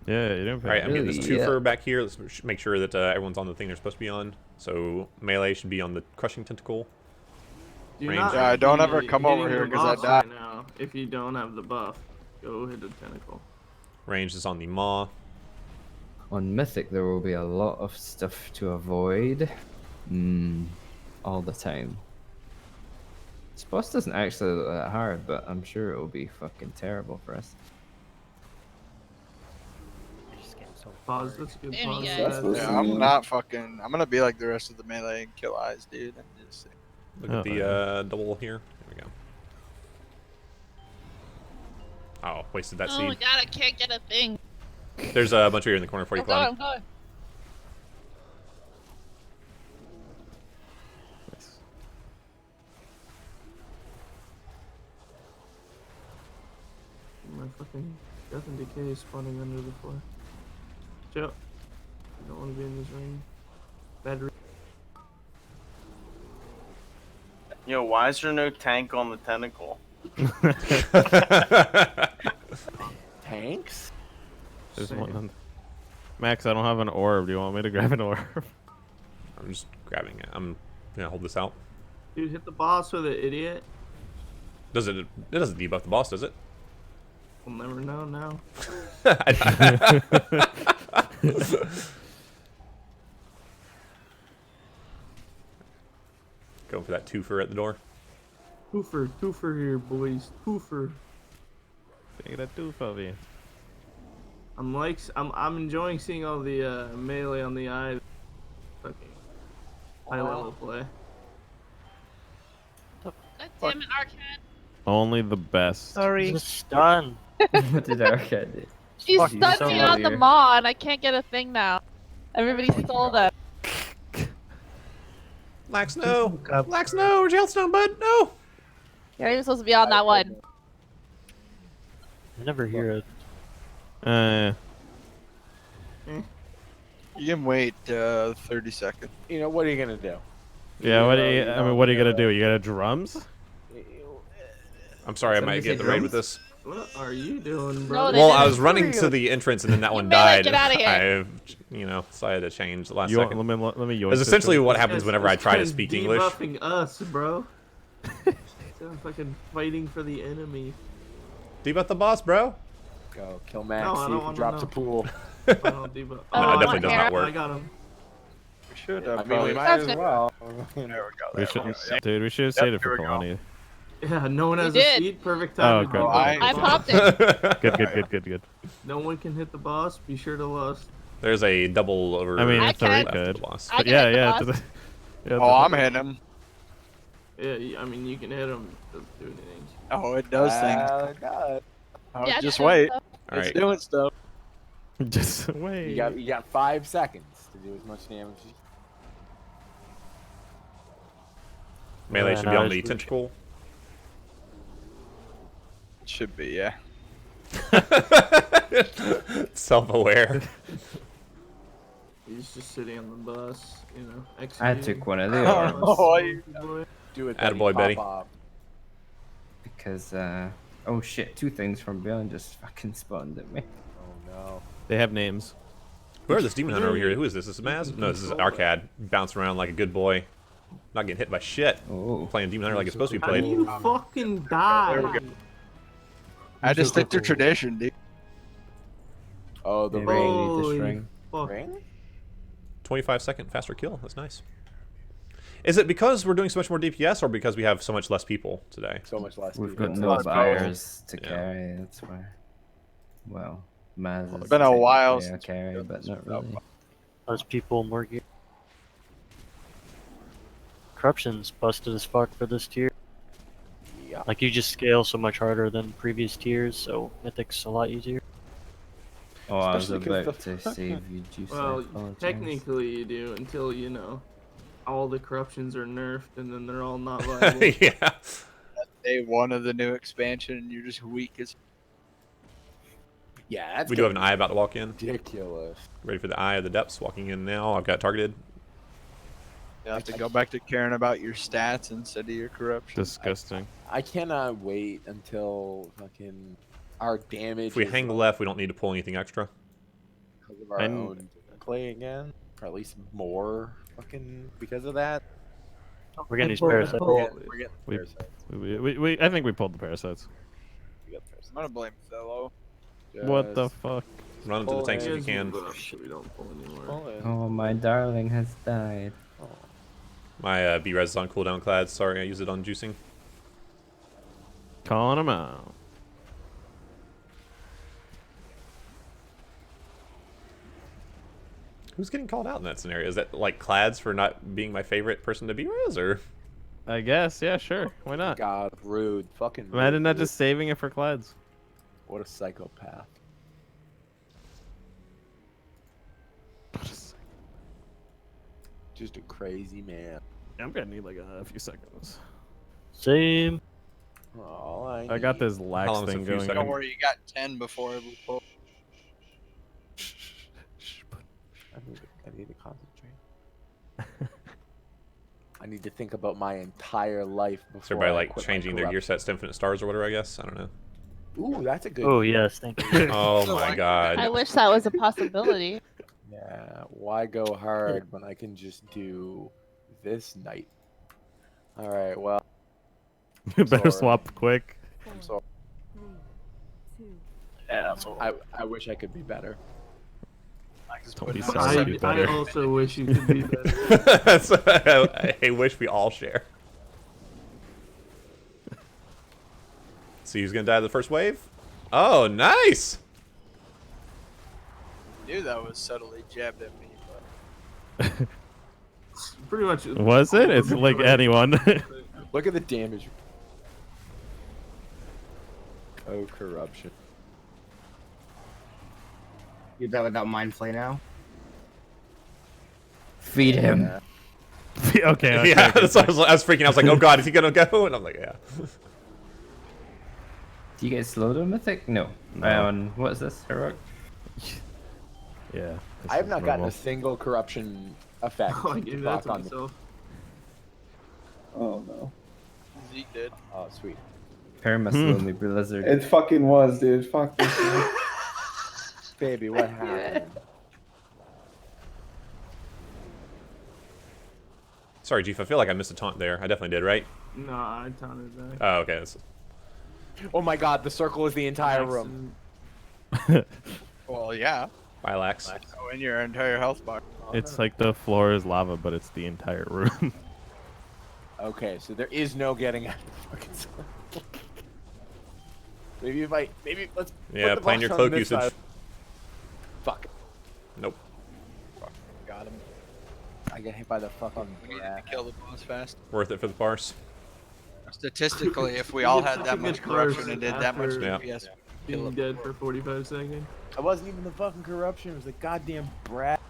Yeah, you didn't pay. All right, I'm getting this Really? twofer back here. Let's make sure that everyone's on the thing they're supposed to be on. So melee should be on the crushing tentacle. Do Range. not Yeah, don't be ever come over hitting here the 'cause I boss died. right now. If you don't have the buff, go hit the tentacle. Range is on the maw. On Mythic, there will be a lot of stuff to avoid. All the time. This boss doesn't actually look that hard, but I'm sure it will be fucking terrible for us. Pause. That's a good Damn, you pause. guys. That's Yeah, I'm not fucking. I'm gonna be like the rest of the melee and kill eyes, dude. And just Look at the double here. There we go. Oh, wasted that Oh my seed. god, I can't get a thing. There's a bunch of here in the corner for you, I'm going, Cloud. I'm going. My fucking death and decay is spawning under the floor. Joe, I don't want to be in this ring. Bad ring. Yo, why is there no tank on the tentacle? Tanks? There's one on. Max, I don't have an orb. Do you want me to grab an orb? I'm just grabbing it. I'm gonna hold this out. Dude, hit the boss with it, idiot. Does it? It doesn't debuff the boss, does it? We'll never know now. Going for that twofer at the door. Twofer here, boys. Twofer. Take that twofer here. I'm enjoying seeing all the melee on the eye. Fucking high level play. God damn it, Arcade. Only the best. Sorry. Just done. What did Arcade do? She Fuck, stunned so me on the earlier. maw, and I can't get a thing now. Everybody stole them. Lax, no. Lax, no. Jailstone, bud, no. You're not even supposed to be on that one. I never hear it. You can wait 30 seconds. You know, what are you going to do? Yeah, what are you, I mean, what are you gonna do? You got drums? I'm sorry, I might get the raid with this. What are you doing, bro? No, they Well, didn't I was for running you. to the entrance and then that one Melee, died. get outta here. So I had to change the last You want, second. let me yoink That's this essentially one. what happens whenever I try to speak English. Debuffing us, bro. I'm fucking fighting for the enemy. Debuff the boss, bro. Go kill Max. No, I See don't if he wanna drops know. a pool. I don't debuff. No, it Oh, definitely does not I work. got him. We should I mean, probably. we might That's as good. well. There we go. We should, dude, we should have saved it for Kalani. Yeah, no one You has a did. seed. Perfect Oh, time. to good. debuff I the popped boss. it. Good. No one can hit the boss. Be sure to lust. There's a double over. I mean, I if the raid can. could. the boss. I But can yeah, hit the yeah. boss. To the, yeah, Oh, I'm hitting him. Yeah, I mean, you can hit him. Doesn't do anything. Oh, it does things. God. Oh, Yeah, just no, wait. no. All It's right. doing stuff. Just wait. You got 5 seconds to do as much damage as you Melee Yeah, should no, be on it's the good. tentacle. Should be, yeah. Self-aware. He's just sitting on the bus, you know. I executing. took one of the Oh, orbs oh, you- do it. Attaboy, Betty. Pop because oh shit, 2 things from beyond just fucking spawned at me. Oh no. They have names. Where is this demon hunter over here? Who is this? This is Maz? No, this is Arcad. Bouncing around like a good boy. Not getting hit by shit. Oh. Playing demon hunter like it's supposed to be How do played. you fucking die? There we go. I just stick to tradition, dude. Oh, the They really need Holy this ring. fuck. ring? 25-second faster kill. That's nice. Is it because we're doing so much more DPS or because we have so much less people today? So much less. We've people. got no buyers to Yeah. carry, that's why. Well, Maz is It's been a while technically a since carry, but not really. Less people, more gear. Corruption's busted as fuck for this tier. Yeah. Like, you just scale so much harder than previous tiers, so Mythic's a lot easier. Oh, I was Especially 'cause about the to save you juice. I Well, apologize. technically you do until, you know, all the corruptions are nerfed and then they're all not viable. Yeah. Day 1 of the new expansion, and you're just weak as. Yeah, that's We do have an eye about to walk in. ridiculous. Ready for the eye of the depths. Walking in now. I've got targeted. You have to go back to caring about your stats instead of your corruption. Disgusting. I cannot wait until fucking our damage. If we is hang left, we don't need to pull anything extra. because of our own play again, or at least more fucking because of that. We're getting these parasites. We're getting We- parasites. I think we pulled the parasites. We got parasites. I'm gonna blame Fellow. What the Just fuck? Run into the pull tanks if you in. can. We don't pull anymore. pull in. Oh, my darling has died. My B-res is on cooldown clad. Sorry, I used it on juicing. Calling them out. Who's getting called out in that scenario? Is that like clads for not being my favorite person to B-res, or? I guess, yeah, sure. Why not? God, rude. Fucking rude. Imagine not dude. just saving it for clads. What a psychopath. Just a crazy man. I'm gonna need like a few seconds. Same. All I got this lax long is a thing few going. seconds? Don't worry, you got 10 before we pull. I need to concentrate. I need to think about my entire life before. Is everybody I like quit my changing their gear corruption. sets to infinite stars or whatever? I guess I don't know. Ooh, that's a good. Oh, yes, thank you. Oh my god. I wish that was a possibility. why go hard when I can just do this night? All right, well. You better sorry. swap quick. I'm sorry. 3, 2, Yeah, that's what I wish I could be better. Don't be sorry, be I better. also wish you could be better. I wish we all share. So he's gonna die the first wave? Oh, nice! Knew that was subtly jabbed at me, but Pretty much. Was it? It's like anyone. Look at the damage. Oh, corruption. You bet without mind flay now. Feed him. okay. Yeah, that's what I was freaking out. I was like, oh god, is he gonna go? And I'm like, yeah. Do you get slowed on Mythic? No. No. What is this? Heroic? Yeah. I have not gotten a single corruption effect. Oh, I gave that to on me. myself. Oh no. Zeke did. Oh, sweet. Perma slowly blizzard. It fucking was, dude. Fuck this man. Baby, what happened? Sorry, Chief, I feel like I missed a taunt there. I definitely did, right? Nah, I taunted back. Oh, okay. That's... Oh my god, the circle is the entire room. Well, yeah. Bilax. Oh, in your entire health bar. It's like the floor is lava, but it's the entire room. Okay, so there is no getting out of the fucking circle. Maybe let's Yeah, put the plan your boss on cloak this usage. side. Fuck. Nope. Fuck. Got him. I get hit by the fucking We need to kill the boss fast. Worth it for the parse. Statistically, if we all had that much corruption and did that much after DPS, being dead for 45 seconds. I wasn't even the fucking corruption, it was the goddamn brat.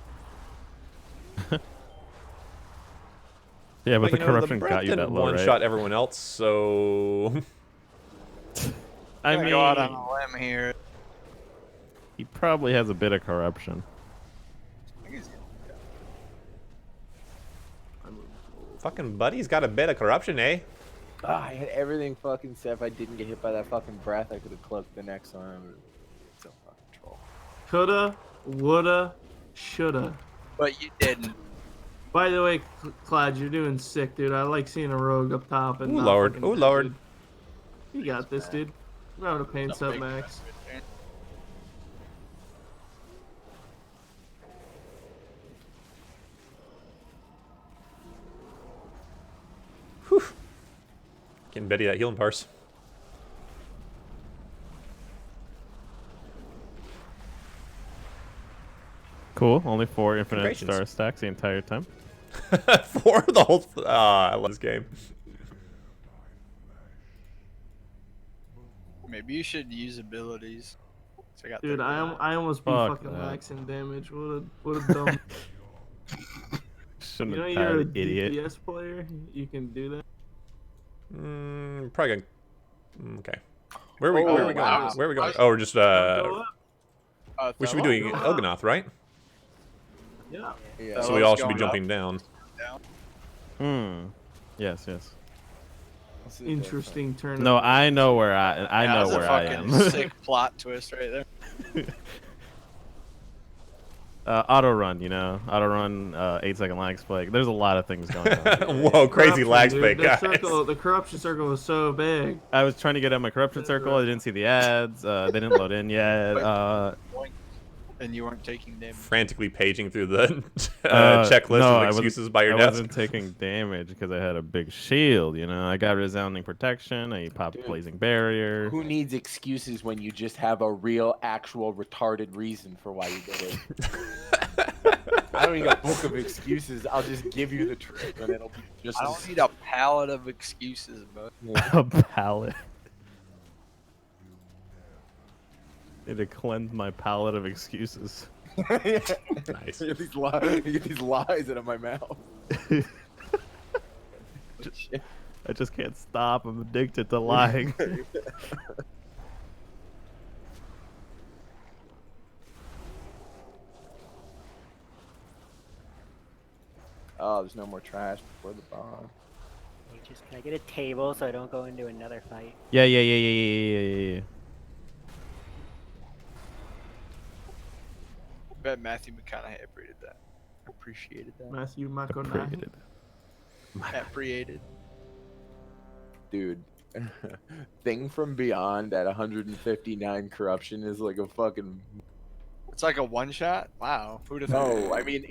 Yeah, but the you know, corruption brat got you didn't that low, right? one-shot everyone else, so... I mean, go out on a limb here. he probably has a bit of corruption. Fucking buddy's got a bit of corruption, eh? Ah, I had everything fucking set. If I didn't get hit by that fucking breath, I could have cloaked the next one. So fucking troll. Coulda, woulda, shoulda. But you didn't. By the way, Clyde, you're doing sick, dude. I like seeing a rogue up top. And Ooh, not Lord. fucking Ooh, dead, Lord. dude. You got this, dude. Remember to paint up, Max. Whew. Getting Betty that healing parse. Cool. Only 4 infinite Congratulations. star stacks the entire time. 4 the whole... I love this game. Maybe you should use abilities. So I got Dude, 39. I almost beat Fuck fucking that. maxing damage. What a dumb. Shouldn't You know have you're a died, idiot. DPS player. You can do that. Probably gonna... Okay. Where are we going? wow. Where are we going? Oh, we're just... Go up. we should be doing Elganoth, right? Yeah. Yeah. So we all should be jumping down. Yes, yes. Interesting turn. No, I know where I know That's where a I fucking am. sick plot twist right there. Auto run, you know, auto run, 8-second lag spike. There's a lot of things going on. Whoa, crazy Corruption, lag dude. spike, The guys. circle, the corruption circle was so big. I was trying to get out my corruption circle. I didn't see the ads. They didn't load in yet. And you weren't taking damage. Frantically paging through the checklist no, of excuses by your I desk. wasn't taking damage because I had a big shield. You know, I got resounding protection. I popped blazing barrier. Who needs excuses when you just have a real, actual, retarded reason for why you did it? I don't need a book of excuses. I'll just give you the truth, and it'll be just. I don't need a palette of excuses, bud. A palette. Need to cleanse my palette of excuses. Nice. You get these lies out of my mouth. I just can't stop. I'm addicted to lying. Oh, there's no more trash before the bomb. Can I get a table so I don't go into another fight? Yeah. bet Matthew McConaughey appreciated that. Matthew McConaughey. Appreciated. Dude, Thing from Beyond at 159 corruption is like a fucking. It's like a one shot. Wow. Who'd have No, I mean,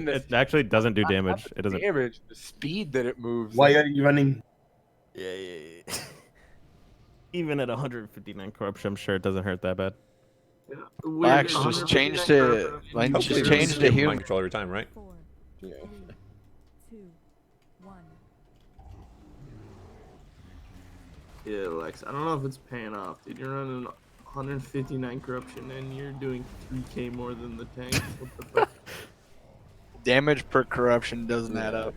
the, It actually doesn't do damage. It doesn't. damage. The speed that it moves. Why like- are you running? Yeah. Even at 159 corruption, I'm sure it doesn't hurt that bad. Max just changed it. Like, Hopefully just it doesn't changed skip the mind human. control every time, right? 4, Yeah. 3, 2, 1. Yeah, Lex. I don't know if it's paying off, dude. You're running 159 corruption and you're doing 3k more than the tank. What the fuck? Damage per corruption doesn't add up.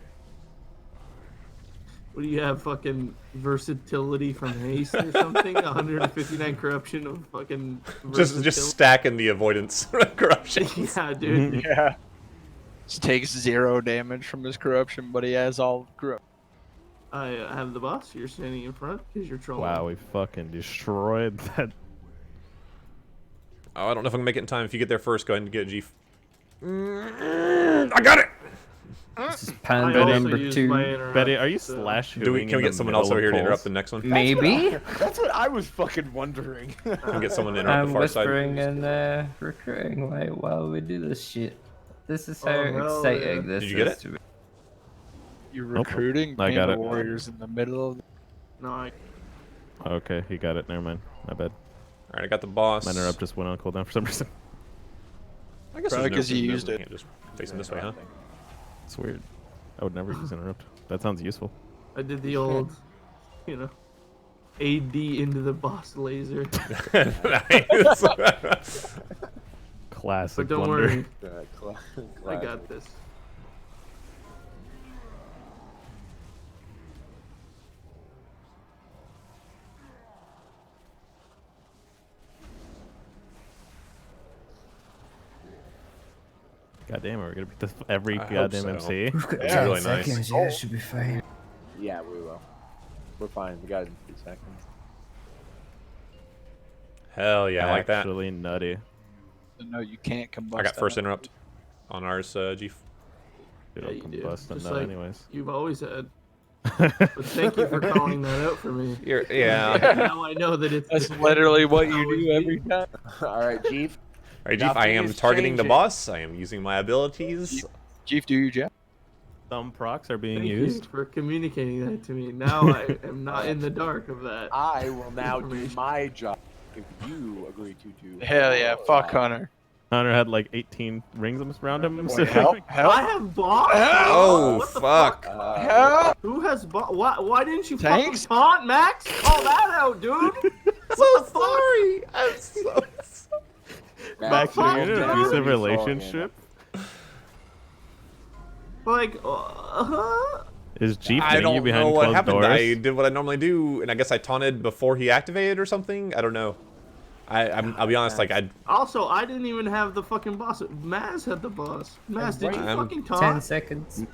What do you have, fucking versatility from haste or something? 159 corruption of fucking Just versatility? stacking the avoidance corruption. Yeah, dude. Yeah. Just takes 0 damage from his corruption, but he has all corruption. I have the boss. You're standing in front because you're trolling. Wow, we fucking destroyed that. Oh, I don't know if I can make it in time. If you get there first, go ahead and get a G. I got it. This is Panda number 2. Betty, are you slash? Can we get someone else over here to interrupt the next one? Maybe. That's what I was fucking wondering. Can we get someone to interrupt I'm the far side? whispering and recruiting while we do this shit. This is how hell exciting yeah. this Did you get is it? to me. You're recruiting I got Panda it. Warriors in the middle of. No, I. Okay, he got it. Never mind. My bad. All right, I got the boss. My interrupt just went on cooldown for some reason. I guess Probably there's 'cause you no- used you it. Can't just face him this way, huh? It's weird. I would never use interrupt. That sounds useful. I did the old, you know, AD into the boss laser. Nice. Classic But don't blunder. worry, I got this. God damn it, we're gonna beat this every I hope goddamn so. MC. It's really nice. Yeah, it should be fine. Yeah, we will. We're fine. We got it in 3 seconds. Hell yeah, I like that. Actually nutty. No, you can't combust. I got first that. interrupt on ours, G. Dude, Yeah, I'll you do. combust on Just that like anyways. you've always had. But thank you for calling that out for me. Yeah. Now I know that it's. That's literally what you do every time. All right, Jeef. All right, Jeef, I am Nothing is targeting the changing. boss. I am using my abilities. Chief, do your job. Some procs are being Thank used. you for communicating that to me. Now I am not in the dark of that. I will now do my job if you agree to do. Hell yeah, fuck Hunter. Hunter had like 18 rings around him. Wait, help, help. I have boss. Oh, What the fuck. Help. Who has boss? Why didn't you Tanks? fucking taunt Max? Call that out, dude. So sorry. I'm so sorry. Max, you're in an Dude. abusive relationship? Like, Is Jeep I getting you don't know behind what closed happened. doors? I did what I normally do, and I guess I taunted before he activated or something. I don't know. I'll be honest, like I. Also, I didn't even have the fucking boss. Maz had the boss. Maz, did you I'm- fucking 10 taunt? seconds.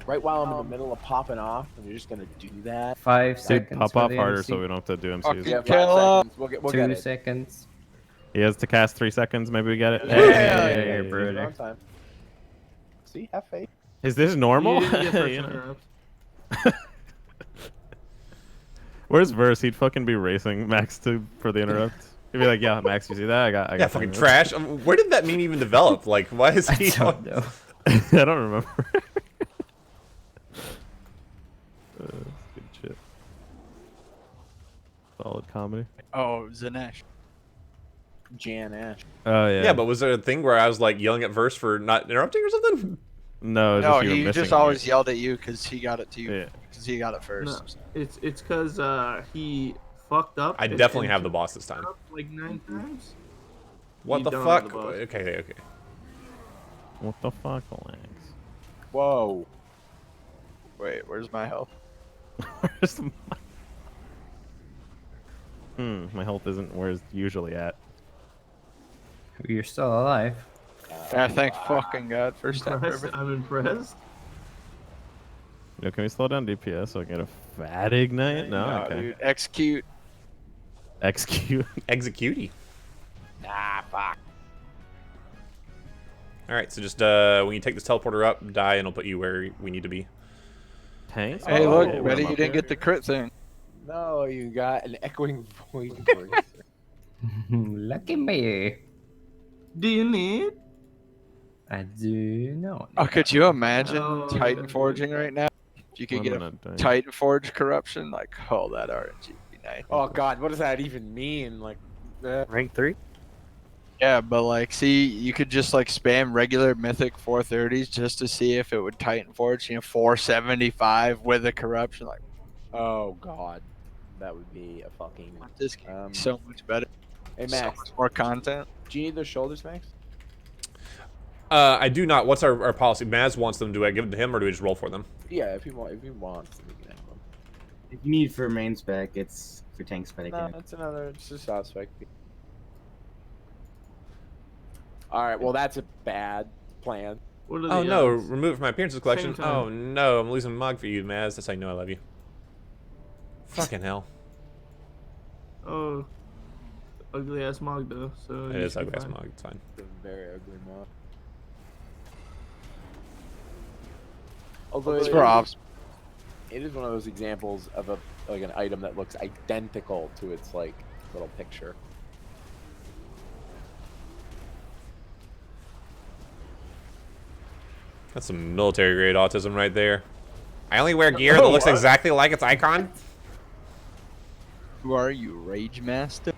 Right while I'm in the middle of popping off, and you're just gonna do that. 5 Dude, seconds. pop for off the harder MC. so we don't have to do Fucking MCs. Yeah, 5 Kill seconds. We'll 2 get it. seconds. He has to cast 3 seconds. Maybe we get it. Yeah, You're brother. on time. See, have faith. Is this normal? You didn't get first You know. interrupt. Where's Verse? He'd fucking be racing Max for the interrupt. He'd be like, "Yeah, Max, you see that? I got Yeah, fucking trash. Where did that meme even develop? Like, why is I he? don't know. I don't remember. Good shit. Solid comedy. Oh, Zanesh. Jan Ash. Oh yeah. Yeah, but was there a thing where I was like yelling at Verse for not interrupting or something? no, it's No, just you were he missing just it. always yelled at you because he got it to you. Yeah. Because he got it first. No, it's because he fucked up. I and- definitely and have the boss this time. like 9 times. What You the don't have fuck? the boss. Okay. What the fuck, Lex? Whoa. Wait, where's my health? Where's my... my health isn't where it's usually at. You're still alive. Yeah, thank fucking God. First time Impressed? ever. I'm impressed. Yo, can we slow down DPS so I can get a fat ignite? No, No, okay. dude. Execute. Execute. Executey. Ah, fuck. All right, so just when you take this teleporter up, die, and it'll put you where we need to be. Tanks. Hey, Oh, look, yeah, Betty, I'm you up didn't here. get the crit thing. No, you got an echoing void bracer. Lucky me. Do you need? I do not. Oh, could you imagine Oh, Titan yeah, forging right now? If you could I'm get a not dying. Titan Forge corruption, like, oh, that RNG would be nice. Oh God, what does that even mean? Like, Rank 3? Yeah, but like, see, you could just like spam regular Mythic 430s just to see if it would Titan Forge, 475 with a corruption. Like, oh God, that would be a fucking. this game is so much better. Hey So Max, much more content. do you need those shoulders, Max? I do not. What's our policy? Maz wants them. Do I give them to him, or do we just roll for them? Yeah, if you want, we can have them. If you need for main spec, it's for tank spec. No, that's another. It's just out spec. All right, well that's a bad plan. What are Oh the no, odds? remove it from my appearances collection. Same time. Oh no, I'm losing Mog for you, Maz. That's how you know I love you. Fucking hell. Oh, ugly ass Mog though. So It you is should be ugly ass fine. Mog. It's fine. It's a very ugly mod. Although It's for ops. it is one of those examples of a like an item that looks identical to its like little picture. That's some military grade autism right there. I only wear gear that looks exactly like its icon. Who are you, Rage Master?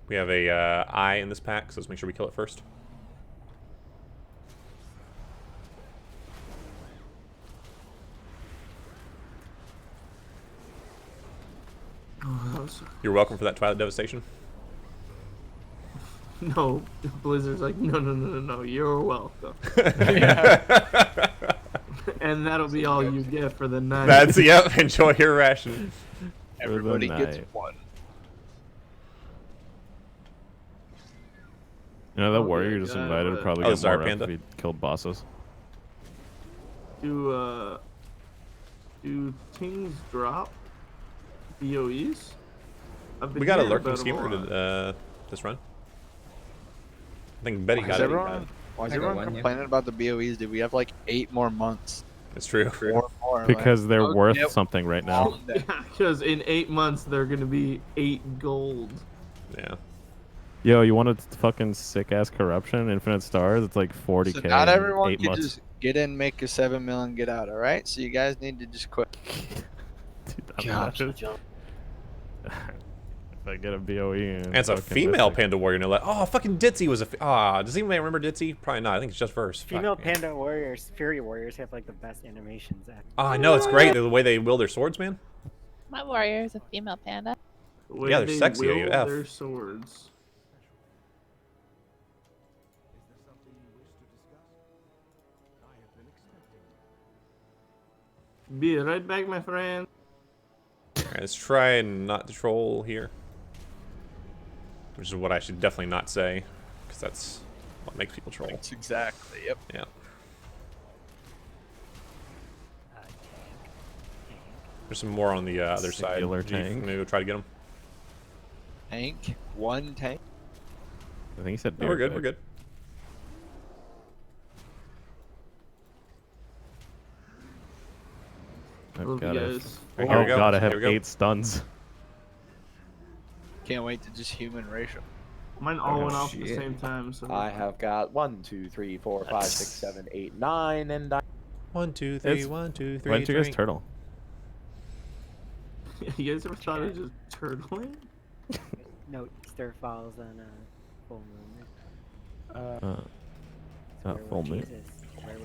We have a eye in this pack, so let's make sure we kill it first. Oh, that was... You're welcome for that Twilight Devastation. No, Blizzard's like, no, you're welcome. And that'll be all you get for the night. That's, yep, enjoy your ration. Everybody gets night. one. You know, that Okay, warrior you just yeah, invited would but- probably Oh, get sorry, more Panda. if we killed bosses. Do things drop BOEs? I've been We got a hearing lurking about 'em a schemer lot. to this run. I think Betty Why got is it. everyone, why is I got everyone one, yeah. complaining about the BOEs? Did we have like 8 more months? It's true. Or more? Because they're like, worth yep. something right now. Yeah, because in 8 months they're gonna be 8 gold. Yeah. Yo, you want a fucking sick ass corruption? Infinite stars? It's like 40k. So not in everyone 8 can months. just get in, make a 7 mil, and get out. All right, so you guys need to just quit. Dude, I'm God, not- if I get a BOE And it's a female panda warrior, no less. Oh, fucking Ditzy was a. Does anybody remember Ditzy? Probably not. I think it's just verse. Female Fuck, man. panda warriors, fury warriors have like the best animations. Oh, I know, it's great. The way they wield their swords, man. My warrior is a female panda. The way Yeah, they're they sexy wield AF. their swords. Be right back, my friend. Alright, let's try and not to troll here. Which is what I should definitely not say. Because that's what makes people troll. That's exactly. Yep. Yeah. There's some more on the other side. Singular Do you tank. maybe go try to get them? Tank. One tank. I think he said No, we're good. beer We're good. I've Love you got guys. Alright, here we Oh go. god, I have Here we go. 8 stuns. Can't wait to just human racial. Mine all Oh, went off at the shit. same time. So I have got 1, 2, 3, 4, 5, 6, 7, 8, 9, and 1, 2, 3, It's- 1, 2, 3. Why didn't you guys drink. turtle? you guys ever thought of just turtling? No, Easter falls on a full moon. Not full moon.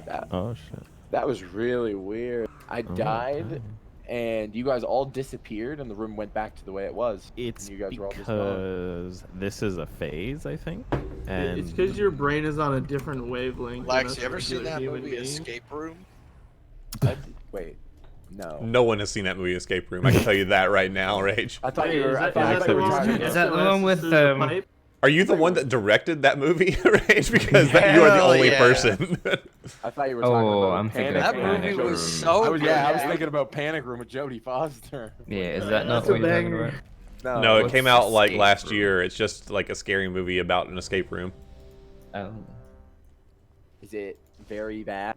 that, Oh shit. that was really weird. I Oh, died, okay. and you guys all disappeared, and the room went back to the way it was. It's and you guys were all just gone. because this is a phase, I think. And It's because your brain is on a different wavelength. Lex, than you ever us seen regular that human movie beings. Escape Room? Wait, no. No one has seen that movie Escape Room. I can tell you that right now, Rage. I thought Hey, you were. is I that- thought is that you the were one- talking is about. that the one with, through the pipe? Are you the one that directed that movie, Rage? Because that, you are the Hell only yeah. person. I thought you were talking Oh, about I'm thinking Panic of Room. That Panic movie was Room. so I was good. thinking about Panic Room with Jodie Foster. Yeah, is that not That's a what you're talking banger. about? No, it What's came out like Escape last Room? year. It's just like a scary movie about an escape room. Oh. Is it very bad?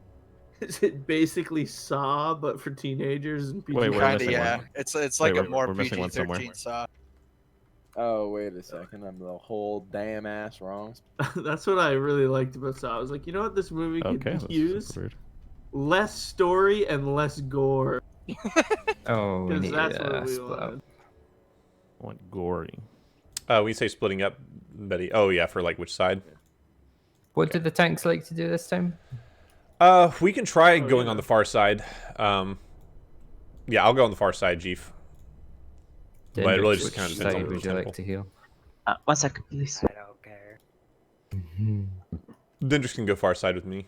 Is it basically Saw but for teenagers and PG? Wait, we're Kinda, missing yeah. one. It's like Wait, a more we're missing one somewhere. PG-13 Saw. Oh wait a second, I'm the whole damn ass wrong. That's what I really liked about Saw. I was like, you know what this movie could Okay, that's use? weird. Less story and less gore. Oh, we Because need that's what we split up. wanted. I want gory. We say splitting up, Betty. Oh yeah, for like which side? What did the tanks like to do this time? We can try going on the far side. Yeah, I'll go on the far side, Jeef. But it really just Which kind of depends on side the would you temple. like to heal? 1 second, please. I don't care. Dendrix can go far side with me.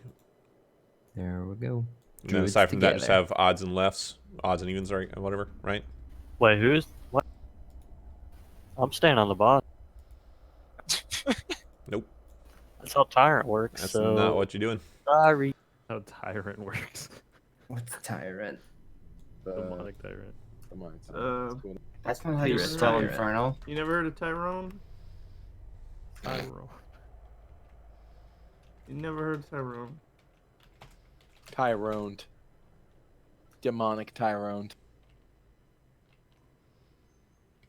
There we go. And then Druids aside from that, just together. have odds and lefts, odds and evens, or whatever, right? Wait, who's what? I'm staying on the bot. Nope. That's how Tyrant works. That's so not what you're doing. sorry. How Tyrant works. What's Tyrant? Demonic Tyrant. Come on. Uh, That's not how you You're a spell tyrant. Infernal. You never heard of Tyrone? Tyrant. You never heard of Tyrone? Tyrone. Demonic Tyrone.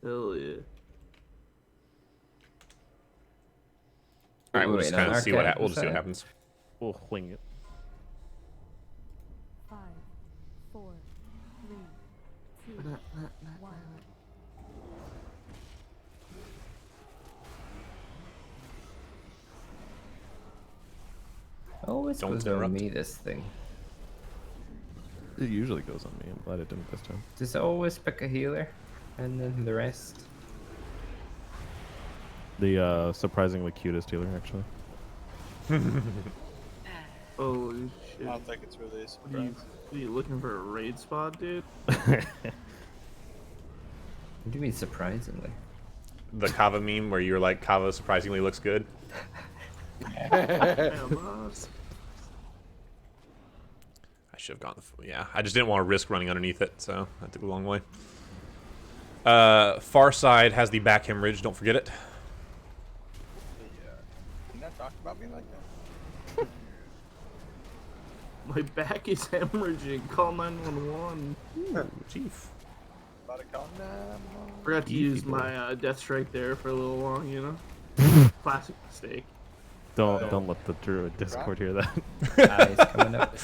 Hell yeah. All right, we'll just kind of see what arcade we'll just see what side. happens. We'll wing it. 5, 4, 3, 2, 1. Always Don't goes on interrupt. me, this thing. It usually goes on me. I'm glad it didn't this time. Does it always pick a healer? And then the rest? The surprisingly cutest healer, actually. Holy shit. I don't think it's really a What are you looking for a raid spot, dude? What do you mean surprisingly? The Kava meme where you're like, Kava surprisingly looks good. Yeah, boss. I should have gone. Yeah, I just didn't want to risk running underneath it, so that took a long way. Far side has the back hemorrhage. Don't forget it. You're not talking about me like that. My back is hemorrhaging. Call 911. Chief. About to call 911. Forgot to Easy use boy. my death strike there for a little long, you know? Classic mistake. Don't let the Druid Discord hear that. Eyes coming up.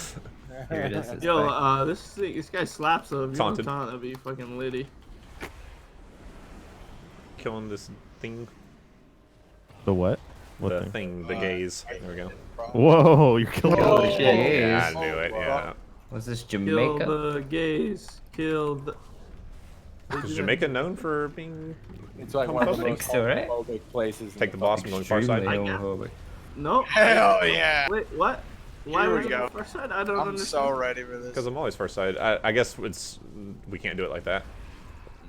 Here it is. It's Yo, back. this guy slaps though. If you want Taunted. to taunt, that'd be fucking litty. Killing this thing. The what? What The thing? thing. The gaze. There we go. Whoa, you're killing Oh, all the shit. Yeah, I knew it. Yeah. Was this Kill Jamaica? the gays. Kill the. Is Jamaica known for being? It's like one of the homophobic? most so, right? homophobic places. in Take the the boss fucking from going far Extremely side. homophobic. No. Hell yeah. Wait, what? Why Here we was it go. the first side? I don't I'm understand. so ready for this. Because I'm always far side. I guess it's we can't do it like that.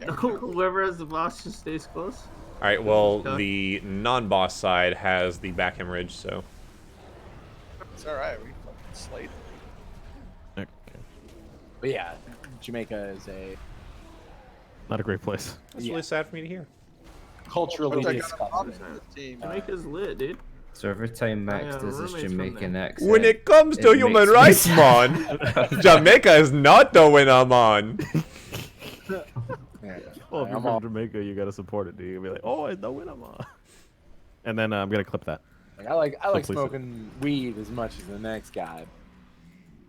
No, whoever has the boss just stays close. All right. Well, Okay. the non-boss side has the back hemorrhage, so It's alright, we fucking slayed it. Okay. But yeah, Jamaica is a Not a great place. that's Yeah. really sad for me to hear. culturally What's that disgusting. got a problem with the team? Jamaica's lit, dude. So every time Max My, does his roommate's from Jamaican there. accent, When it comes to it human makes me rights, sad. man, Jamaica is not the winner, man. Yeah. Well, if you're I'm from all- Jamaica, you gotta support it, dude. You'll be like, oh, it's the winner, man. And then I'm gonna clip that. Like, I like please. smoking weed as much as the next guy.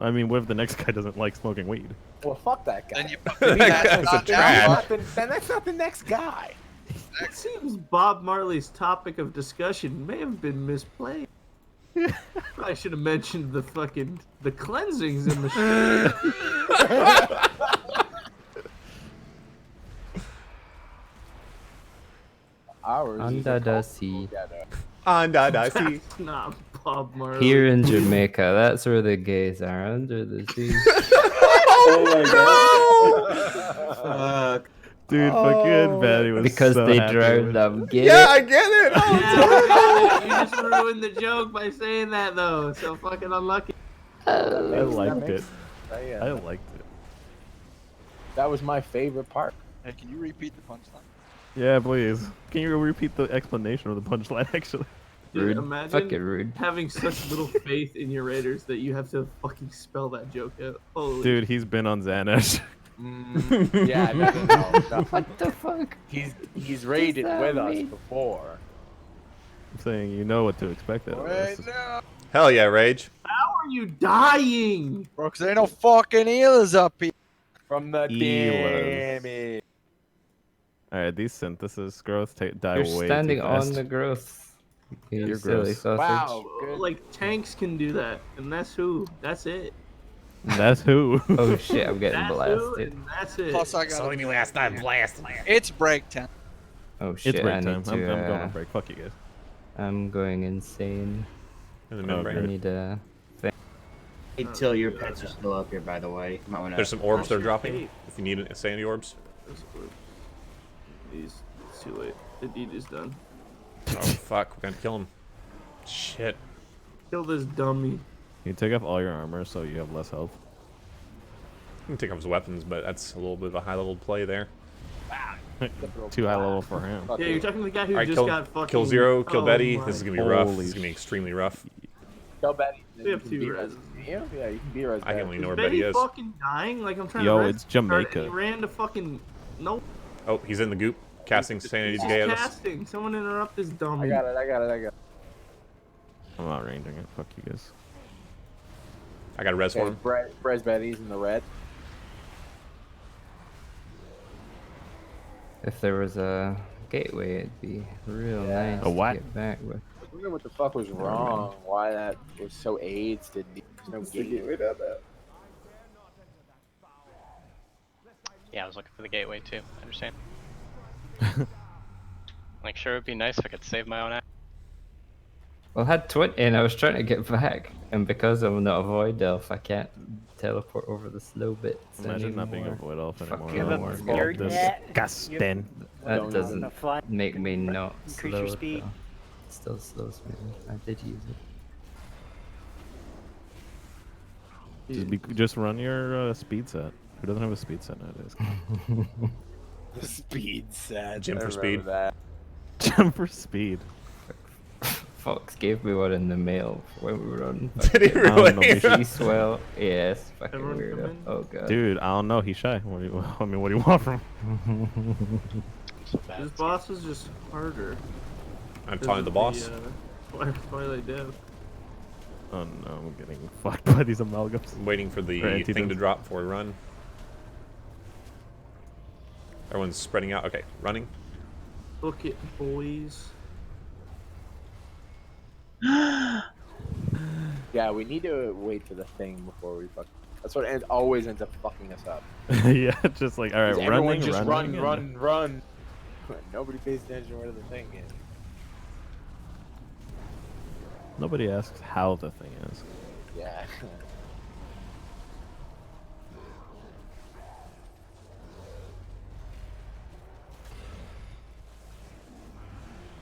I mean, what if the next guy doesn't like smoking weed? Well, fuck that guy. Then you That guy's a trash. Then that's not the next guy. It seems Bob Marley's topic of discussion may have been misplayed. I should have mentioned the cleansings in the Ours is Under a the cultural sea. ghetto. Under the sea. That's not Bob Marley. Here in Jamaica, that's where the gays are, under the sea. Fuck. Dude, fucking Batty was Because so they happy drowned with them. Get Yeah, it? I get it. Oh, Yeah, you just ruined the joke by saying that though. So fucking unlucky. I That liked makes- it. yeah. I liked it. That was my favorite part. Hey, can you repeat the punchline? Yeah, please. Can you repeat the explanation of the punchline, actually? Dude, Rude. imagine Fucking rude. having such little faith in your Raiders that you have to fucking spell that joke out. Holy Dude, he's been on Xanax. Yeah, no. What the fuck? He's raided that with us mean? before. I'm saying you know what to expect out of this. no. Hell yeah, Rage. How are you dying? Bro, because there ain't no fucking healers up here. From the Healers. damage. Alright, these synthesis growths die You're way standing too fast. on the growth. You You're silly gross. sausage. Wow. Good. Like tanks can do that, and that's who. That's it. That's who. Oh shit, I'm getting That's who, blasted. and that's it. Plus, I got Saw me last time, blast. It's break time. Oh shit, It's I break need time. to. I'm going on break. Fuck you guys. I'm going insane. In the Oh, membrane. I great. need a thing. Wait till your pets are still up here, by the way. Might wanna... There's some orbs they're That's your dropping. fate. If you need sandy orbs. It's too late. The deed is done. Oh fuck, we're gonna kill him. Shit. Kill this dummy. You take off all your armor so you have less health. You can take off his weapons, but that's a little bit of a high level play there. Too high level for him. Yeah, you're talking to the guy who Alright, just kill, got fucking. kill Zero, kill Oh Betty. my- This is gonna be rough. Holy This is gonna be extremely rough. Tell Betty. We have two res. Yeah, you can be res. I only know where Is Betty Betty is. fucking dying? Like I'm trying Yo, to res it's her, and Jamaica. He ran to fucking. Nope. Oh, he's in the goop. Casting sanity He's decay at us. casting. Someone interrupt this dummy. I got it. I'm not ranging it. Fuck you guys. I got a res for Okay, him. Res Betty's in the red. If there was a gateway, it'd be real nice A what? to get back with. I wonder what the fuck was wrong. Why that was so AIDS did there's no gateway. Yeah, I was looking for the gateway too. I understand. Like, sure, it'd be nice if I could save my own ass. Well, I had 20 and I was trying to get back, and because I'm not a void elf, I can't teleport over the slow bits Imagine not being a anymore. void elf anymore. Fucking No work. more. You're Disgusting. That doesn't make me not Increase slow. your speed. though. It still slows me. I did use it. Just run your speed set. Who doesn't have a speed set nowadays? The speed set. Gym I for remember speed. That. Jump for speed. Fox gave me one in the mail for when we were on. Did he really? Swell. Yes, fucking Everyone come weirdo. in? Oh god. Dude, I don't know. He's shy. What do you, I mean, what do you want from him? This boss is just harder. I'm because talking to the of boss. Twilight Dev. Oh no, I'm getting fucked by these amalgams. I'm waiting for the Or thing to antidotes. drop before we run. Everyone's spreading out. Okay, running. Book it, boys. Yeah, we need to wait for the thing before we fuck. That's what always ends up fucking us up. Yeah, just like all right, 'Cause everyone running, just running, run. Nobody pays attention where the thing is. Nobody asks how the thing is. Yeah.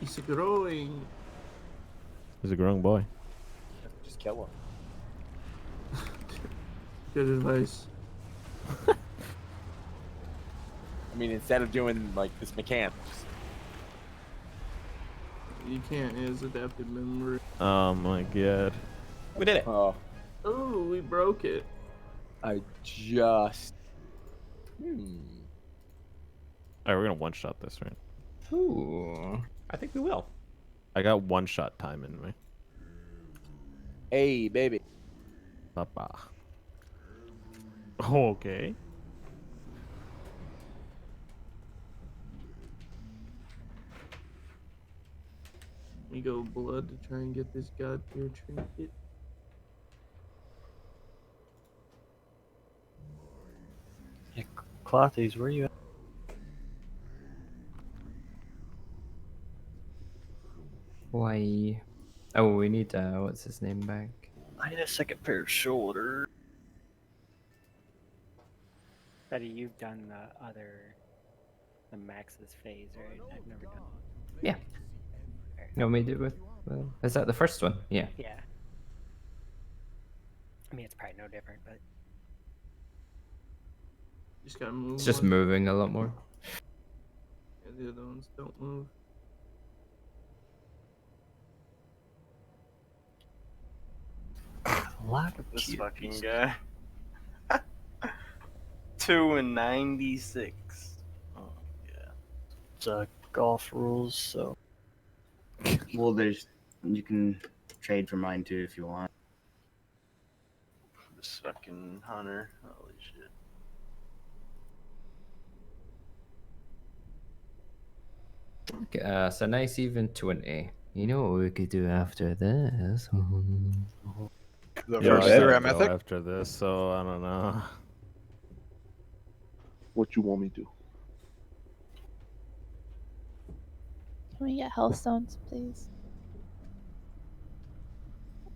He's growing. He's a growing boy. Just kill him. Good advice. I mean, instead of doing like this mechanic. You can't use adaptive memory. Oh my god. We did it. Oh, Oh, we broke it. I just. Alright, we're gonna one shot this, right? Ooh. I think we will. I got one shot time in me. Hey, baby. Papa. Okay. We go blood to try and get this god tier trinket. Hey, Clothies, where you at? Why? Oh, we need what's his name back? I need a second pair of shoulders. Betty, you've done the Max's phase, right? I've never done. Yeah. You want me to do it with? Is that the first one? Yeah. Yeah. I mean, it's probably no different, but Just gotta move. It's just one. moving a lot more. Yeah, the other ones don't move. Lack of This cute fucking pieces. guy. 2 and 96. Oh yeah. It's golf rules, so Well, you can trade for mine too if you want. This fucking hunter. Holy shit. Okay, so nice even 20. You know what we could do after this? The Yeah, first I three gotta at go Mythic? after this, so I don't know. What you want me to do? Can we get healthstones, please?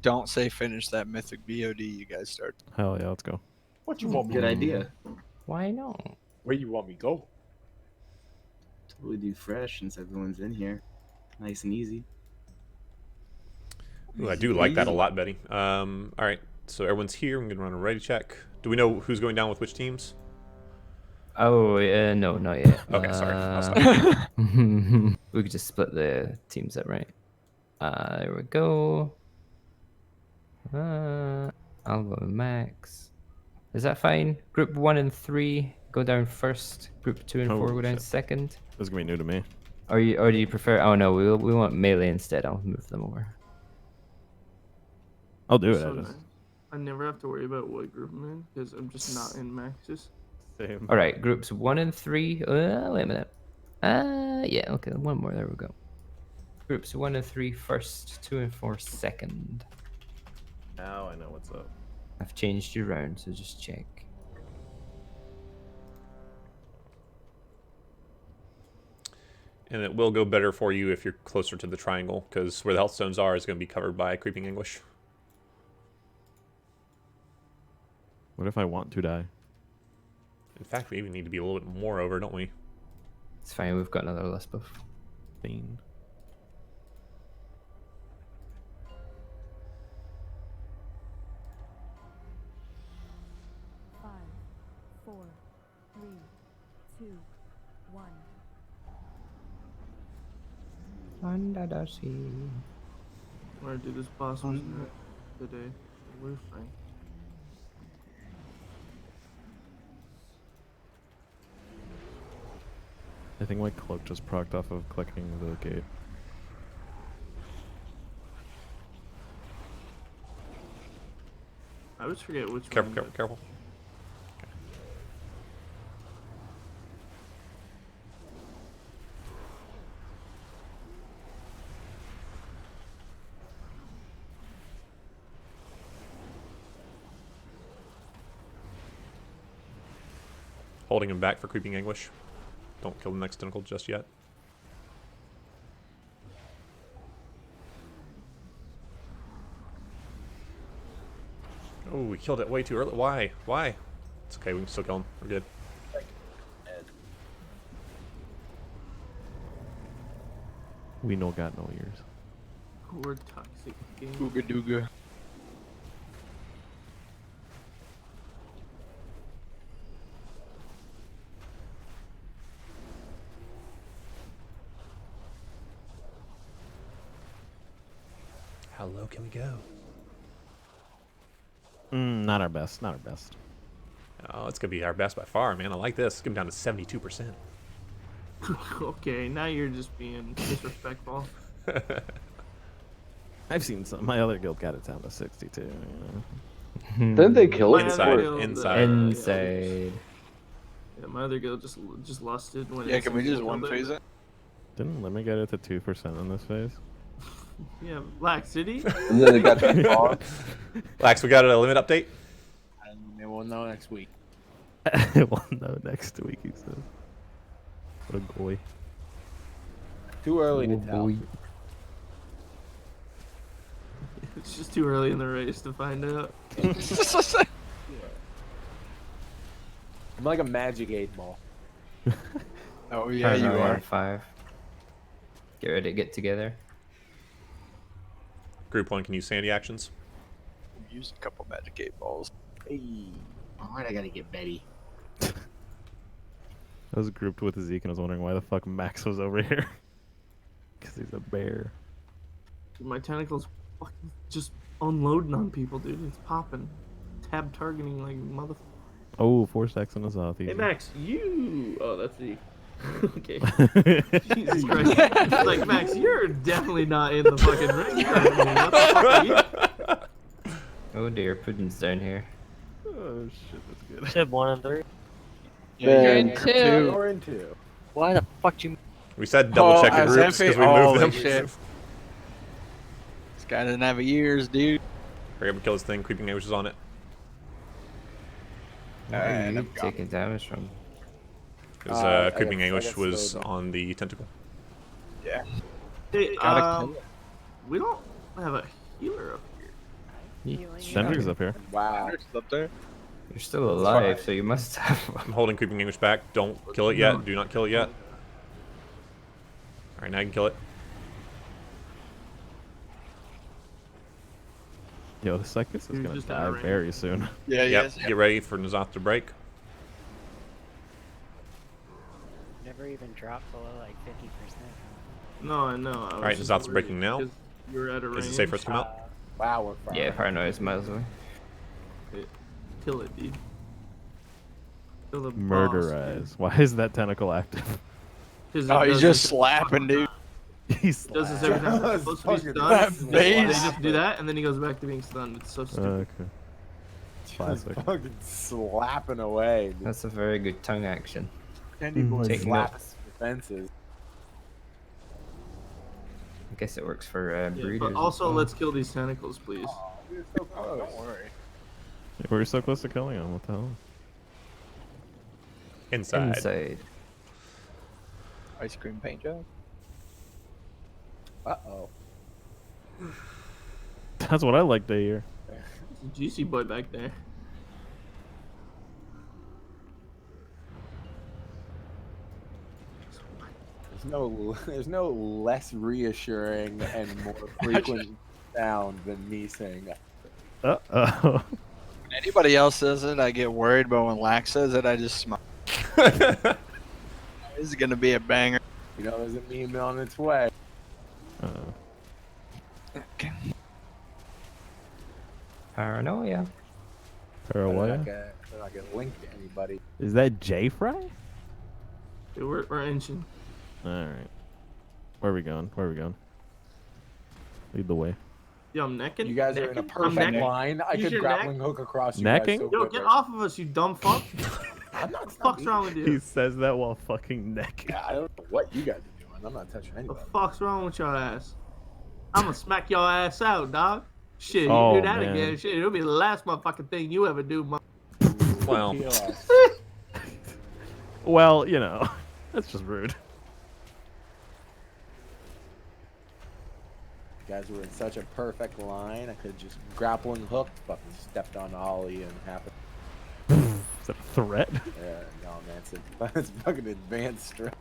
Don't say finish that Mythic BOD you guys start. Hell yeah, let's go. What you want me Good to idea. Why not? Where you want me to go? Totally do fresh since everyone's in here. Nice and easy. Ooh, I do like that a lot, Betty. All right, so everyone's here. I'm gonna run a ready check. Do we know who's going down with which teams? Oh, no, not yet. Okay, sorry. I'll stop. We could just split the teams up, right? There we go. I'll go with Max. Is that fine? Group 1 and 3 go down first. Group 2 and 4 go down second. This is gonna be new to me. Or do you prefer? Oh no, we want melee instead. I'll move them over. I'll do it. So I just I never have to worry about what group I'm in because I'm just not in Max's. same. All right, groups 1 and 3. Wait a minute. Yeah, okay, one more. There we go. Groups 1 and 3 first, 2 and 4 second. Now I know what's up. I've changed you around, so just check. And it will go better for you if you're closer to the triangle, because where the health stones are is going to be covered by Creeping Anguish. What if I want to die? In fact, we even need to be a little bit more over, don't we? It's fine, we've got another list buff. Bean. Five, four, three, two, one. Under the sea. Where did this boss was not today? We're fine. I think my cloak just procced off of clicking the gate. I always forget which Careful, one. careful, careful. Holding him back for Creeping Anguish. Don't kill the next tentacle just yet. Oh, we killed it way too early. Why? Why? It's okay, we can still kill him. We're good. We no got no ears. We're toxic game. Ooga dooga. How low can we go? Not our best. Not our best. Oh, it's gonna be our best by far, man. I like this. It's gonna be down to 72%. Okay, now you're just being disrespectful. I've seen some. My other guild got it down to 62. You know? Didn't they kill it? Inside, guild, inside. Inside. Yeah, my other guild just lost it when. Yeah, can we just killed one it. phase it? Didn't Lemmy get it to 2% in this phase? Yeah, Black City. And then they got that dog. Lax, we got a limit update? And we'll know next week. Well, no, next week, he says. What a boy. Too early to Oh, tell. boy. It's just too early in the race to find out. I'm like a magic 8-ball. Oh yeah, you Paranoia are. on 5. Get ready to get together. Group 1 can use sandy actions. Use a couple magic 8-balls. Hey, why'd I gotta get Betty? I was grouped with Zeke and I was wondering why the fuck Max was over here. Because he's a bear. Dude, my tentacles fucking just unloading on people, dude. It's popping. Tab targeting like motherfucker. Oh, 4 stacks on Azeroth. Hey Max, you. Oh, that's the. Okay. Jesus Christ. It's like Max, you're definitely not in the fucking ring. What the fuck are you? Oh dear, Puddin's down here. Oh shit, that's good. Said 1 and 3. Yeah, you're in 2. You're in 2. Why the fuck you? We said double check the groups because we moved them. Shit. This guy doesn't have ears, dude. Hurry up and kill this thing. Creeping Anguish is on it. Where are you taking damage from? Because Creeping Anguish was on the tentacle. Yeah. Hey, Gotta kill it. we don't have a healer up here. Shendrik's up here. Wow. Up there. You're still alive, so you must have. I'm holding Creeping Anguish back. Don't kill it yet. Do not kill it yet. Alright, now you can kill it. Yo, the Cycus is You're gonna just die outrageous. very soon. Yeah, Yep. Get ready for N'Zoth to break. Never even dropped below like 50%. No, I know. All right, N'Zoth's breaking now. You're at a range. Is it safe for us to come out? Wow, we're far. Yeah, Paranoia's miles away. Kill it, dude. Kill the boss, Murderize. Why is that tentacle active? dude. 'Cause it Oh, he's does just this- slapping, dude. He's Does this every time it's supposed to be Fucking stunned. They base. just do that, and then he goes back to being stunned. It's so stupid. Okay. Just Classic. fucking slapping away. Dude. That's a very good tongue action. Candy boy Take slaps defenses. I guess it works for Yeah, breeders. but as also, well. let's kill these tentacles, please. You're so close. Don't worry. We were so close to killing him. What the hell? Inside. Inside. Ice cream paint job. Uh-oh. That's what I like to hear. There's a juicy boy back there. There's no less reassuring and more frequent sound than me saying Uh-oh. When anybody else says it, I get worried, but when Lax says it, I just smile. This is gonna be a banger. you know there's a meme on its way. Uh-oh. Okay. Paranoia. Paranoia? They're not gonna link to anybody. Is that J-Fry? Dude, we're inching. Alright. Where are we going? Where are we going? Lead the way. Yo, I'm necking. You guys are in a necking? I'm perfect necking. line. I Use could your grappling neck. hook across you Necking? guys so Yo, good get right off of us, you dumb fuck. I'm not What the fuck's wrong with you? He says that while fucking necking. Yeah, I don't know what you guys are doing. I'm not touching The anybody. fuck's wrong with your ass? I'm gonna smack your ass out, dog. Shit, you Oh, do that man. again. Shit, it'll be the last motherfucking thing you ever do, Well, Heal us. Well, you know, that's just rude. You guys were in such a perfect line. I could just grappling hook, fucking stepped on Ollie and happened. Is that a threat? Yeah, no man, it's fucking advanced strength.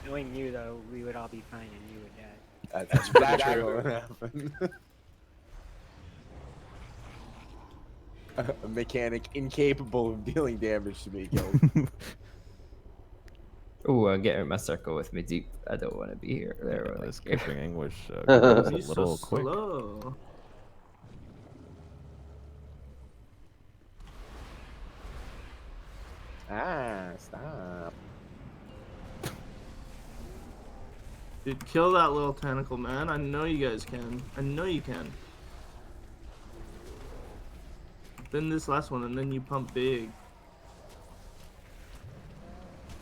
Knowing you though, we would all be fine and you would die. That's exactly what happened. A mechanic incapable of dealing damage to me killed. Oh, get in my circle with me deep. I don't want to be here. There we This go. Creeping Anguish goes a He's little so quick. slow. Stop. Dude, kill that little tentacle, man. I know you guys can. I know you can. Then this last one, and then you pump big.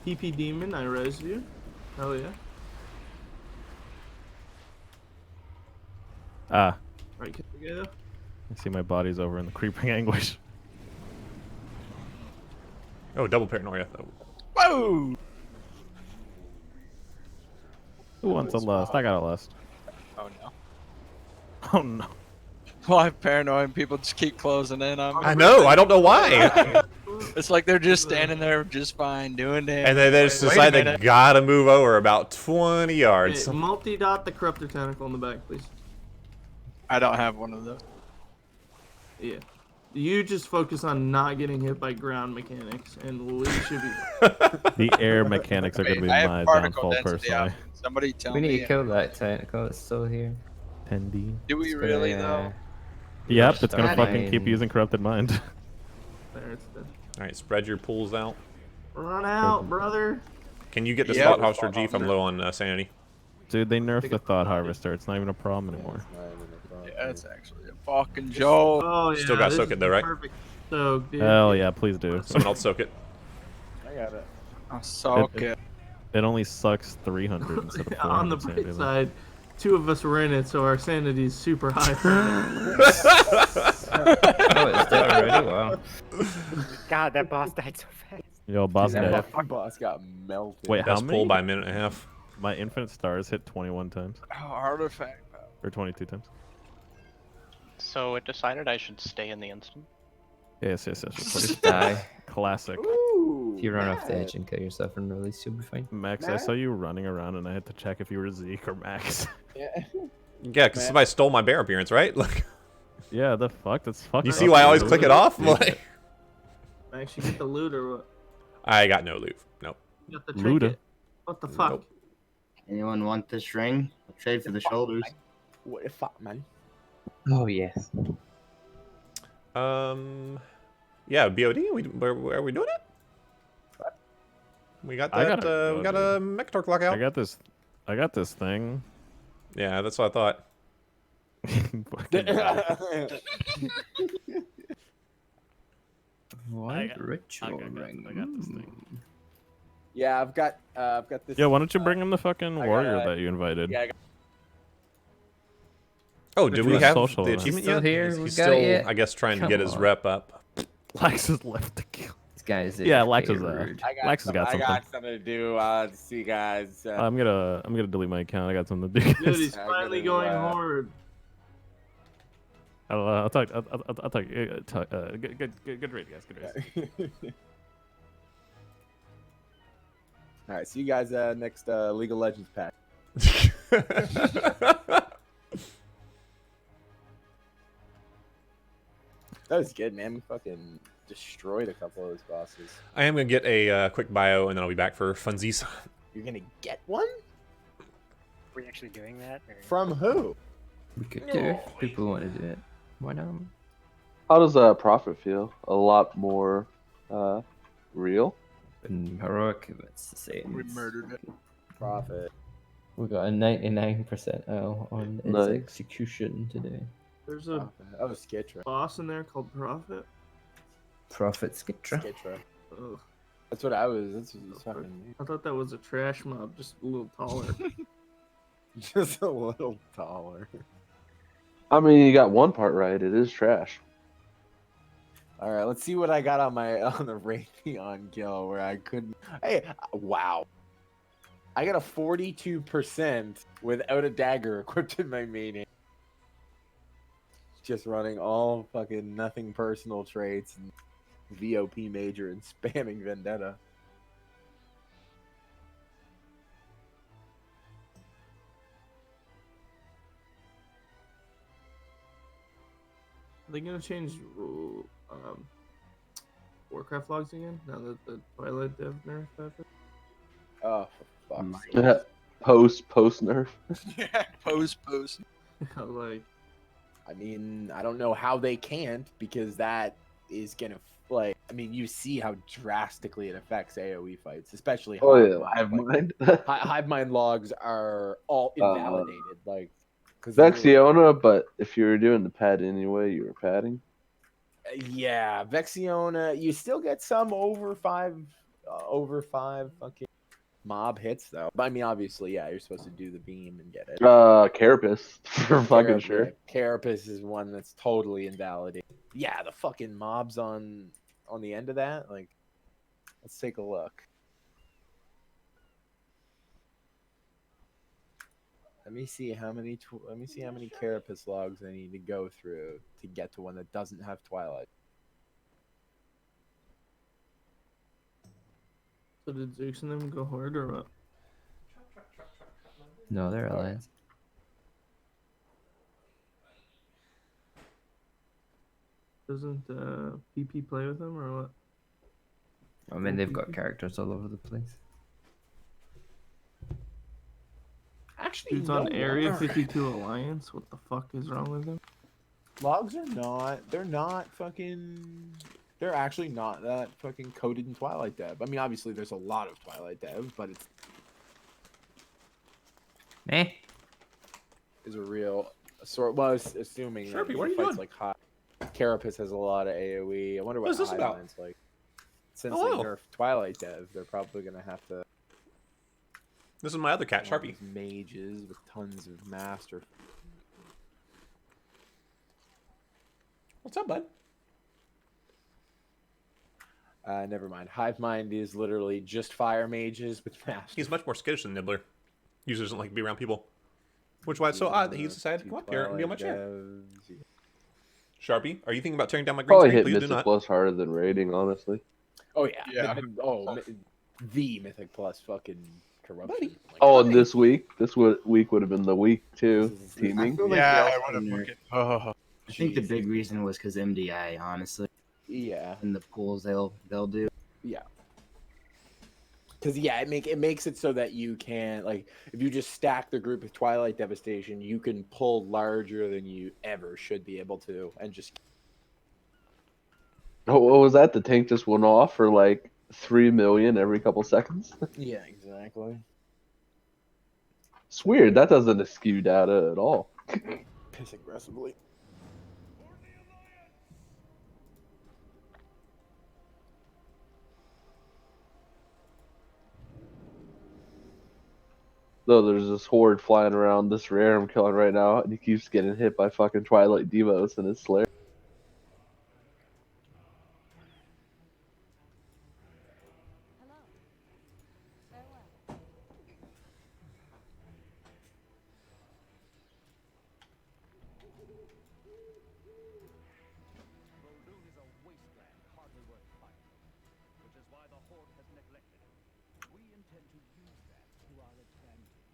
PP Demon, I res you. Hell yeah. Ah, Alright, get together. I see my body's over in the Creeping Anguish. oh, double paranoia. Oh, Whoa! Who wants a lust? I got a lust. Oh no. Oh no. Live paranoid. People just keep closing in on me. I know. I don't know why. It's like they're just standing there just fine, doing damage. And then they just decide they gotta move over about 20 yards. Okay, multi-dot the Corruptor Tentacle in the back, please. I don't have one of those. Yeah. You just focus on not getting hit by ground mechanics, and we should be. The air mechanics are going to be I have my particle downfall, density personally. out. Somebody tell We me. need to kill that tentacle. It's still here. 10D. Do we It's really gonna, though? Yep, it's going to start fucking keep mine. using Corrupted Mind. There, it's dead. Alright, spread your pools out. Run out, brother. Can you get the Yep. Thought Harvester G if I'm low on sanity? Dude, they nerfed the Thought Harvester. It's not even a problem anymore. Yeah, that's actually a fucking joke. Oh yeah. Still gotta this soak is it though, right? Perfect soak, dude. Hell yeah, please do. Someone else soak it. I got it. I'll soak it. It only sucks 300 instead of 400 On the sanity, bright though. side, 2 of us were in it, so our sanity is super high. Oh, it's dead already? Wow. God, that boss died so fast. Yo, boss That dead. fucking boss got melted. Wait, how Best many? pull by a minute and a half. My infinite stars hit 21 times. Oh, artifact. Or 22 times. So it decided I should stay in the instant. Yes, yes, yes. Just die. Classic. If you run off the edge and kill yourself and release, you'll be fine. Max, I saw you running around and I had to check if you were Zeke or Max. Yeah. Yeah, because somebody stole my bear appearance, right? Like, Yeah, the fuck? That's fucking. you see why I always click it off? Like, Actually, get the loot or what? I got no loot. Nope. You got the Luda. trinket. What the fuck? Nope. Anyone want this ring? I'll trade for the shoulders. What the fuck, man? Oh, yes. Yeah, BOD. Where are we doing it? We got I that. gotta We go, got a Mechtork lockout. I got this thing. Yeah, that's what I thought. Fucking White ritual ring. I got this thing. Yeah, I've got this. Yeah, why don't you bring him the fucking I got, warrior that you invited? Yeah, I got, Oh, did we was have social the event. achievement Still yet? here? He's We got still, it yet? I guess, trying to get his Come on. rep up. Lex is left to kill. This guy's Yeah, Lex very is rude. Lex has got I something. got something to do. See you guys. I'm gonna delete my account. I got something to do. Dude, he's I finally gotta, going hard. I'll talk. I'll talk. Good raid, guys. Good raid. All right, see you guys next League of Legends pack. That was good, man. We fucking destroyed a couple of those bosses. I am gonna get a quick bio, and then I'll be back for funsies. You're gonna get one? Were you actually doing that? Or... From who? We could do it if people want to do it. Why not? How does Prophet feel? A lot more real? And heroic, it's the same. We murdered it. Prophet. We got a 99% on its Nice. execution today. There's a Oh, Skitra. boss in there called Prophet. Prophet Skitra. Skitra. Ugh. That's what I was. That's what was fucking. I thought that was a trash mob, just a little taller. Just a little taller. I mean, you got one part right. It is trash. All right, let's see what I got on the Raytheon kill where I couldn't. Hey, wow! I got a 42% without a dagger equipped in my main. Just running all fucking nothing personal traits and VOP major and spamming Vendetta. Are they gonna change Warcraft logs again now that the Twilight Dev nerf happened? Oh, for fuck's sake. Post nerf. Yeah, post. Like, I mean, I don't know how they can't because that is gonna like. I mean, you see how drastically it affects AOE fights, especially. Oh yeah, Hive Mind. Hive Mind. Hive Mind logs are all invalidated, like. Vexiona, but if you were doing the pad anyway, you were padding. Yeah, Vexiona, you still get some over five fucking mob hits though. But I mean, obviously, yeah, you're supposed to do the beam and get it. Carapace for fucking sure. Carapace is one that's totally invalidated. Yeah, the fucking mobs on the end of that, like, let's take a look. Let me see how many. Let me see how many carapace logs I need to go through to get to one that doesn't have Twilight. So did Zeus and them go hard or what? No, they're alliance. Doesn't PP play with them or what? I mean, they've got characters all over the place. Actually, Dude's no. on Area 52 Alliance. What the fuck is wrong with him? Logs are not. They're not fucking. They're actually not that fucking coded in Twilight Dev. I mean, obviously, there's a lot of Twilight Dev, but it's Eh? is a real sort. Well, I was assuming Sharpie, that what are he you fights doing? like hot. Carapace has a lot of AOE. I wonder What what is this about? Highline's like. Since Hello. they nerfed Twilight Dev, they're probably gonna have to. This is my other cat, all Sharpie. these mages with tons of master. What's up, bud? Never mind. Hive Mind is literally just fire mages with master. He's much more skittish than Nibbler. Usually doesn't like to be around people. Which is why it's so odd that he's decided to come up here and be on my chair. Sharpie, are you thinking about tearing down my green Probably screen? hit Please do Mythic not. Plus harder than raiding, honestly. Oh yeah. Yeah. The Mythic Plus fucking corruption. Like, Oh, and this week week would have been the week too. I Teaming. feel like Yeah, they I also would have nerfed- fucking. Oh. I think the big reason was because MDI, honestly, yeah. and the pools they'll do. Yeah. Because yeah, it makes it so that you can, like, if you just stack the group with Twilight Devastation, you can pull larger than you ever should be able to, and just. Oh, what was that? The tank just went off for like 3 million every couple seconds. Yeah, exactly. It's weird. That doesn't skew data at all. Piss aggressively. No, there's this horde flying around this rare I'm killing right now, and he keeps getting hit by fucking Twilight Devos and his Slayer. Uldum is a wasteland hardly worth fighting, which is why the Horde has neglected it. We intend to use that to our advantage.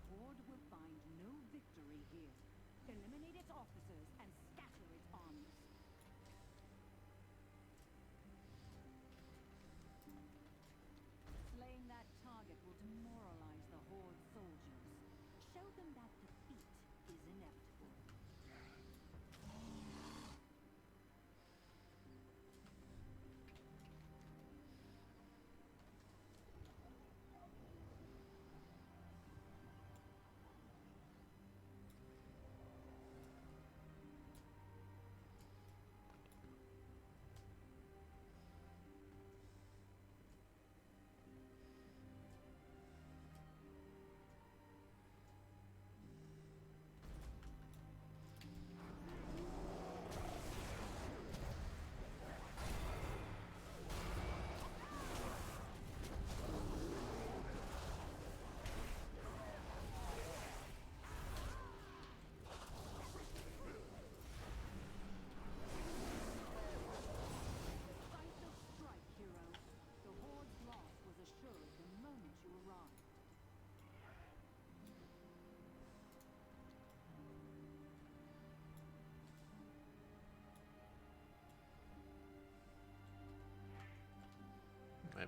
Horde will find no victory here. Eliminate its officers and scatter its armies. Slaying that target will demoralize the Horde soldiers. Show them that defeat is inevitable.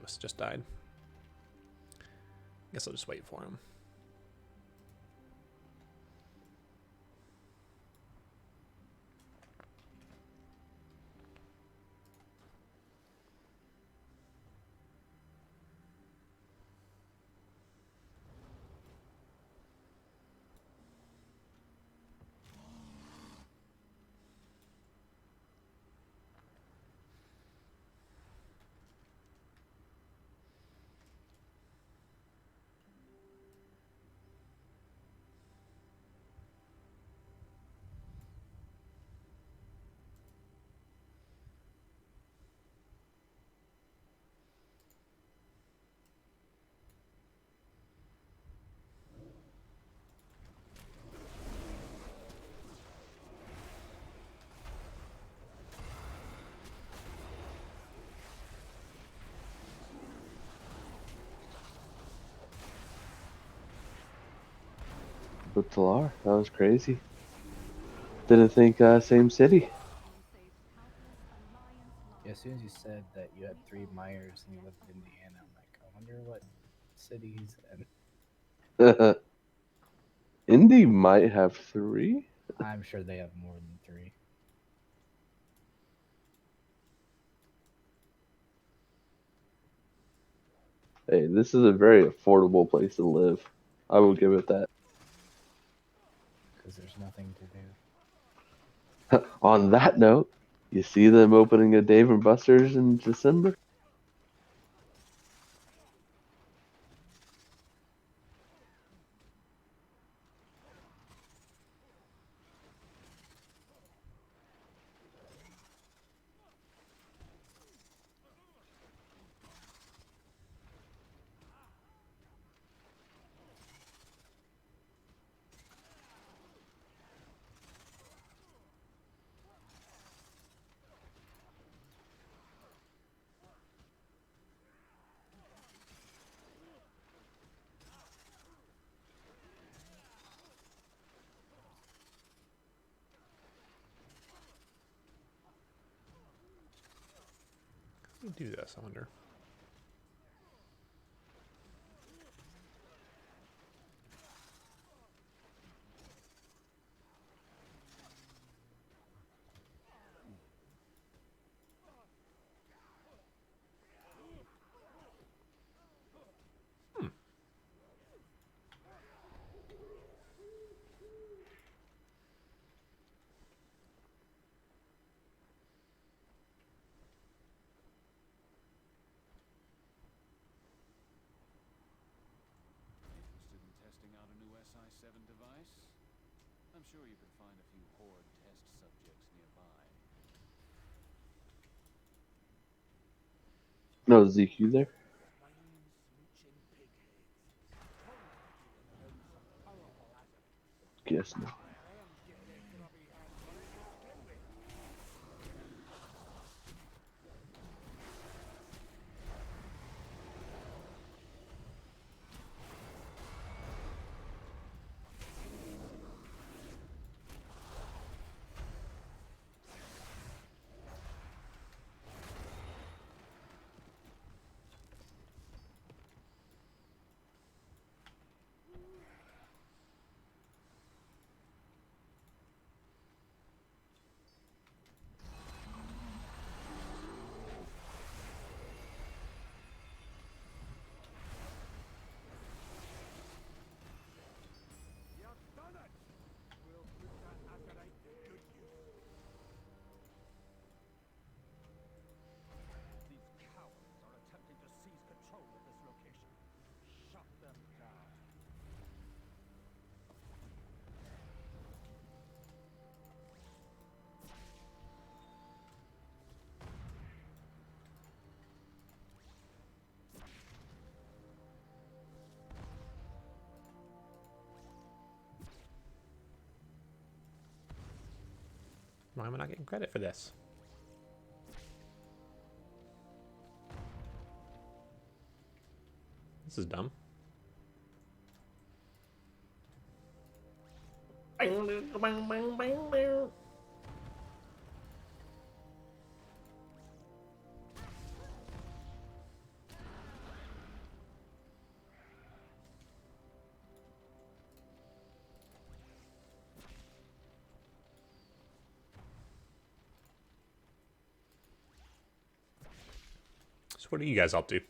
must have just died. Guess I'll just wait for him. But Talar, that was crazy. Didn't think same city. Yeah, as soon as you said that you had 3 Myers and you lived in Indiana, I'm like, I wonder what city he's in. Indy might have 3. I'm sure they have more than 3. Hey, this is a very affordable place to live. I will give it that. Because there's nothing to do. On that note, you see them opening a Dave and Buster's in December? Let me do this, I wonder. Interested in testing out a new SI-7 device? I'm sure you could find a few Horde test subjects nearby. No, Zeke, you there? Guess not. These cowards are attempting to seize control of this location. Shut them down. Why am I not getting credit for this? This is dumb. What are you guys up to?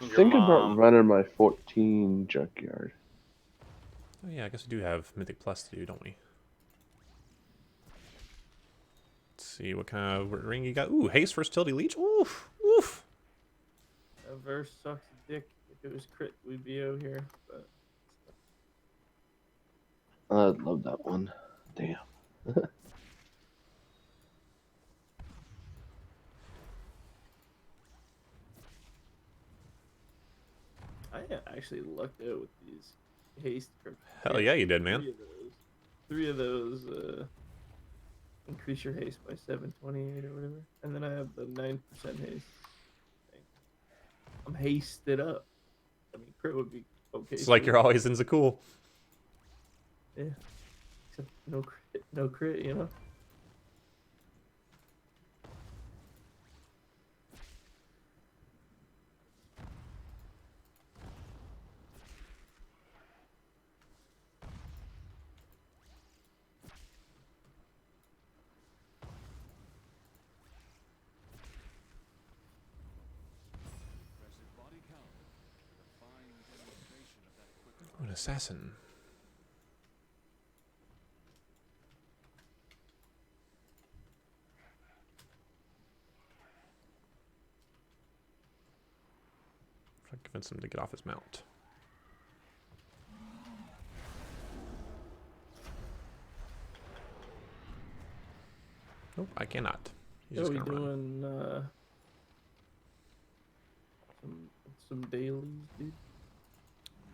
Thinking about running my 14 junkyard. Oh yeah, I guess we do have Mythic Plus to do, don't we? Let's see what kind of ring you got. Ooh, haste versatility leech. Oof, oof. That verse sucks dick. If it was crit, we'd be out here. But I love that one. Damn. I actually lucked out with these haste. Hell yeah, you did, man. Three of those increase your haste by 728 or whatever, and then I have the 9% haste. I'm hasted up. I mean, crit would be okay. It's like you're always in the cool. Yeah. Except no crit, you know. Oh, an assassin. Try to convince him to get off his mount. Nope, I cannot. He's just we gonna run. doing some dailies, dude?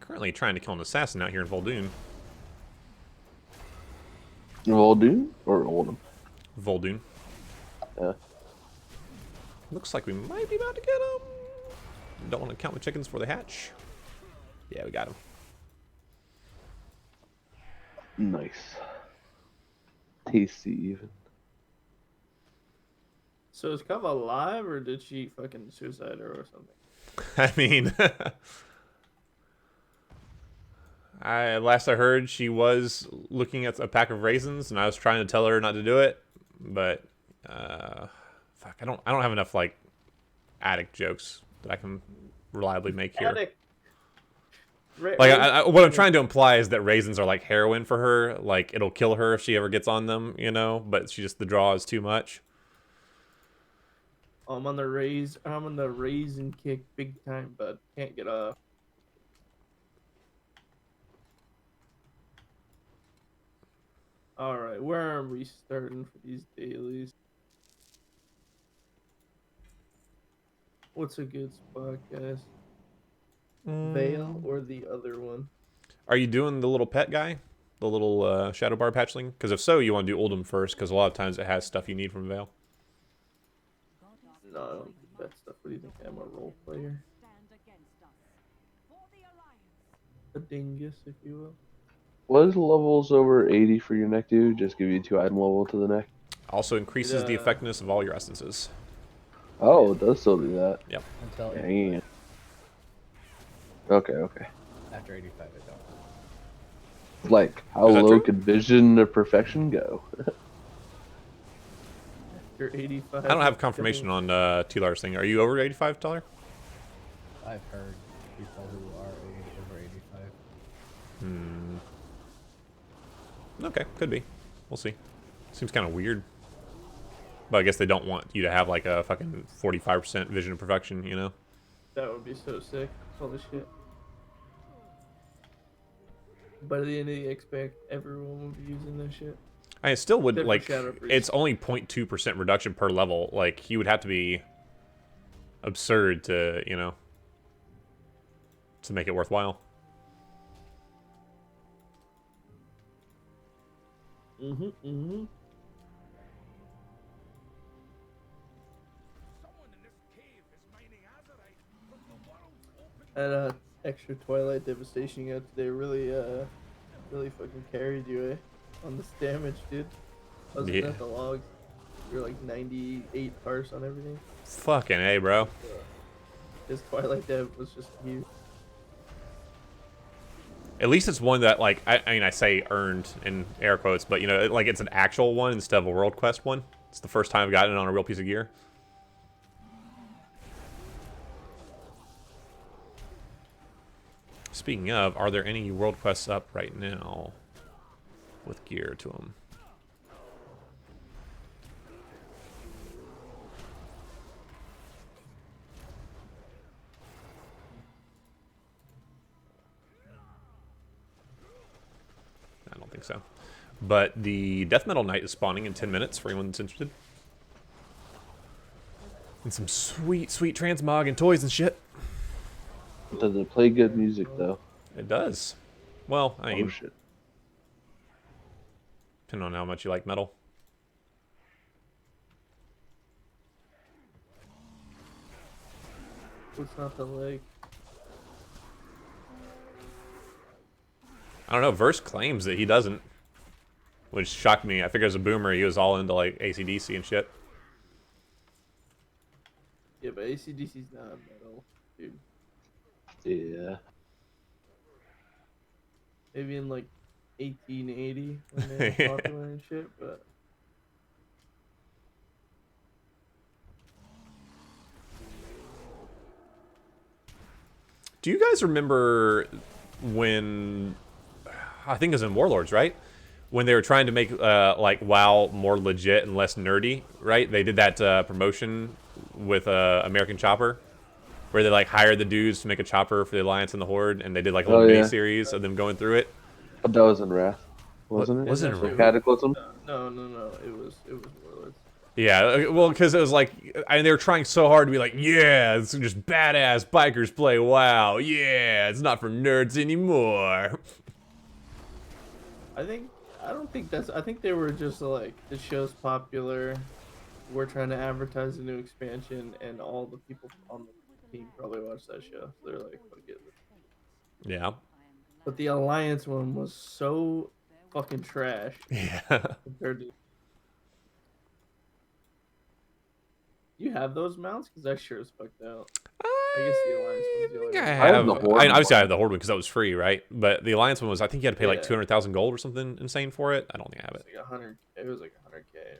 Currently trying to kill an assassin out here in Voldoon. Voldoon or Uldum? Voldoon. Yeah. Looks like we might be about to get him. Don't want to count the chickens before they hatch. Yeah, we got him. Nice. Tasty even. So is Kava alive, or did she fucking suicide her or something? I mean, last I heard, she was looking at a pack of raisins, and I was trying to tell her not to do it, but fuck, I don't have enough like addict jokes that I can reliably make here. Addict. Like, what I'm trying to imply is that raisins are like heroin for her. Like, it'll kill her if she ever gets on them, you know. But the draw is too much. I'm on the raisin kick big time, but can't get off. All right, where are we starting for these dailies? What's a good spot, guys? Vale or the other one? Are you doing the little pet guy? The little shadow bar patchling? Because if so, you want to do Uldum first, because a lot of times it has stuff you need from Vale. No, I don't do that stuff. What do you think? I'm a role player. A dingus, if you will. What is levels over 80 for your neck do? Just give you 2 item level to the neck. Also increases the effectiveness of all your essences. Oh, it does still do that. Yep. Until Dang. Okay, okay. after 85, I don't. Like, how Is that low true? could Vision of Perfection go? After 85. I don't have confirmation on T-Lar's thing. Are you over 85, Tyler? I've heard people who are over 85. Okay, could be. We'll see. Seems kind of weird. But I guess they don't want you to have like a fucking 45% vision of perfection, you know? That would be so sick. Holy shit. By the end of the expect, everyone would be using this shit. I still would, Except for like, Shadow Priest. it's only 0.2% reduction per level. Like, he would have to be absurd to, you know, to make it worthwhile. Mm-hmm. That extra Twilight Devastation you got today really fucking carried you, eh? On this damage, dude. I was looking Yeah. at the logs. You're like 98 parse on everything. Fucking A, bro. His Twilight Dev was just huge. At least it's one that, like, I mean, I say earned in air quotes, but, you know, like, it's an actual one instead of a world quest one. It's the first time I've gotten it on a real piece of gear. Speaking of, are there any world quests up right now with gear to them? I don't think so. But the Death Metal Knight is spawning in 10 minutes for anyone that's interested. And some sweet, sweet transmog and toys and shit. Does it play good music though? It does. Well, I mean, Oh shit. depending on how much you like metal. What's not the leg? I don't know. Verse claims that he doesn't, which shocked me. I figured as a boomer, he was all into like AC/DC and shit. Yeah, but AC/DC's not metal, dude. Yeah. Maybe in like 1880 when they were popular and shit, but Do you guys remember when, I think it was in Warlords, right? When they were trying to make like WoW more legit and less nerdy, right? They did that promotion with American Chopper, where they like hired the dudes to make a chopper for the Alliance and the Horde, and they did like a little mini series of them going through it. But that was in Wrath, wasn't it? Was it in The Wrath? Cataclysm? no. It was Warlords. Yeah, well, because it was like, and they were trying so hard to be like, yeah, it's just badass bikers play WoW. Yeah, it's not for nerds anymore. I don't think that's. I think they were just like, the show's popular. We're trying to advertise a new expansion, and all the people on the team probably watched that show. So they're like, fuck it. Yeah. But the Alliance one was so fucking trash. Yeah. Compared to. You have those mounts? Because that sure is fucked out. I guess the Alliance one's the only one. Obviously I have the Horde one because that was free, right? But the Alliance one was, I think you had to pay like 200,000 gold or something insane for it. I don't think I have it. It was like 100k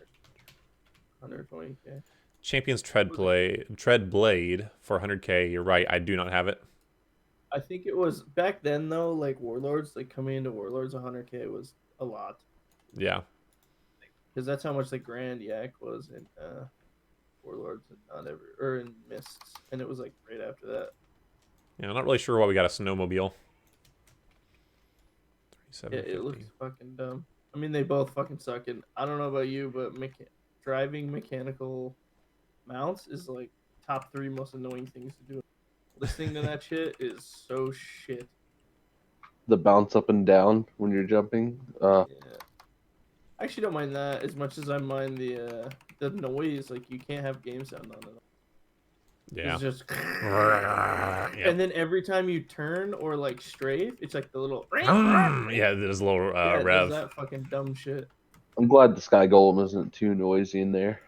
or 120k. Champions Tread Blade for 100k. You're right. I do not have it. I think it was back then though. Like Warlords, like coming into Warlords, 100k was a lot. Yeah. Because that's how much like Grand Yak was in Warlords and in Mists, and it was like right after that. Yeah, I'm not really sure why we got a snowmobile. Yeah, it looks fucking dumb. I mean, they both fucking suck. And I don't know about you, but driving mechanical mounts is like top 3 most annoying things to do. Listening to that shit is so shit. The bounce up and down when you're jumping. Yeah. I actually don't mind that as much as I mind the noise. Like, you can't have game sound on it. Yeah. It's just and then every time you turn or like strafe, it's like the little yeah, there's a little rev. That fucking dumb shit. I'm glad the Sky Golem isn't too noisy in there.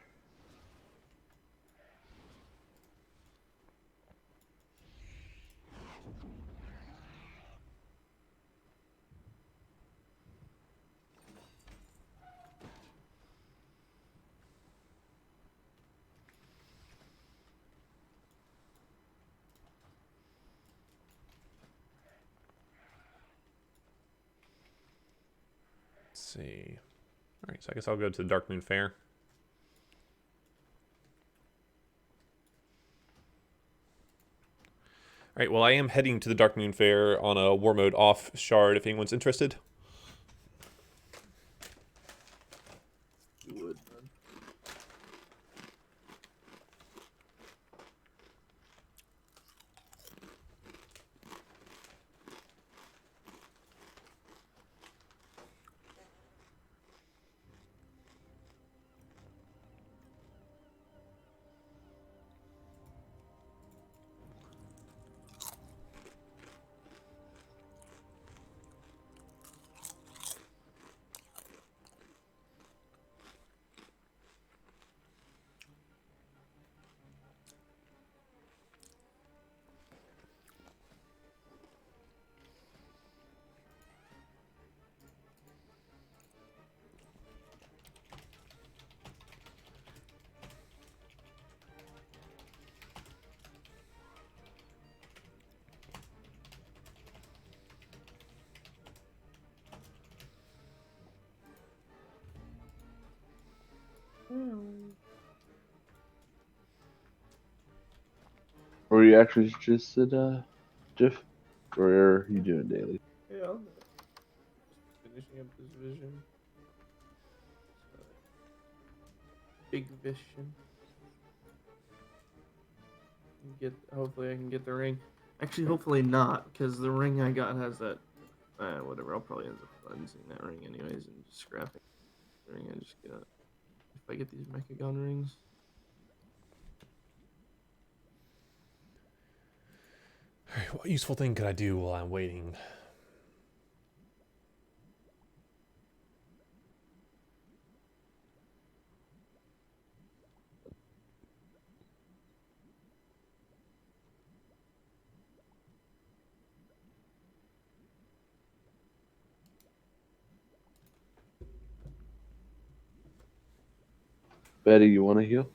Let's see. All right, so I guess I'll go to the Dark Moon Fair. All right, well, I am heading to the Dark Moon Fair on a War Mode off shard if anyone's interested. were you actually just at, Jeff? Or are you doing daily? Yeah, I'll do it. Just finishing up this vision. Big vision. Hopefully I can get the ring. Actually, hopefully not, because the ring I got has that. Whatever. I'll probably end up cleansing that ring anyways and just scrapping the ring I just got. If I get these Mechagon rings. Alright, what useful thing could I do while I'm waiting? Betty, you want to heal?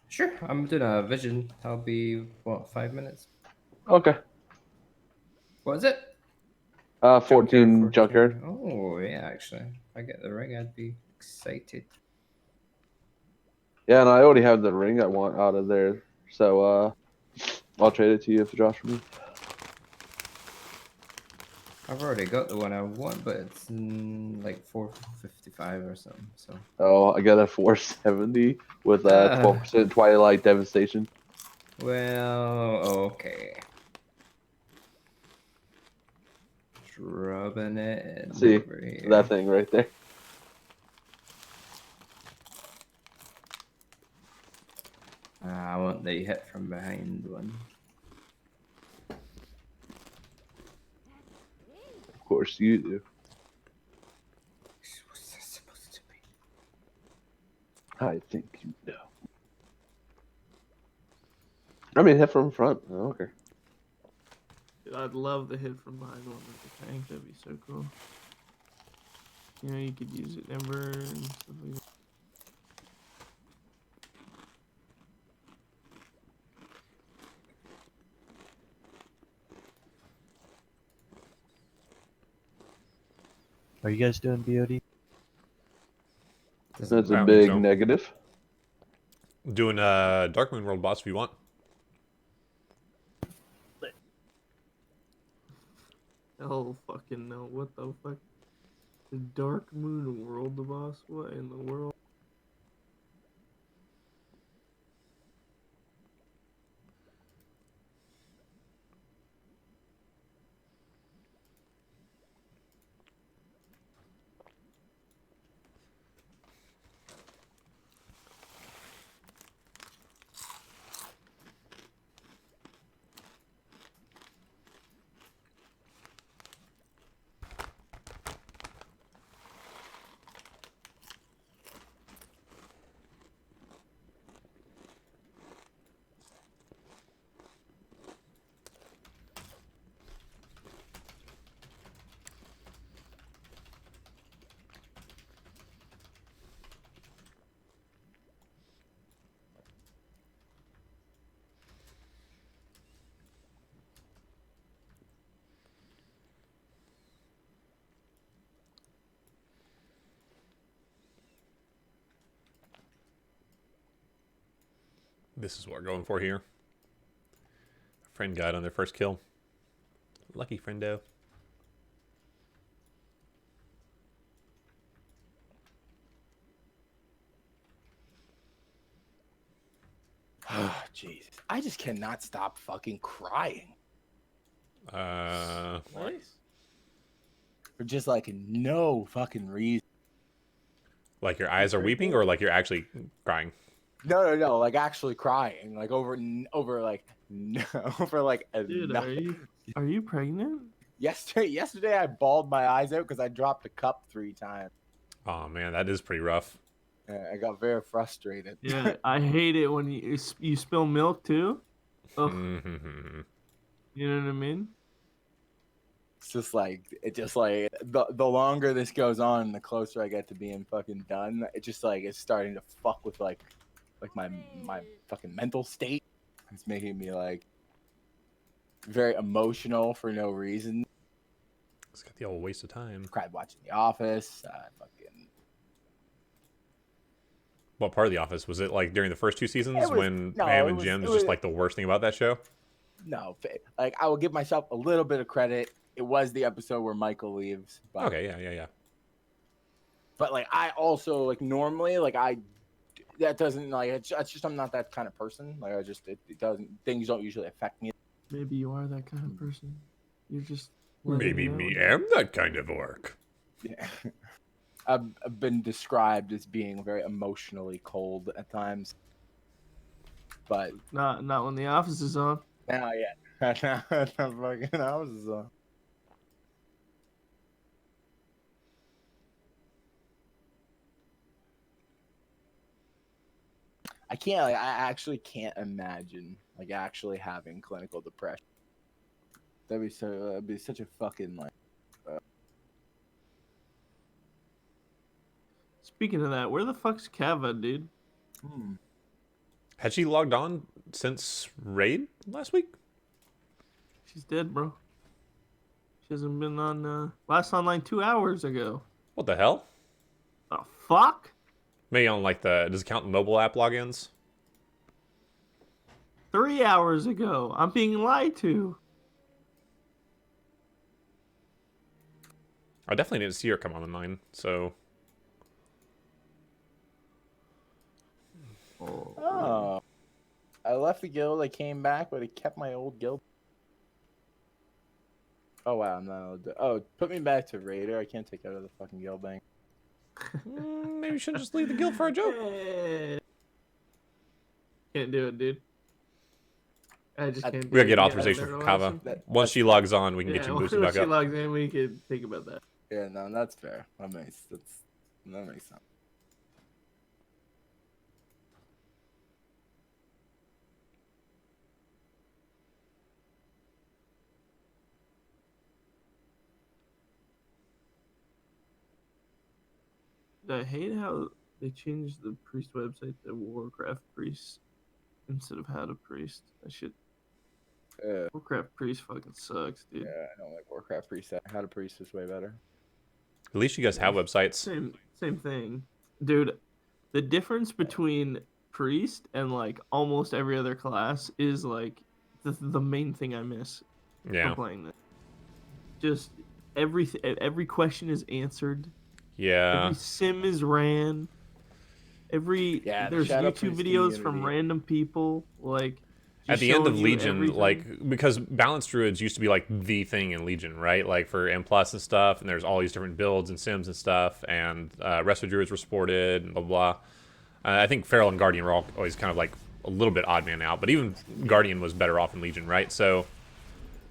Sure, I'm doing a vision. That'll be, what, 5 minutes? Okay. What is it? 14 junkyard. Oh, yeah, actually. If I get the ring, I'd be excited. Yeah, and I already have the ring I want out of there. So, I'll trade it to you if it drops for me. I've already got the one I want, but it's like 455 or something, so. Oh, I got a 470 with 12% Twilight Devastation. Well, okay. Rubbing it in See, over here. that thing right there. I want the hit from behind one. Of course you do. What's that supposed to be? I think you know. I mean, hit from front. I don't care. Dude, I'd love the hit from behind one with the tank. That'd be so cool. You know, you could use it Ember and stuff like that. Are you guys doing BOD? That's I a don't think big so. negative. Doing Dark Moon World boss if you want. Oh, fucking no. What the fuck? The Dark Moon World, the boss? What in the world? This is what we're going for here. Friend got on their first kill. Lucky friendo. Oh, Jesus. I just cannot stop fucking crying. Nice. For just like no fucking reason. Like your eyes are weeping, or like you're actually crying? No. Like actually crying. Like over like no, over like Dude, nothing. are you pregnant? Yesterday I bawled my eyes out because I dropped a cup 3 times. Oh man, that is pretty rough. I got very frustrated. Yeah, I hate it when you spill milk too. Ugh. You know what I mean? It's just like the longer this goes on, the closer I get to being fucking done. It just like it's starting to fuck with like my fucking mental state. It's making me like very emotional for no reason. It's got the old waste of time. Cried watching The Office. Fucking What part of The Office? Was it like during the first 2 seasons It was- when no, Pam it and was- Jim it is just was- like the worst thing about that show? No, like I will give myself a little bit of credit. It was the episode where Michael leaves. But, Okay, yeah. But like I also like normally like that doesn't like it's just I'm not that kind of person. Like I just it doesn't things don't usually affect me. Maybe you are that kind of person. You're just Maybe me am that kind of orc. Yeah. I've been described as being very emotionally cold at times. But not when the office is on. now, yeah, fucking house is on. I can't. Like, I actually can't imagine like actually having clinical depression. That'd be such a fucking like. Speaking of that, where the fuck's Kava, dude? Had she logged on since raid last week? She's dead, bro. She hasn't been on last online 2 hours ago. What the hell? The fuck? Maybe on like does it count mobile app logins? 3 hours ago. I'm being lied to. I definitely didn't see her come online, so. Oh, I left the guild. I came back, but I kept my old guild. Oh wow, I'm not allowed to. Oh, put me back to raider. I can't take out of the fucking guild bank. Maybe you should just leave the guild for a joke. Can't do it, dude. I just can't. We gotta get authorization from Kava. Once she logs on, we can get you boosted back Once she up. logs in, we can think about that. Yeah, no, that's fair. That makes sense. I hate how they changed the priest website to Warcraft Priest instead of How to Priest. That shit. Warcraft Priest fucking sucks, dude. Yeah, I don't like Warcraft Priest. How to Priest is way better. At least you guys have websites. Same thing, dude. The difference between priest and like almost every other class is like the main thing I miss Yeah. for playing this. Just every question is answered. Yeah. Every sim is ran. There's Shadow YouTube Priest videos from community. random people like. At just the end of showing you Legion, everything. like, because balanced druids used to be like the thing in Legion, right? Like for M+ and stuff, and there's all these different builds and sims and stuff, and rest of druids were supported, and blah blah. I think Feral and Guardian were always kind of like a little bit odd man out, but even Guardian was better off in Legion, right? So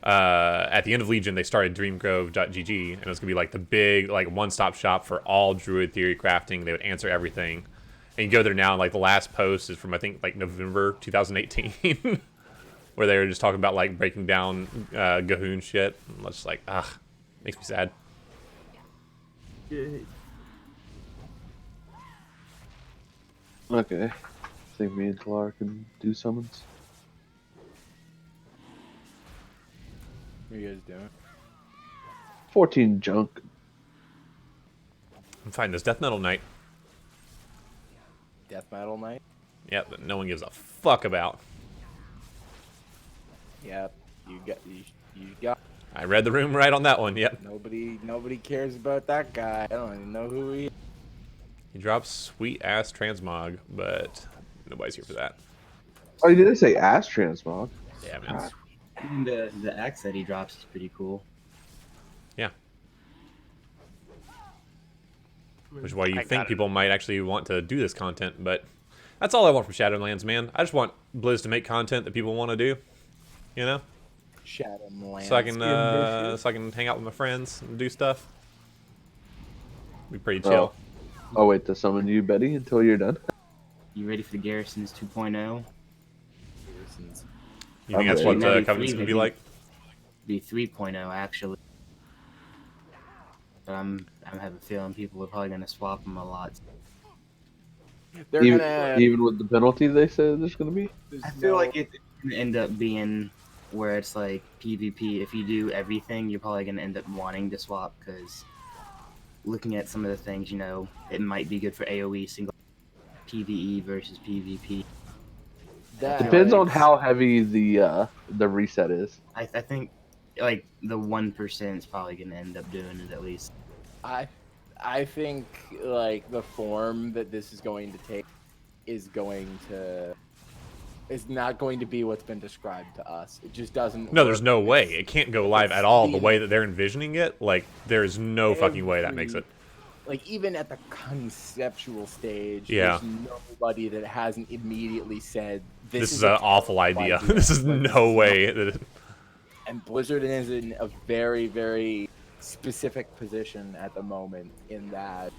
at the end of Legion, they started dreamgrove.gg, and it was gonna be like the big like one-stop shop for all druid theory crafting. They would answer everything. And you go there now, and like the last post is from I think like November 2018, where they were just talking about like breaking down Gahoon shit. And it's just like, makes me sad. Okay. I think me and Talar can do summons. What are you guys doing? 14 junk. I'm fighting this Death Metal Knight. Death Metal Knight? Yep, that no one gives a fuck about. Yep. You got. I read the room right on that one. Yep. Nobody cares about that guy. I don't even know who he is. He drops sweet ass transmog, but nobody's here for that. Oh, you didn't say ass transmog. Yeah, man. Even the axe that he drops is pretty cool. Yeah. Which is why you think people might actually want to do this content, but that's all I want from Shadowlands, man. I just want Blizz to make content that people want to do, you know? Shadowlands. So I can hang out with my friends and do stuff. Be pretty chill. I'll wait to summon you, Betty, until you're done. You ready for the Garrisons 2.0? You think that's what Covenant's gonna be like? Be 3.0 actually. But I'm having a feeling people are probably gonna swap them a lot. Even with the penalty they said there's gonna be. I feel like it's gonna end up being where it's like PvP. If you do everything, you're probably gonna end up wanting to swap because looking at some of the things, you know, it might be good for AOE single. PvE versus PvP. Depends on how heavy the reset is. I think like the 1% is probably gonna end up doing it at least. I think like the form that this is going to take is not going to be what's been described to us. It just doesn't. No, there's work. no way. It can't go live at all the way that they're envisioning it. Like, there's no fucking way that makes it. Like, even at the conceptual stage, Yeah. there's nobody that hasn't immediately said, this is an awful idea. This is no way. That And Blizzard is in a very, very specific position at the moment in that,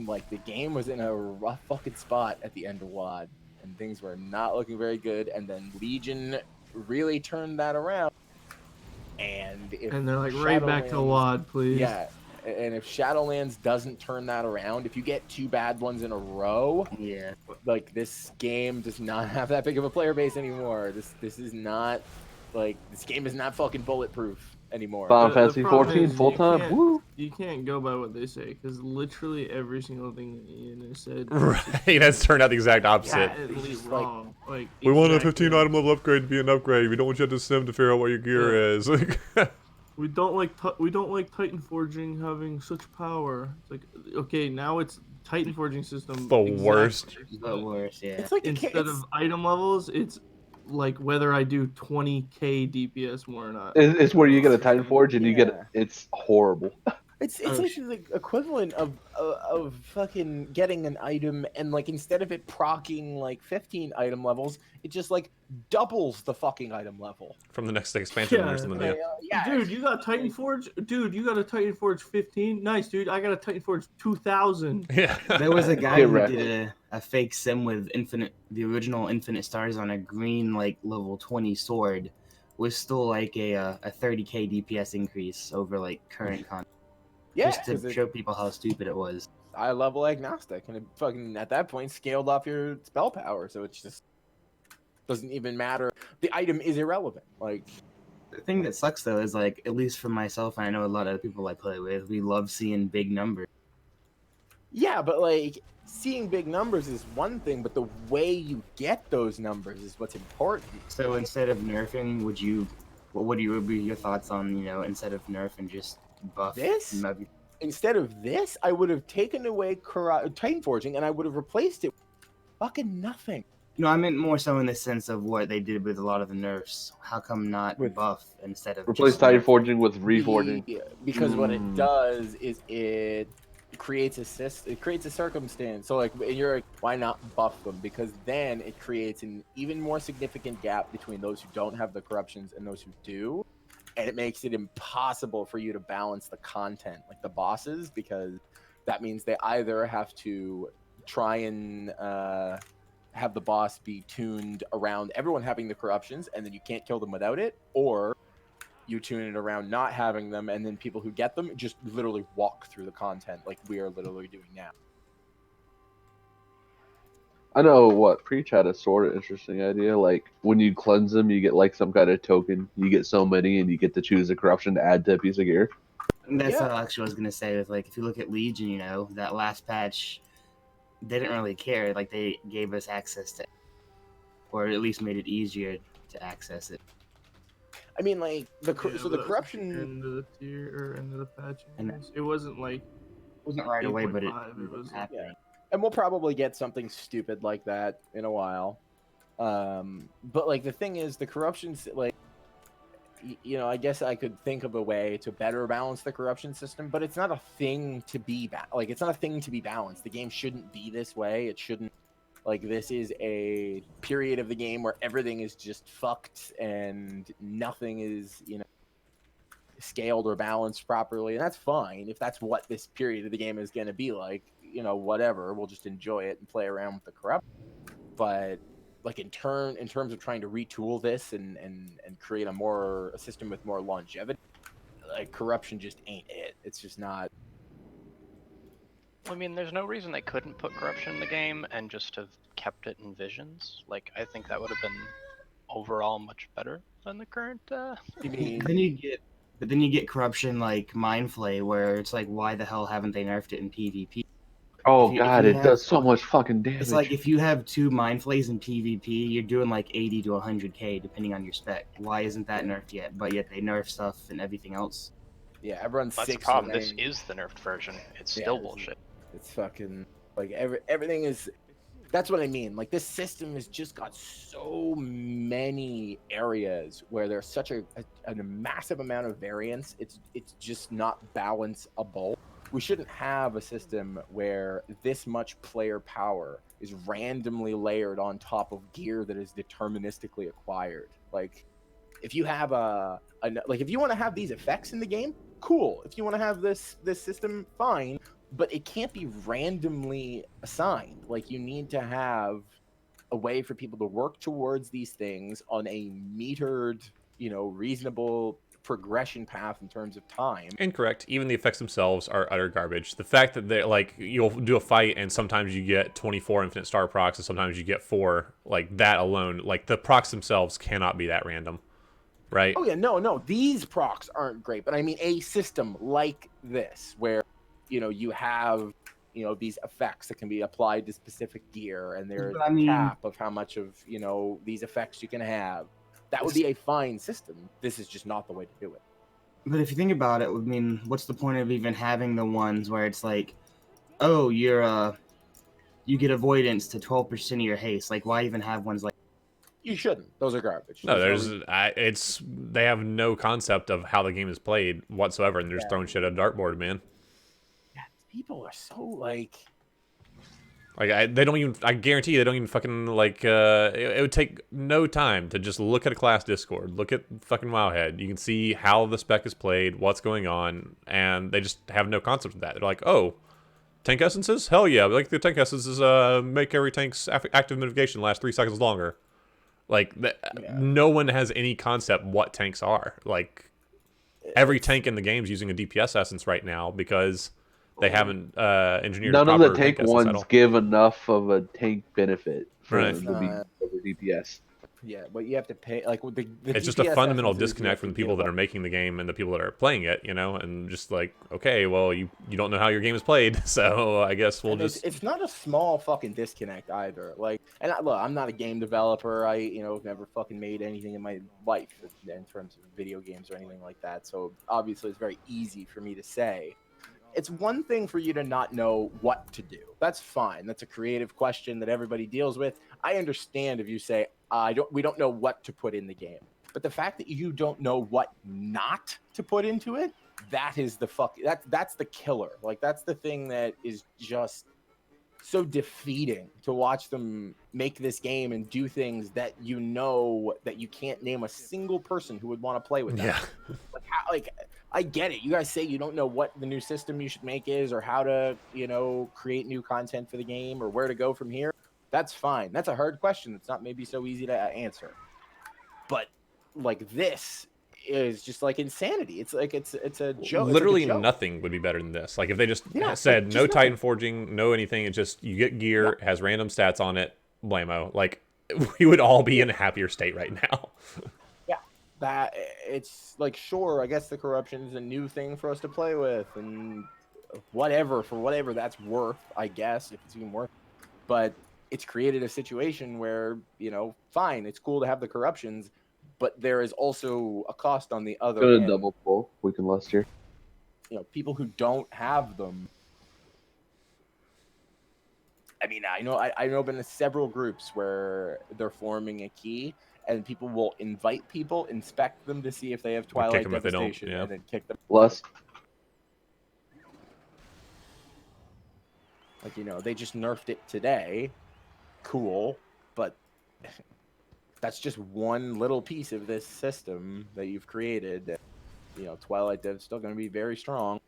like, the game was in a rough fucking spot at the end of WoD, and things were not looking very good, and then Legion really turned that around. And they're like, right back to WoD, please. Yeah. And if Shadowlands doesn't turn that around, if you get 2 bad ones in a row, yeah, like, this game does not have that big of a player base anymore. This is not, like, this game is not fucking bulletproof anymore. Final Fantasy 14 full time. Woo! You can't go by what they say because literally every single thing that Ian has said. right, that's turned out the exact opposite. Patently wrong. Like, We want a 15 item level upgrade to be an upgrade. We don't want you to sim to figure out what your gear is. We don't like Titan forging having such power. It's like, okay, now it's Titan forging system. The worst. The worst, yeah. It's like instead of item levels, it's like whether I do 20k DPS more or not. It's where you get a Titan Forge and you get it's horrible. It's like the equivalent of fucking getting an item, and like instead of it proccing like 15 item levels, it just like doubles the fucking item level. From the next expansion or something. Yeah. Dude, you got Titan Forge? Dude, you got a Titan Forge 15? Nice, dude. I got a Titan Forge 2000. Yeah. There was a guy who did a fake sim with the original Infinite Stars on a green like level 20 sword, was still like a 30k DPS increase over like current content. Yeah, just to show people how stupid it was. High level agnostic, and it fucking at that point scaled off your spell power, so it's just doesn't even matter. The item is irrelevant. Like, the thing that sucks though is like, at least for myself, and I know a lot of people I play with, we love seeing big numbers. yeah, but like seeing big numbers is one thing, but the way you get those numbers is what's important. So instead of nerfing, what would be your thoughts on, instead of nerfing, just buff this? Instead of this, I would have taken away Titan Forging and I would have replaced it with fucking nothing. No, I meant more so in the sense of what they did with a lot of the nerfs. How come not buff instead of replace Titan Forging with Reforging? Because what it does is it creates a circumstance. So like, and you're like, why not buff them? Because then it creates an even more significant gap between those who don't have the corruptions and those who do. And it makes it impossible for you to balance the content, like the bosses, because that means they either have to try and have the boss be tuned around everyone having the corruptions, and then you can't kill them without it, or you tune it around not having them, and then people who get them just literally walk through the content like we are literally doing now. I know what Preach had a sort of interesting idea. Like when you cleanse them, you get like some kind of token. You get so many, and you get to choose a corruption to add to a piece of gear. And that's what actually I was gonna say. With like, if you look at Legion, that last patch, they didn't really care. Like they gave us access to, or at least made it easier to access it. I mean, like the corruption end of the tier or end of the patch. And it wasn't like wasn't right away, but it was happening. Yeah. And we'll probably get something stupid like that in a while. But like the thing is, the corruptions, like, I guess I could think of a way to better balance the corruption system, but it's not a thing to be it's not a thing to be balanced. The game shouldn't be this way. It shouldn't. Like, this is a period of the game where everything is just fucked and nothing is, scaled or balanced properly, and that's fine if that's what this period of the game is going to be like. Whatever, we'll just enjoy it and play around with the corrupt. But like in terms of trying to retool this and create a system with more longevity, like corruption just ain't it. It's just not. I mean, there's no reason they couldn't put corruption in the game and just have kept it in visions. Like, I think that would have been overall much better than the current. Then you get corruption like Mindflay, where it's like, why the hell haven't they nerfed it in PvP? Oh If you god, it have- does so much fucking damage. It's like if you have 2 Mind Flays in PvP, you're doing like 80 to 100k depending on your spec. Why isn't that nerfed yet? But yet they nerf stuff and everything else. Yeah, everyone's That's the 6 problem. or This 9. is the nerfed version. It's Yeah, still bullshit. It's fucking like everything is. That's what I mean. Like this system has just got so many areas where there's such a massive amount of variance. It's just not balanceable. We shouldn't have a system where this much player power is randomly layered on top of gear that is deterministically acquired. Like, if you have like if you want to have these effects in the game, cool. If you want to have this system, fine. But it can't be randomly assigned. Like, you need to have a way for people to work towards these things on a metered, reasonable progression path in terms of time. Incorrect. Even the effects themselves are utter garbage. The fact that they're like, you'll do a fight and sometimes you get 24 infinite star procs and sometimes you get 4, like that alone, like the procs themselves cannot be that random, right? Oh yeah, no, these procs aren't great, but I mean a system like this where, you have, these effects that can be applied to specific gear and there's a cap of how much of, these effects you can have. That would be a fine system. This is just not the way to do it. But if you think about it, I mean, what's the point of even having the ones where it's like, oh, you get avoidance to 12% of your haste? Like, why even have ones like? You shouldn't. Those are garbage. No, they have no concept of how the game is played whatsoever, and they're just throwing shit at a dartboard, man. Yeah, people are so like they don't even. I guarantee you, they don't even fucking like. It would take no time to just look at a class Discord, look at fucking Wowhead. You can see how the spec is played, what's going on, and they just have no concept of that. They're like, oh, tank essences? Hell yeah! Like the tank essences make every tank's active mitigation last 3 seconds longer. Like no one has any concept what tanks are. Like every tank in the game is using a DPS essence right now because they haven't engineered. None of the tank essence ones give enough of a tank benefit for Right. them to be over DPS. Yeah, but you have to pay like the It's just a DPS fundamental essences, you disconnect have from to the people give that are making the game and the people that are playing it, and just like, okay, well, you don't know how your game is played, so I guess we'll And just. It's not a small fucking disconnect either. Like, and look, I'm not a game developer. I have never fucking made anything in my life in terms of video games or anything like that. So obviously, it's very easy for me to say. It's one thing for you to not know what to do. That's fine. That's a creative question that everybody deals with. I understand if you say, we don't know what to put in the game. But the fact that you don't know what not to put into it, that is that's the killer. Like, that's the thing that is just so defeating to watch them make this game and do things that that you can't name a single person who would want to play with that. Yeah. I get it. You guys say you don't know what the new system you should make is or how to, create new content for the game or where to go from here. That's fine. That's a hard question. It's not maybe so easy to answer. But like this is just like insanity. It's like it's a joke. Literally it's like a joke. nothing would be better than this. Like if they just like, said just no nothing. Titan forging, no anything. It's just you get gear, has random stats on it. Blammo. Like we would all be in a happier state right now. That it's like, sure, I guess the corruption is a new thing for us to play with and whatever that's worth, I guess, if it's even worth. But it's created a situation where, fine, it's cool to have the corruptions, but there is also a cost on the other Go to end. double pull weekend last year. People who don't have them. I mean, I know I've been in several groups where they're forming a key and people will invite people, inspect them to see if they have Twilight them if they don't, Devastation, yeah. and then kick them. Plus, Like, they just nerfed it today. Cool, but that's just one little piece of this system that you've created. Twilight Dev's still going to be very strong.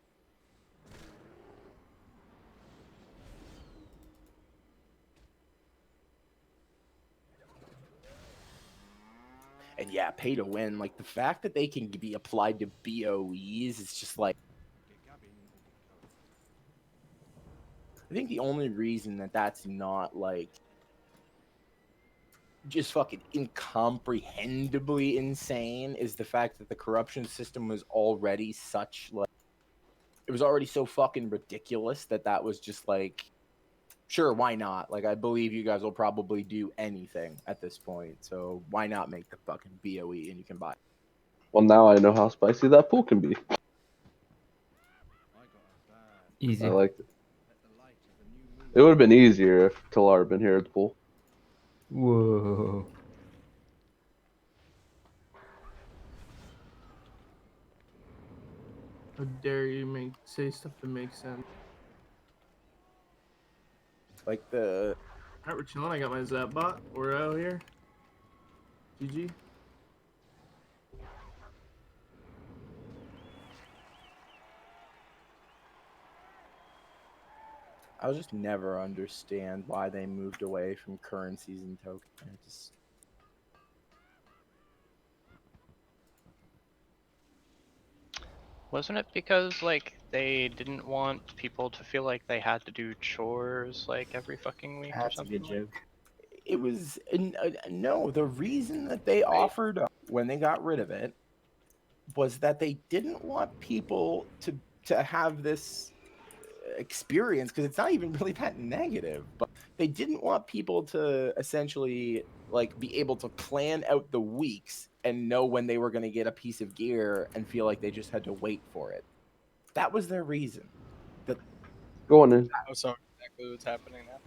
And yeah, pay to win. Like, the fact that they can be applied to BOEs is just like. I think the only reason that that's not like. Just fucking incomprehendibly insane is the fact that the corruption system was already such like. It was already so fucking ridiculous that was just like sure, why not? Like, I believe you guys will probably do anything at this point. So why not make the fucking BOE and you can buy it? Well, now I know how spicy that pool can be. Easy. I liked it. It would have been easier if Talar had been here at the pool. Whoa. How dare you say stuff that makes sense? Like the. Alright, we're chilling. I got my Zap bot. We're out here. GG. I'll just never understand why they moved away from currencies and tokens. Wasn't it because like they didn't want people to feel like they had to do chores like every fucking week or That's a something? good joke. It was no. The reason that they offered when they got rid of it was that they didn't want people to have this experience, because it's not even really that negative, but they didn't want people to essentially like be able to plan out the weeks and know when they were going to get a piece of gear and feel like they just had to wait for it. That was their reason. Go on in. That's exactly what's happening now.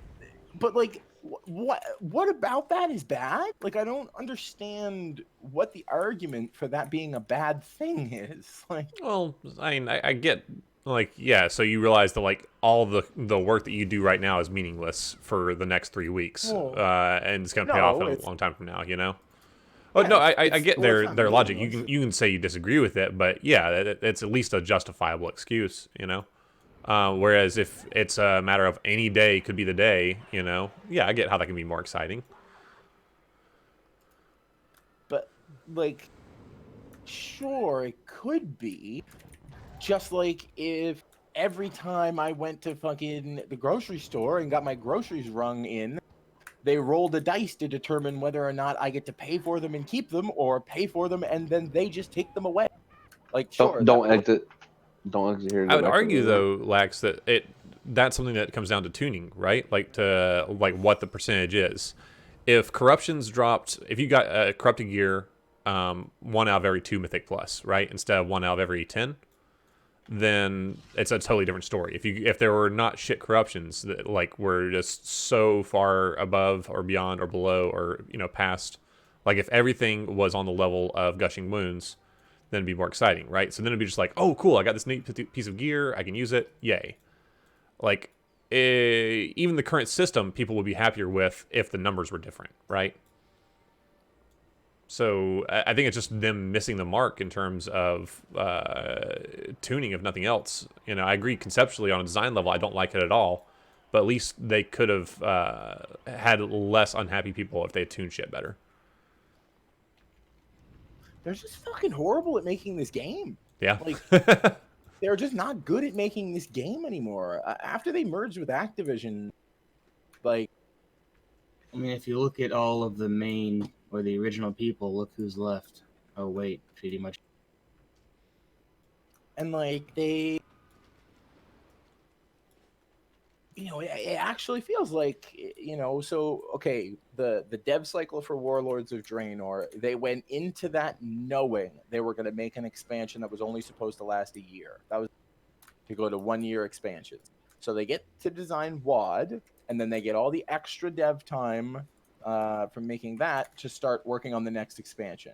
But like, what about that is bad? Like, I don't understand what the argument for that being a bad thing is. Like, well, I mean, I get, like, yeah, so you realize that, like, all the work that you do right now is meaningless for the next 3 weeks, Well, and it's going to pay off in a long time from now, you know? Oh, yeah, no, I get well, it's their not logic. meaningless. You can say you disagree with it, but yeah, it's at least a justifiable excuse, you know? Whereas if it's a matter of any day could be the day, you know, yeah, I get how that can be more exciting. But like, sure, it could be. Just like if every time I went to fucking the grocery store and got my groceries rung in, they rolled a dice to determine whether or not I get to pay for them and keep them, or pay for them and then they just take them away. Like, sure. Don't exit. Don't exit here. I would argue though, Lax, that that's something that comes down to tuning, right? Like what the percentage is. If corruptions dropped, if you got corrupted gear, 1 out of every 2 Mythic plus, right, instead of 1 out of every 10, then it's a totally different story. If there were not shit corruptions that like were just so far above or beyond or below or past, like if everything was on the level of gushing wounds, then it'd be more exciting, right? So then it'd be just like, oh, cool, I got this neat piece of gear, I can use it, yay. Like, even the current system, people would be happier with if the numbers were different, right? So I think it's just them missing the mark in terms of tuning, if nothing else. I agree conceptually on a design level, I don't like it at all, but at least they could have had less unhappy people if they had tuned shit better. They're just fucking horrible at making this game. Yeah. Like, they're just not good at making this game anymore. After they merged with Activision, like, I mean, if you look at all of the main or the original people, look who's left. Oh wait, pretty much. And like they, it actually feels like, so okay, the dev cycle for Warlords of Draenor, they went into that knowing they were going to make an expansion that was only supposed to last a year. That was to go to 1-year expansions. So they get to design WoD, and then they get all the extra dev time from making that to start working on the next expansion.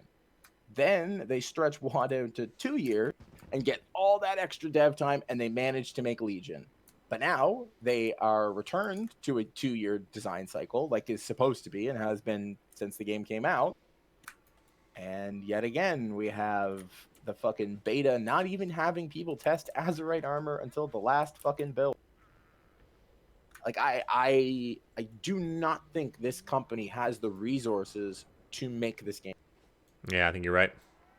Then they stretch WoD out to 2 years and get all that extra dev time, and they manage to make Legion. But now they are returned to a 2-year design cycle, like is supposed to be and has been since the game came out. And yet again, we have the fucking beta not even having people test Azerite armor until the last fucking build. Like, I do not think this company has the resources to make this game. Yeah, I think you're right.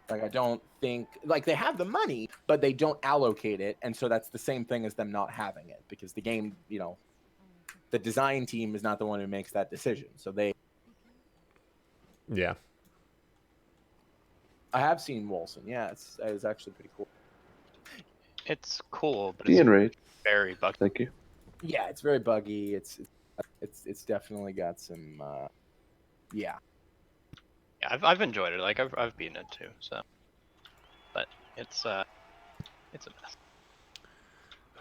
Like, I don't think, like, they have the money, but they don't allocate it, and so that's the same thing as them not having it, because the game, the design team is not the one who makes that decision. So they... Yeah. I have seen Wolson. Yeah, it's actually pretty cool. It's cool, but Ian it's Ray. very buggy. Thank you. Yeah, it's very buggy. It's It's definitely got some yeah. Yeah, I've enjoyed it. Like I've beaten it too. So, but it's a mess.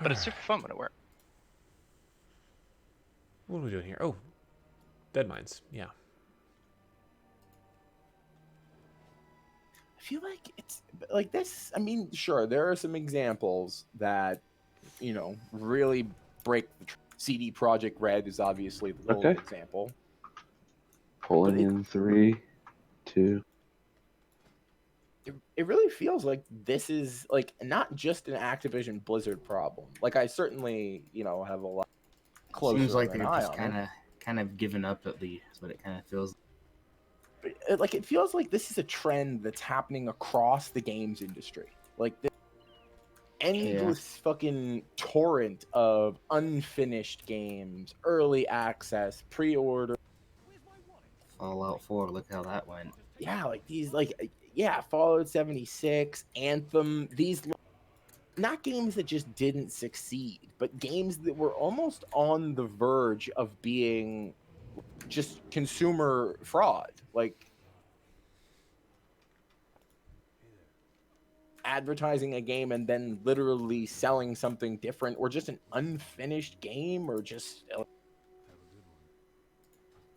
But it's super fun when it works. What are we doing here? Oh, dead mines. Yeah. I feel like it's like this. I mean, sure, there are some examples that, you know, really break the CD Projekt Red is obviously the golden example. Pulling in 3, 2. It really feels like this is like not just an Activision Blizzard problem. Like I certainly, you know, have a lot closer Seems like of an they're eye just on it. kind of given up at least. That's what it kind of feels. But it feels like this is a trend that's happening across the games industry. Like this endless fucking torrent of unfinished games, early access, pre-order. Fallout 4, look how that went. Yeah, like these, like yeah, Fallout 76, Anthem. These not games that just didn't succeed, but games that were almost on the verge of being just consumer fraud. Like advertising a game and then literally selling something different, or just an unfinished game, or just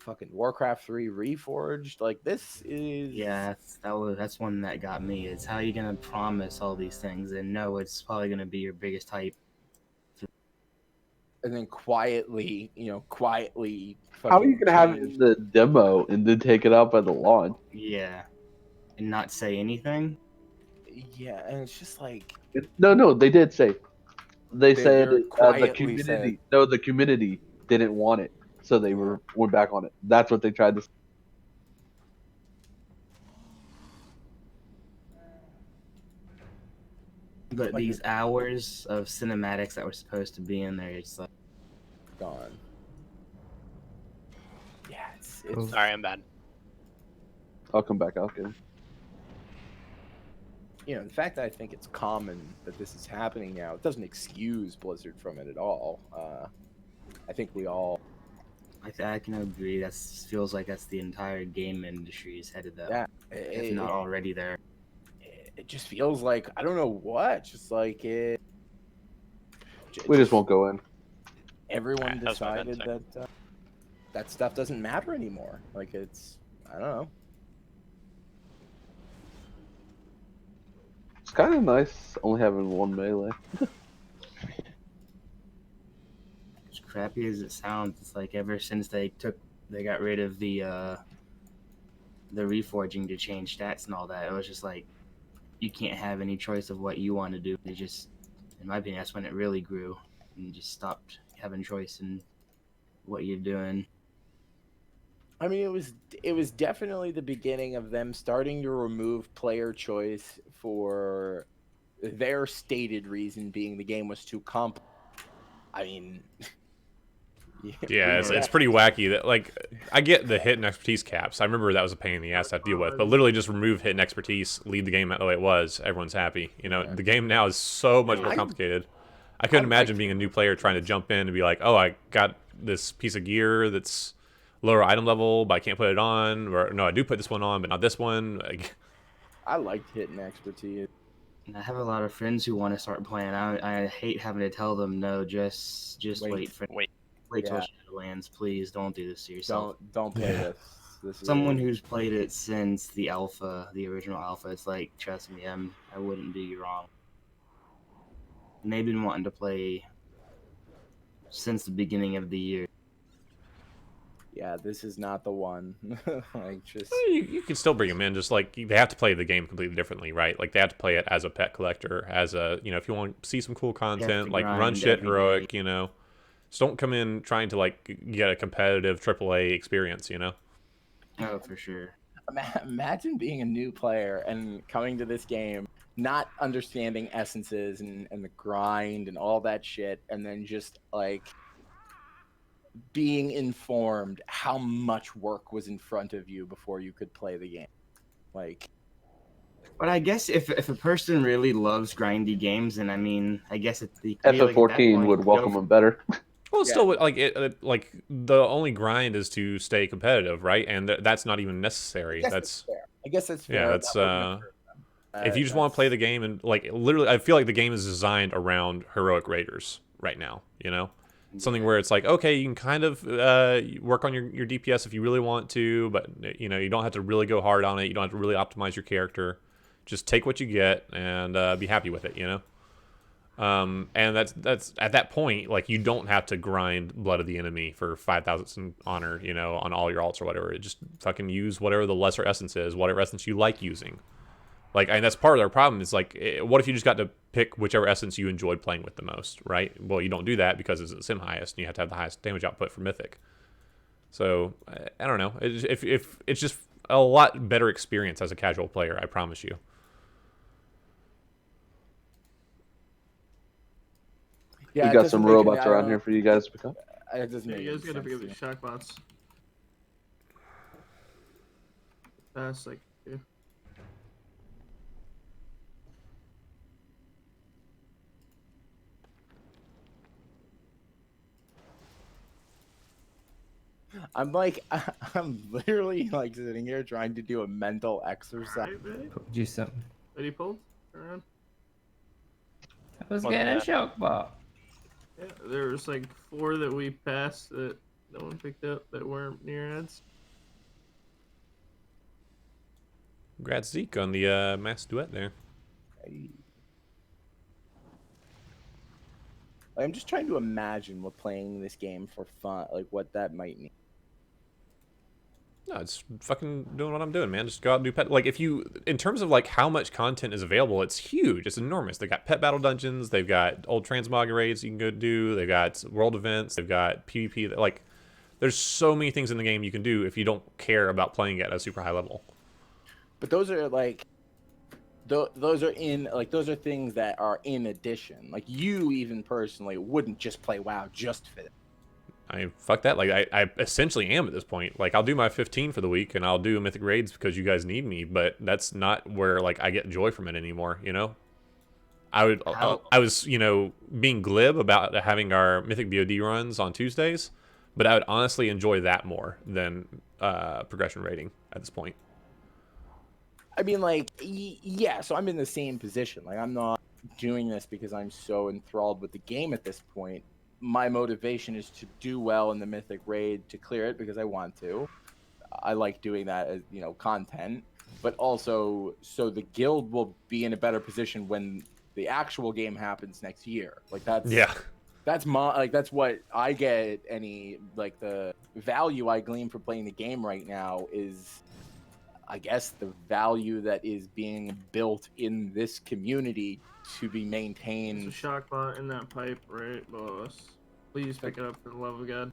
fucking Warcraft 3 Reforged. Like this is that's one that got me. It's how you gonna promise all these things and know it's probably gonna be your biggest hype, and then quietly How are you gonna have it in the demo and then take it out by the launch? Yeah, and not say anything. Yeah, and it's just like No, they did say. They said they're the quietly community. said- No, the community didn't want it, so they went back on it. That's what they tried to. But these hours of cinematics that were supposed to be in there, it's like gone. Yeah, it's Sorry, I'm bad. I'll come back. I'll get him. You know, the fact that I think it's common that this is happening now, it doesn't excuse Blizzard from it at all. I think we all. I can agree. That feels like that's the entire game industry is headed that. Yeah, if not already there. It just feels like I don't know what. Just like it. We just won't go in. Everyone Alright, that was my decided that that stuff doesn't matter anymore. Like it's I don't know. It's kind of nice only having one melee. As crappy as it sounds, it's like ever since they got rid of the reforging to change stats and all that, it was just like you can't have any choice of what you want to do. It just, in my opinion, that's when it really grew, and you just stopped having choice in what you're doing. I mean, it was definitely the beginning of them starting to remove player choice for their stated reason being the game was too complex. I mean, yeah, it's pretty wacky. That like I get the hit and expertise caps. I remember that was a pain in the ass to have to deal with. But literally just remove hit and expertise, leave the game the way it was. Everyone's happy. You know, the game now is so much more complicated. I couldn't imagine being a new player trying to jump in and be like, oh, I got this piece of gear that's lower item level, but I can't put it on. Or no, I do put this one on, but not this one. Like, I liked hitting expertise. And I have a lot of friends who want to start playing. I hate having to tell them no. Just wait till Shadowlands, please. Don't do this to yourself. Don't play this. Someone who's played it since the alpha, the original alpha, it's like, trust me, I wouldn't do you wrong. And they've been wanting to play since the beginning of the year. Yeah, this is not the one. Like just you can still bring them in. Just like they have to play the game completely differently, right? Like they have to play it as a pet collector, as a if you want to see some cool content, like run shit heroic, Just don't come in trying to like get a competitive AAA experience, Oh, for sure. Imagine being a new player and coming to this game, not understanding essences and the grind and all that shit, and then just like being informed how much work was in front of you before you could play the game. Like, but I guess if a person really loves grindy games, then I mean, I guess it's the FF14 would welcome them better. Well, it's still like like the only grind is to stay competitive, right? And that's not even necessary. That's fair. I guess that's fair. yeah. That's That if you just want to play the game and like literally, I feel like the game is designed around heroic raiders right now. You know, something where it's like, okay, you can kind of work on your DPS if you really want to, but you know, you don't have to really go hard on it. You don't have to really optimize your character. Just take what you get and be happy with it. You know. And that's at that point, like, you don't have to grind Blood of the Enemy for 5,000 honor, you know, on all your alts or whatever. Just fucking use whatever the lesser essence is, whatever essence you like using. Like, and that's part of their problem is, like, what if you just got to pick whichever essence you enjoyed playing with the most, right? Well, you don't do that because it's the sim highest, and you have to have the highest damage output for Mythic. So, I don't know. If it's just a lot better experience as a casual player, I promise you. Yeah, we got some robots around here for you guys to pick up. It doesn't make you guys any gotta pick up sense the shock bots. That's like. Yeah. I'm like, I'm literally like sitting here trying to do a mental exercise. Do something. Ready, pulled? Around. I was getting a shock bot. Yeah, there was like 4 that we passed that no one picked up that weren't near ads. Congrats, Zeke, on the mass duet there. I'm just trying to imagine what playing this game for fun, like what that might mean. No, it's fucking doing what I'm doing, man. Just go out and do pet. Like, if you, in terms of like how much content is available, it's huge. It's enormous. They've got pet battle dungeons. They've got old transmog raids you can go do. They've got world events. They've got PvP. Like, there's so many things in the game you can do if you don't care about playing it at a super high level. But those are like, those are things that are in addition. Like, you even personally wouldn't just play WoW just for it. I mean, fuck that. Like, I essentially am at this point. Like, I'll do my 15 for the week, and I'll do Mythic raids because you guys need me, but that's not where, like, I get joy from it anymore, you know? I was, you know, being glib about having our Mythic BOD runs on Tuesdays, but I would honestly enjoy that more than progression rating at this point. I mean, like, yeah, so I'm in the same position. Like, I'm not doing this because I'm so enthralled with the game at this point. My motivation is to do well in the Mythic raid, to clear it because I want to. I like doing that as, you know, content, but also so the guild will be in a better position when the actual game happens next year. Like, that's what I get. Any, like, the value I glean from playing the game right now is, I guess, the value that is being built in this community to be maintained. There's a shock bot in that pipe right below us. Please pick it up for the love of God.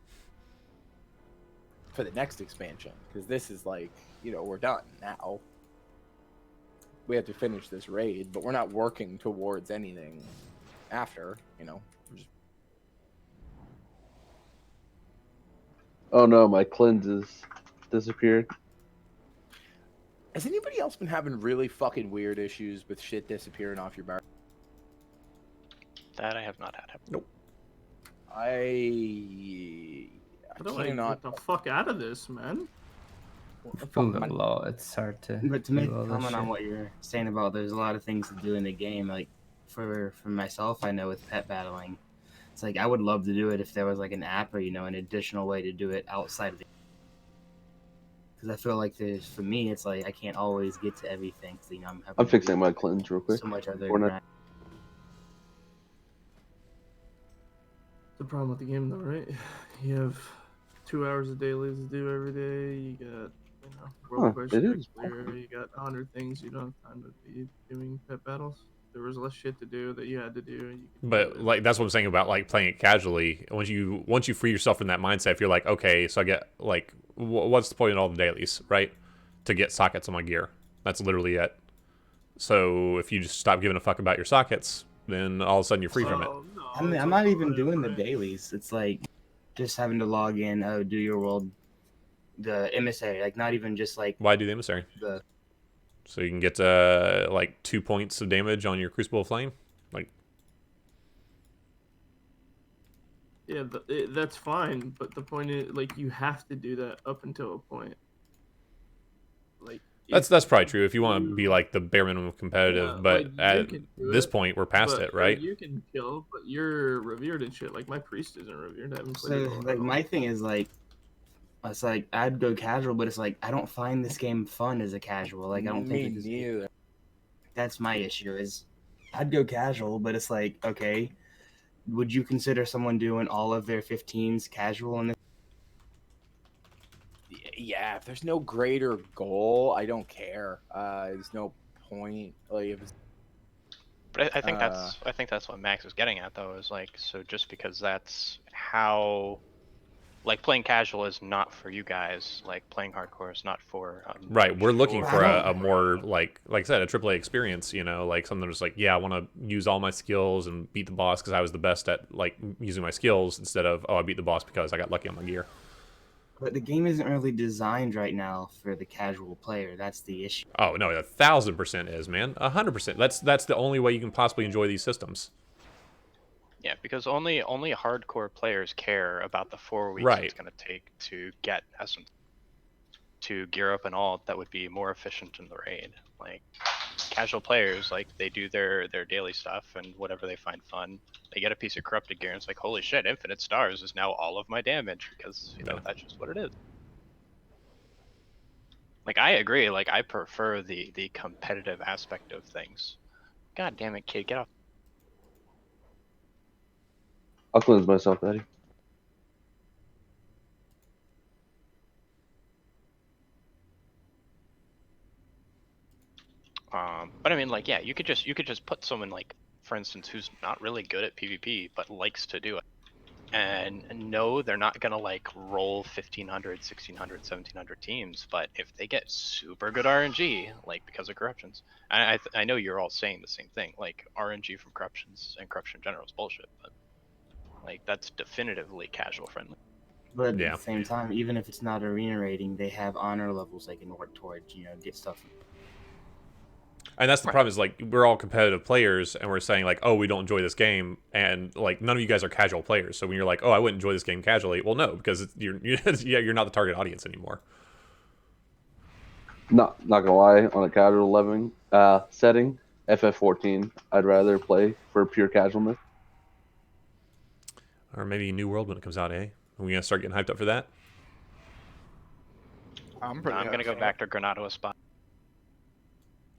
For the next expansion, because this is like, you know, we're done now. We have to finish this raid, but we're not working towards anything after, you know. Oh no, my cleanses disappeared. Has anybody else been having really fucking weird issues with shit disappearing off your bar? That I have not had happen. Nope. I get the fuck out of this, man. Full of law, it's hard to. But to make do a all this comment on shit. what you're saying about there's a lot of things to do in the game. Like for myself, I know with pet battling, it's like I would love to do it if there was like an app or, you know, an additional way to do it outside of the. Because I feel like there's, for me, it's like I can't always get to everything. So, you know, I'm fixing my cleanse real quick. So much other. The problem with the game, though, right? You have 2 hours of dailies to do every day. You got, you know, world quests to clear. You got 100 things. You don't have time to be doing pet battles. There was less shit to do that you had to do. But like, that's what I'm saying about like playing it casually. Once you free yourself from that mindset, if you're like, okay, so I get like, what's the point in all the dailies, right? To get sockets on my gear. That's literally it. So if you just stop giving a fuck about your sockets, then all of a sudden you're free from it. I mean, I'm not even doing the dailies. It's like just having to log in, do your world, the emissary. Like, not even just like. Why do the emissary? So you can get like 2 points of damage on your Crucible of Flame. Like, Yeah, that's fine, but the point is, like, you have to do that up until a point. Like, That's probably true if you want to be like the bare minimum competitive, yeah, but like, you at can do this it, point we're past but it, right? you can kill, but you're revered and shit. Like, my priest isn't revered. I haven't played So it in a like while. my thing is like, it's like I'd go casual, but it's like I don't find this game fun as a casual. Like I don't think Me it is. neither. That's my issue. Is I'd go casual, but it's like, okay, would you consider someone doing all of their 15s casual in this? Yeah, if there's no greater goal, I don't care. There's no point. Like if it's, But I think that's what Max is getting at, though, is like, so just because that's how, like, playing casual is not for you guys, like playing hardcore is not for Right, we're looking for I a more like I said, a AAA experience. You know, like something that's like, yeah, I want to use all my skills and beat the boss because I was the best at like using my skills instead of I beat the boss because I got lucky on my gear. But the game isn't really designed right now for the casual player. That's the issue. Oh no, 1,000% is, man, 100%. That's the only way you can possibly enjoy these systems. Yeah, because only hardcore players care about the 4 weeks Right. it's going to take to get essence, to gear up and all that would be more efficient in the raid. Like, casual players, like, they do their daily stuff and whatever they find fun. They get a piece of corrupted gear and it's like, holy shit, infinite stars is now all of my damage because, you know, that's just what it is. Like, I agree, like, I prefer the competitive aspect of things. God damn it, kid, get off. I'll cleanse myself, Eddie. But I mean, like, yeah, you could just put someone, like, for instance, who's not really good at PvP but likes to do it, and no, they're not gonna like roll 1,500, 1,600, 1,700 teams. But if they get super good RNG, like because of corruptions, I know you're all saying the same thing. Like, RNG from corruptions and corruption in general is bullshit, but like that's definitively casual friendly. But at the same time, even if it's not arena rating, they have honor levels they can work towards. You know, get stuff. And that's the problem is like we're all competitive players and we're saying like, oh, we don't enjoy this game, and like none of you guys are casual players. So when you're like, oh, I wouldn't enjoy this game casually, well, no, because you're not the target audience anymore. Not gonna lie, on a casual setting, FF14, I'd rather play for pure casualness. Or maybe New World when it comes out, eh? Are we gonna start getting hyped up for that? I'm gonna go back to Granado Espada.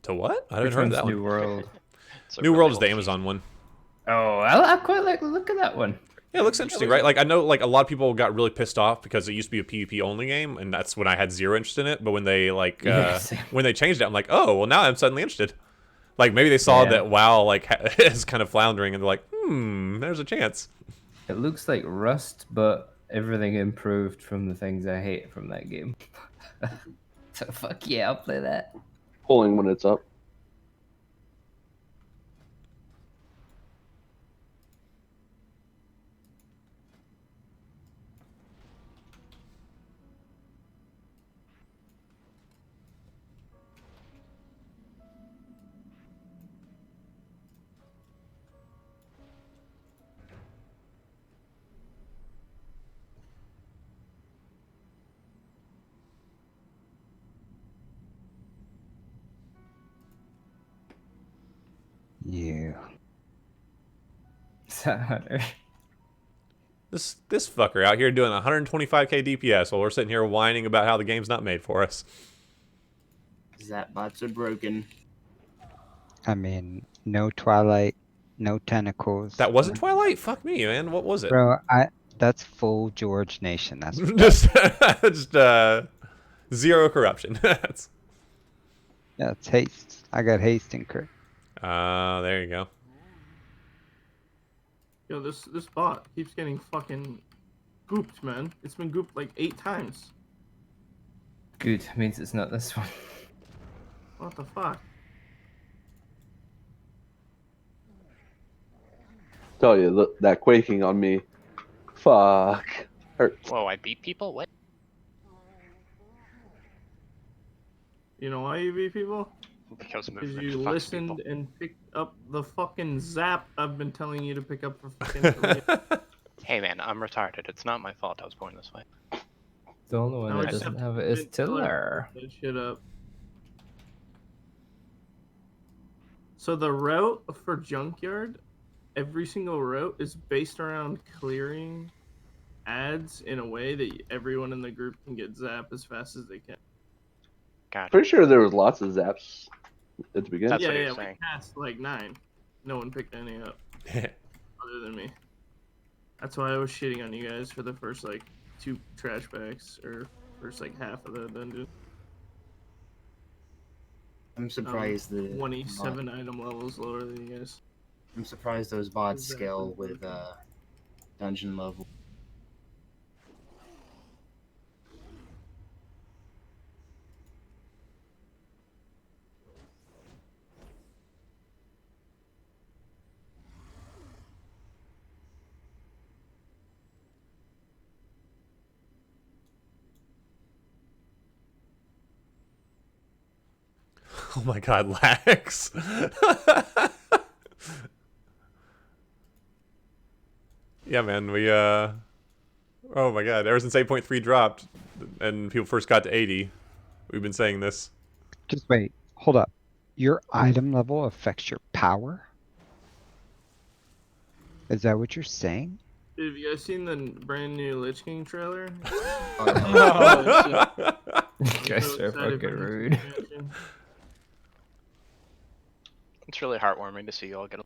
To what? I haven't Which heard of one's that New one. World? New World is the Amazon one. Oh, I quite like the look of that one. Yeah, it looks interesting, right? Like I know, like a lot of people got really pissed off because it used to be a PvP only game, and that's when I had zero interest in it. But when they like when they changed it, I'm like, oh, well, now I'm suddenly interested. Like maybe they saw that WoW like is kind of floundering, and they're like, there's a chance. It looks like Rust, but everything improved from the things I hate from that game. So fuck yeah, I'll play that. Pulling when it's up. Yeah. This fucker out here doing 125k DPS while we're sitting here whining about how the game's not made for us. Zap bots are broken. I mean, no Twilight, no tentacles. That wasn't Twilight? Fuck me, man. What was it? Bro, that's full George Nation. That's what just zero corruption. That's yeah, it's haste. I got haste and crit. There you go. Yo, this bot keeps getting fucking gooped, man. It's been gooped like 8 times. Good, means it's not this one. What the fuck? Tell you, look, that quaking on me. Fuck. Hurts. Whoa, I beat people? What? You know why you beat people? Because you listened and picked up the fucking zap I've been telling you to pick up for fucking 3 Hey man, I'm retarded. It's not my fault I was born this way. The only one Now we that just doesn't have have it is convince Iller to Tiller. put that shit up. So the route for Junkyard, every single route is based around clearing ads in a way that everyone in the group can get zap as fast as they can. Pretty sure there was lots of zaps at the beginning. Yeah, we passed like 9. No one picked any up. Other than me. That's why I was shitting on you guys for the first like 2 trash bags or first like half of the dungeon. I'm surprised the 27 item levels lower than you guys. I'm surprised those bots scale with dungeon level. Oh my god, lags. Yeah, man, we oh my god, ever since 8.3 dropped and people first got to 80, we've been saying this. Just wait. Hold up. Your item level affects your power? Is that what you're saying? Dude, have you guys seen the brand new Lich King trailer? Oh, shit. You guys are fucking rude. It's really heartwarming to see you all get.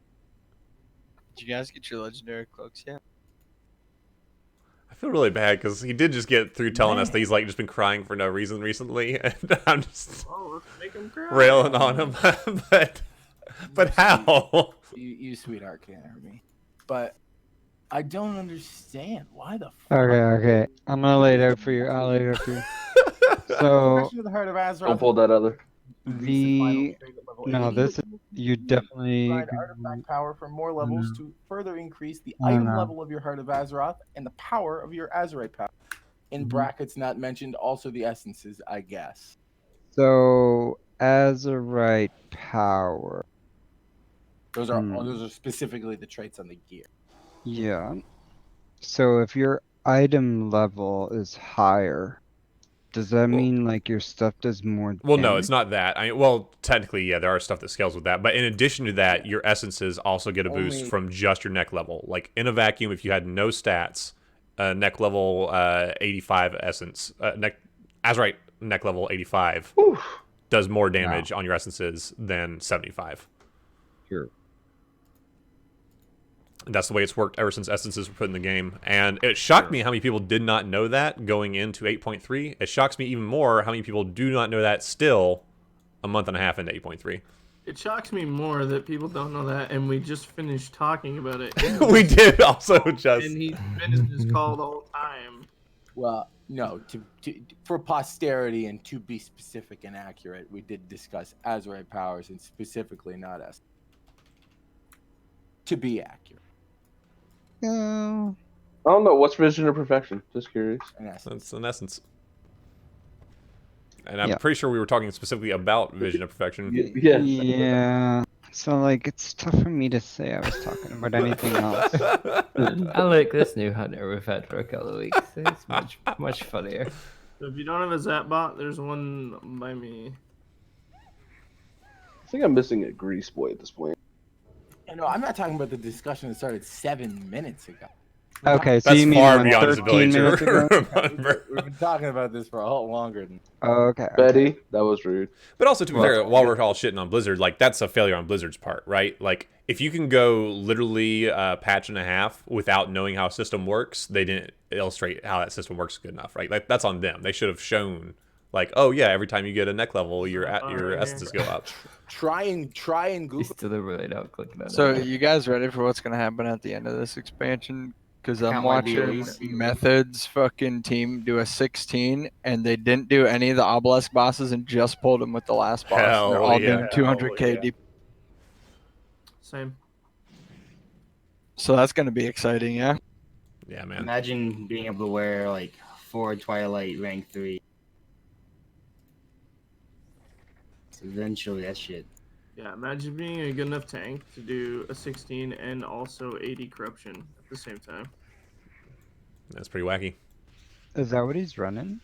Did you guys get your legendary cloaks yet? I feel really bad because he did just get through telling us that he's like just been crying for no reason recently, and I'm just let's make him cry. railing on him. but how? You sweetheart can't hurt me. But I don't understand why the. Okay. I'm gonna lay it out for you. I'll lay it out for you. So Expression of the Heart of Azeroth. Don't pull that other. No, this is you definitely Provide artifact power for more levels to further increase the No, item no. level of your Heart of Azeroth and the power of your Azerite power. In brackets, not mentioned, also the essences, I guess. So Azerite power. Those are specifically the traits on the gear. Yeah. So if your item level is higher, does that mean like your stuff does more Well, no, damage? it's not that. I mean, well, technically, yeah, there are stuff that scales with that. But in addition to that, your essences also get a boost Only- from just your neck level. Like in a vacuum, if you had no stats, neck level 85 essence, Azerite neck level 85 does more damage on your essences than 75. Sure. That's the way it's worked ever since essences were put in the game. And it shocked me how many people did not know that going into 8.3. It shocks me even more how many people do not know that still a month and a half into 8.3. It shocks me more that people don't know that, and we just finished talking about it. We did also just. And he's been in this call the whole time. Well, no, for posterity and to be specific and accurate, we did discuss Azerite powers and specifically not us. To be accurate. No. I don't know. What's Vision of Perfection? Just curious. That's an essence. And I'm Yeah. pretty sure we were talking specifically about Vision of Perfection. Yeah. Yeah. So like it's tough for me to say I was talking about anything else. I like this new hunter we've had for a couple of weeks. It's much funnier. So if you don't have a Zap bot, there's one by me. I think I'm missing a Grease Boy at this point. You know, I'm not talking about the discussion that started 7 minutes ago. Okay, so That's you mean far when beyond his 13 ability to minutes ago? remember. We've been talking about this for a lot longer than. Okay. Betty, that was rude. But also, to be fair, while we're all shitting on Blizzard, like, that's a failure on Blizzard's part, right? Like, if you can go literally a patch and a half without knowing how a system works, they didn't illustrate how that system works good enough, right? Like, that's on them. They should have shown, like, oh yeah, every time you get a neck level, your essences go up. Try and Google. He's deliberately not clicking on So it. you guys ready for what's gonna happen at the end of this expansion? Because I'm Count my watching dailies. Method's fucking team do a 16, and they didn't do any of the obelisk bosses and just pulled them with the last boss. Hell They're all yeah. doing 200k DP. Same. So that's gonna be exciting, yeah. Yeah, man. Imagine being able to wear like 4 Twilight rank 3. So eventually that shit. Yeah, imagine being a good enough tank to do a 16 and also 80 corruption at the same time. That's pretty wacky. Is that what he's running?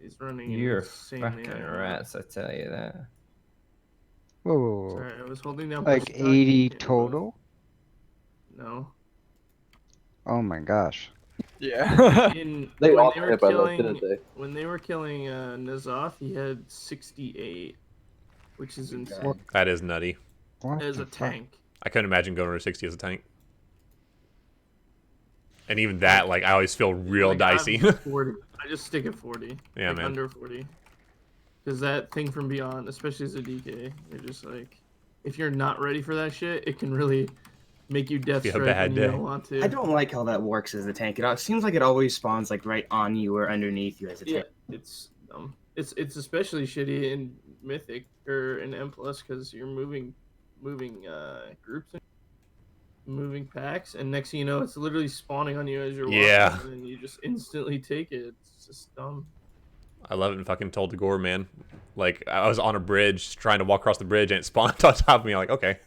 He's running. You're insanely fucking high. rats, I tell you that. Whoa, whoa, whoa. Sorry, I was holding down. Like push 80 button. total? No. Oh my gosh. Yeah. In, They when all they were hit by that, killing, didn't they? when they were killing N'Zoth, he had 68, which is insane. That is nutty. What As the a fuck? tank. I couldn't imagine going over 60 as a tank. And even that, like, I always feel real Like, dicey. I'm 40. I just stick at 40. Yeah, like man. Under 40. Because that thing from Beyond, especially as a DK, you're just like, if you're not ready for that shit, it can really make you death Be a strike bad when you day. don't want to. I don't like how that works as a tank. It seems like it always spawns like right on you or underneath you as a Yeah, tank. it's it's especially shitty in Mythic or in M+ because you're moving groups, and moving packs, and next thing you know, it's literally spawning on you as you're Yeah. walking, and then you just instantly take it. It's just dumb. I love it in fucking Told to Gore, man. Like, I was on a bridge trying to walk across the bridge and it spawned on top of me. I'm like, okay.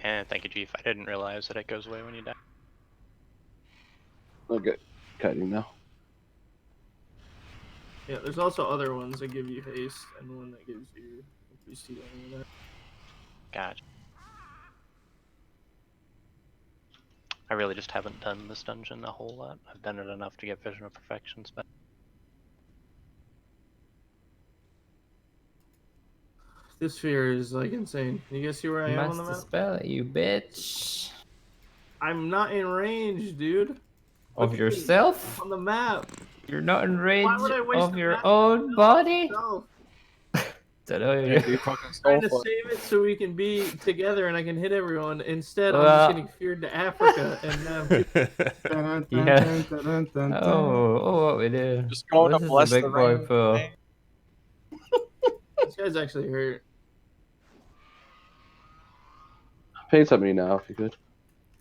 And thank you, Chief. I didn't realize that it goes away when you die. Okay, kiting now. Yeah, there's also other ones that give you haste, and one that gives you increased healing. Gotcha. I really just haven't done this dungeon a whole lot. I've done it enough to get Vision of Perfections, but This sphere is like insane. You guys see where I am on the Master map? spell it, you bitch. I'm not in range, dude. Of Look at me, yourself? on the map. You're not in range Why would I waste of the your map own body? myself? Dunno, Yeah, you fucking Trying stole to it. save it so we can be together and I can hit everyone. Instead, I'm Well- just getting feared to Africa and Yeah. Oh, what we do? Just going This to is bless the big the boy rain, pool. man. this guy's actually hurt. Pay something now if you could.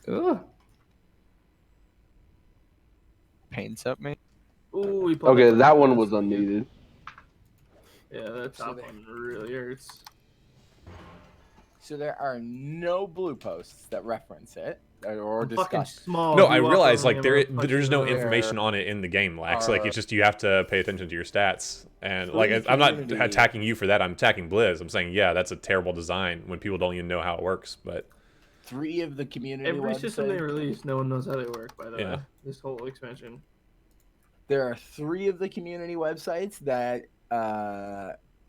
Ooh. Paints up me. Ooh, we pulled Okay, up that the one best. was unneeded. Yeah, that top one really hurts. So there are no blue posts that reference it or I'm fucking discuss. small. No, If I you walk realize, over like, me, there, I'm gonna punch there's you no in the information eye. on it in the game, Lax. Like, Are- it's just you have to pay attention to your stats. And, like, Free I'm not community. attacking you for that. I'm attacking Blizz. I'm saying, yeah, that's a terrible design when people don't even know how it works. But 3 of the community Every system they websites. release, no one knows how they work, by the Yeah. way. This whole expansion. There are 3 of the community websites that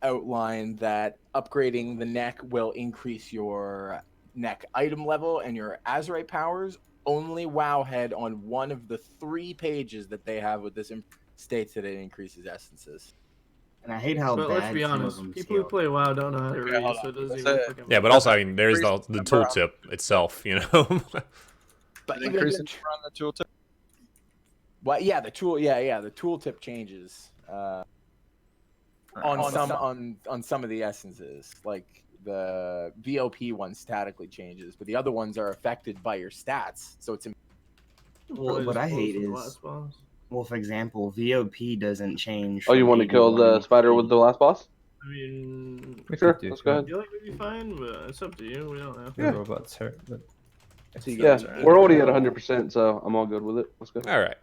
outline that upgrading the neck will increase your neck item level and your Azerite powers. Only Wowhead on one of the 3 pages that they have with this states that it increases essences. And I hate how But bad let's be some of honest, them people who feel. play WoW don't know how to read, hold so on. it doesn't That's even it. fucking yeah, but matter. also, I mean, there's the tooltip itself, you know? But An even increase if in it- on the tooltip. well, yeah, the tooltip changes on some of the essences. Like the VOP one statically changes, but the other ones are affected by your stats. So it's Well, what I hate is, well, for example, VOP doesn't change. Oh, you from want to kill 81 the spider with the last boss? I mean, Sure, let's go I ahead. feel like we'd be fine, but it's up to you. We don't have to. The robots hurt, but So you Yeah, guys are- we're already at 100%, so I'm all good with it. Let's go. All right.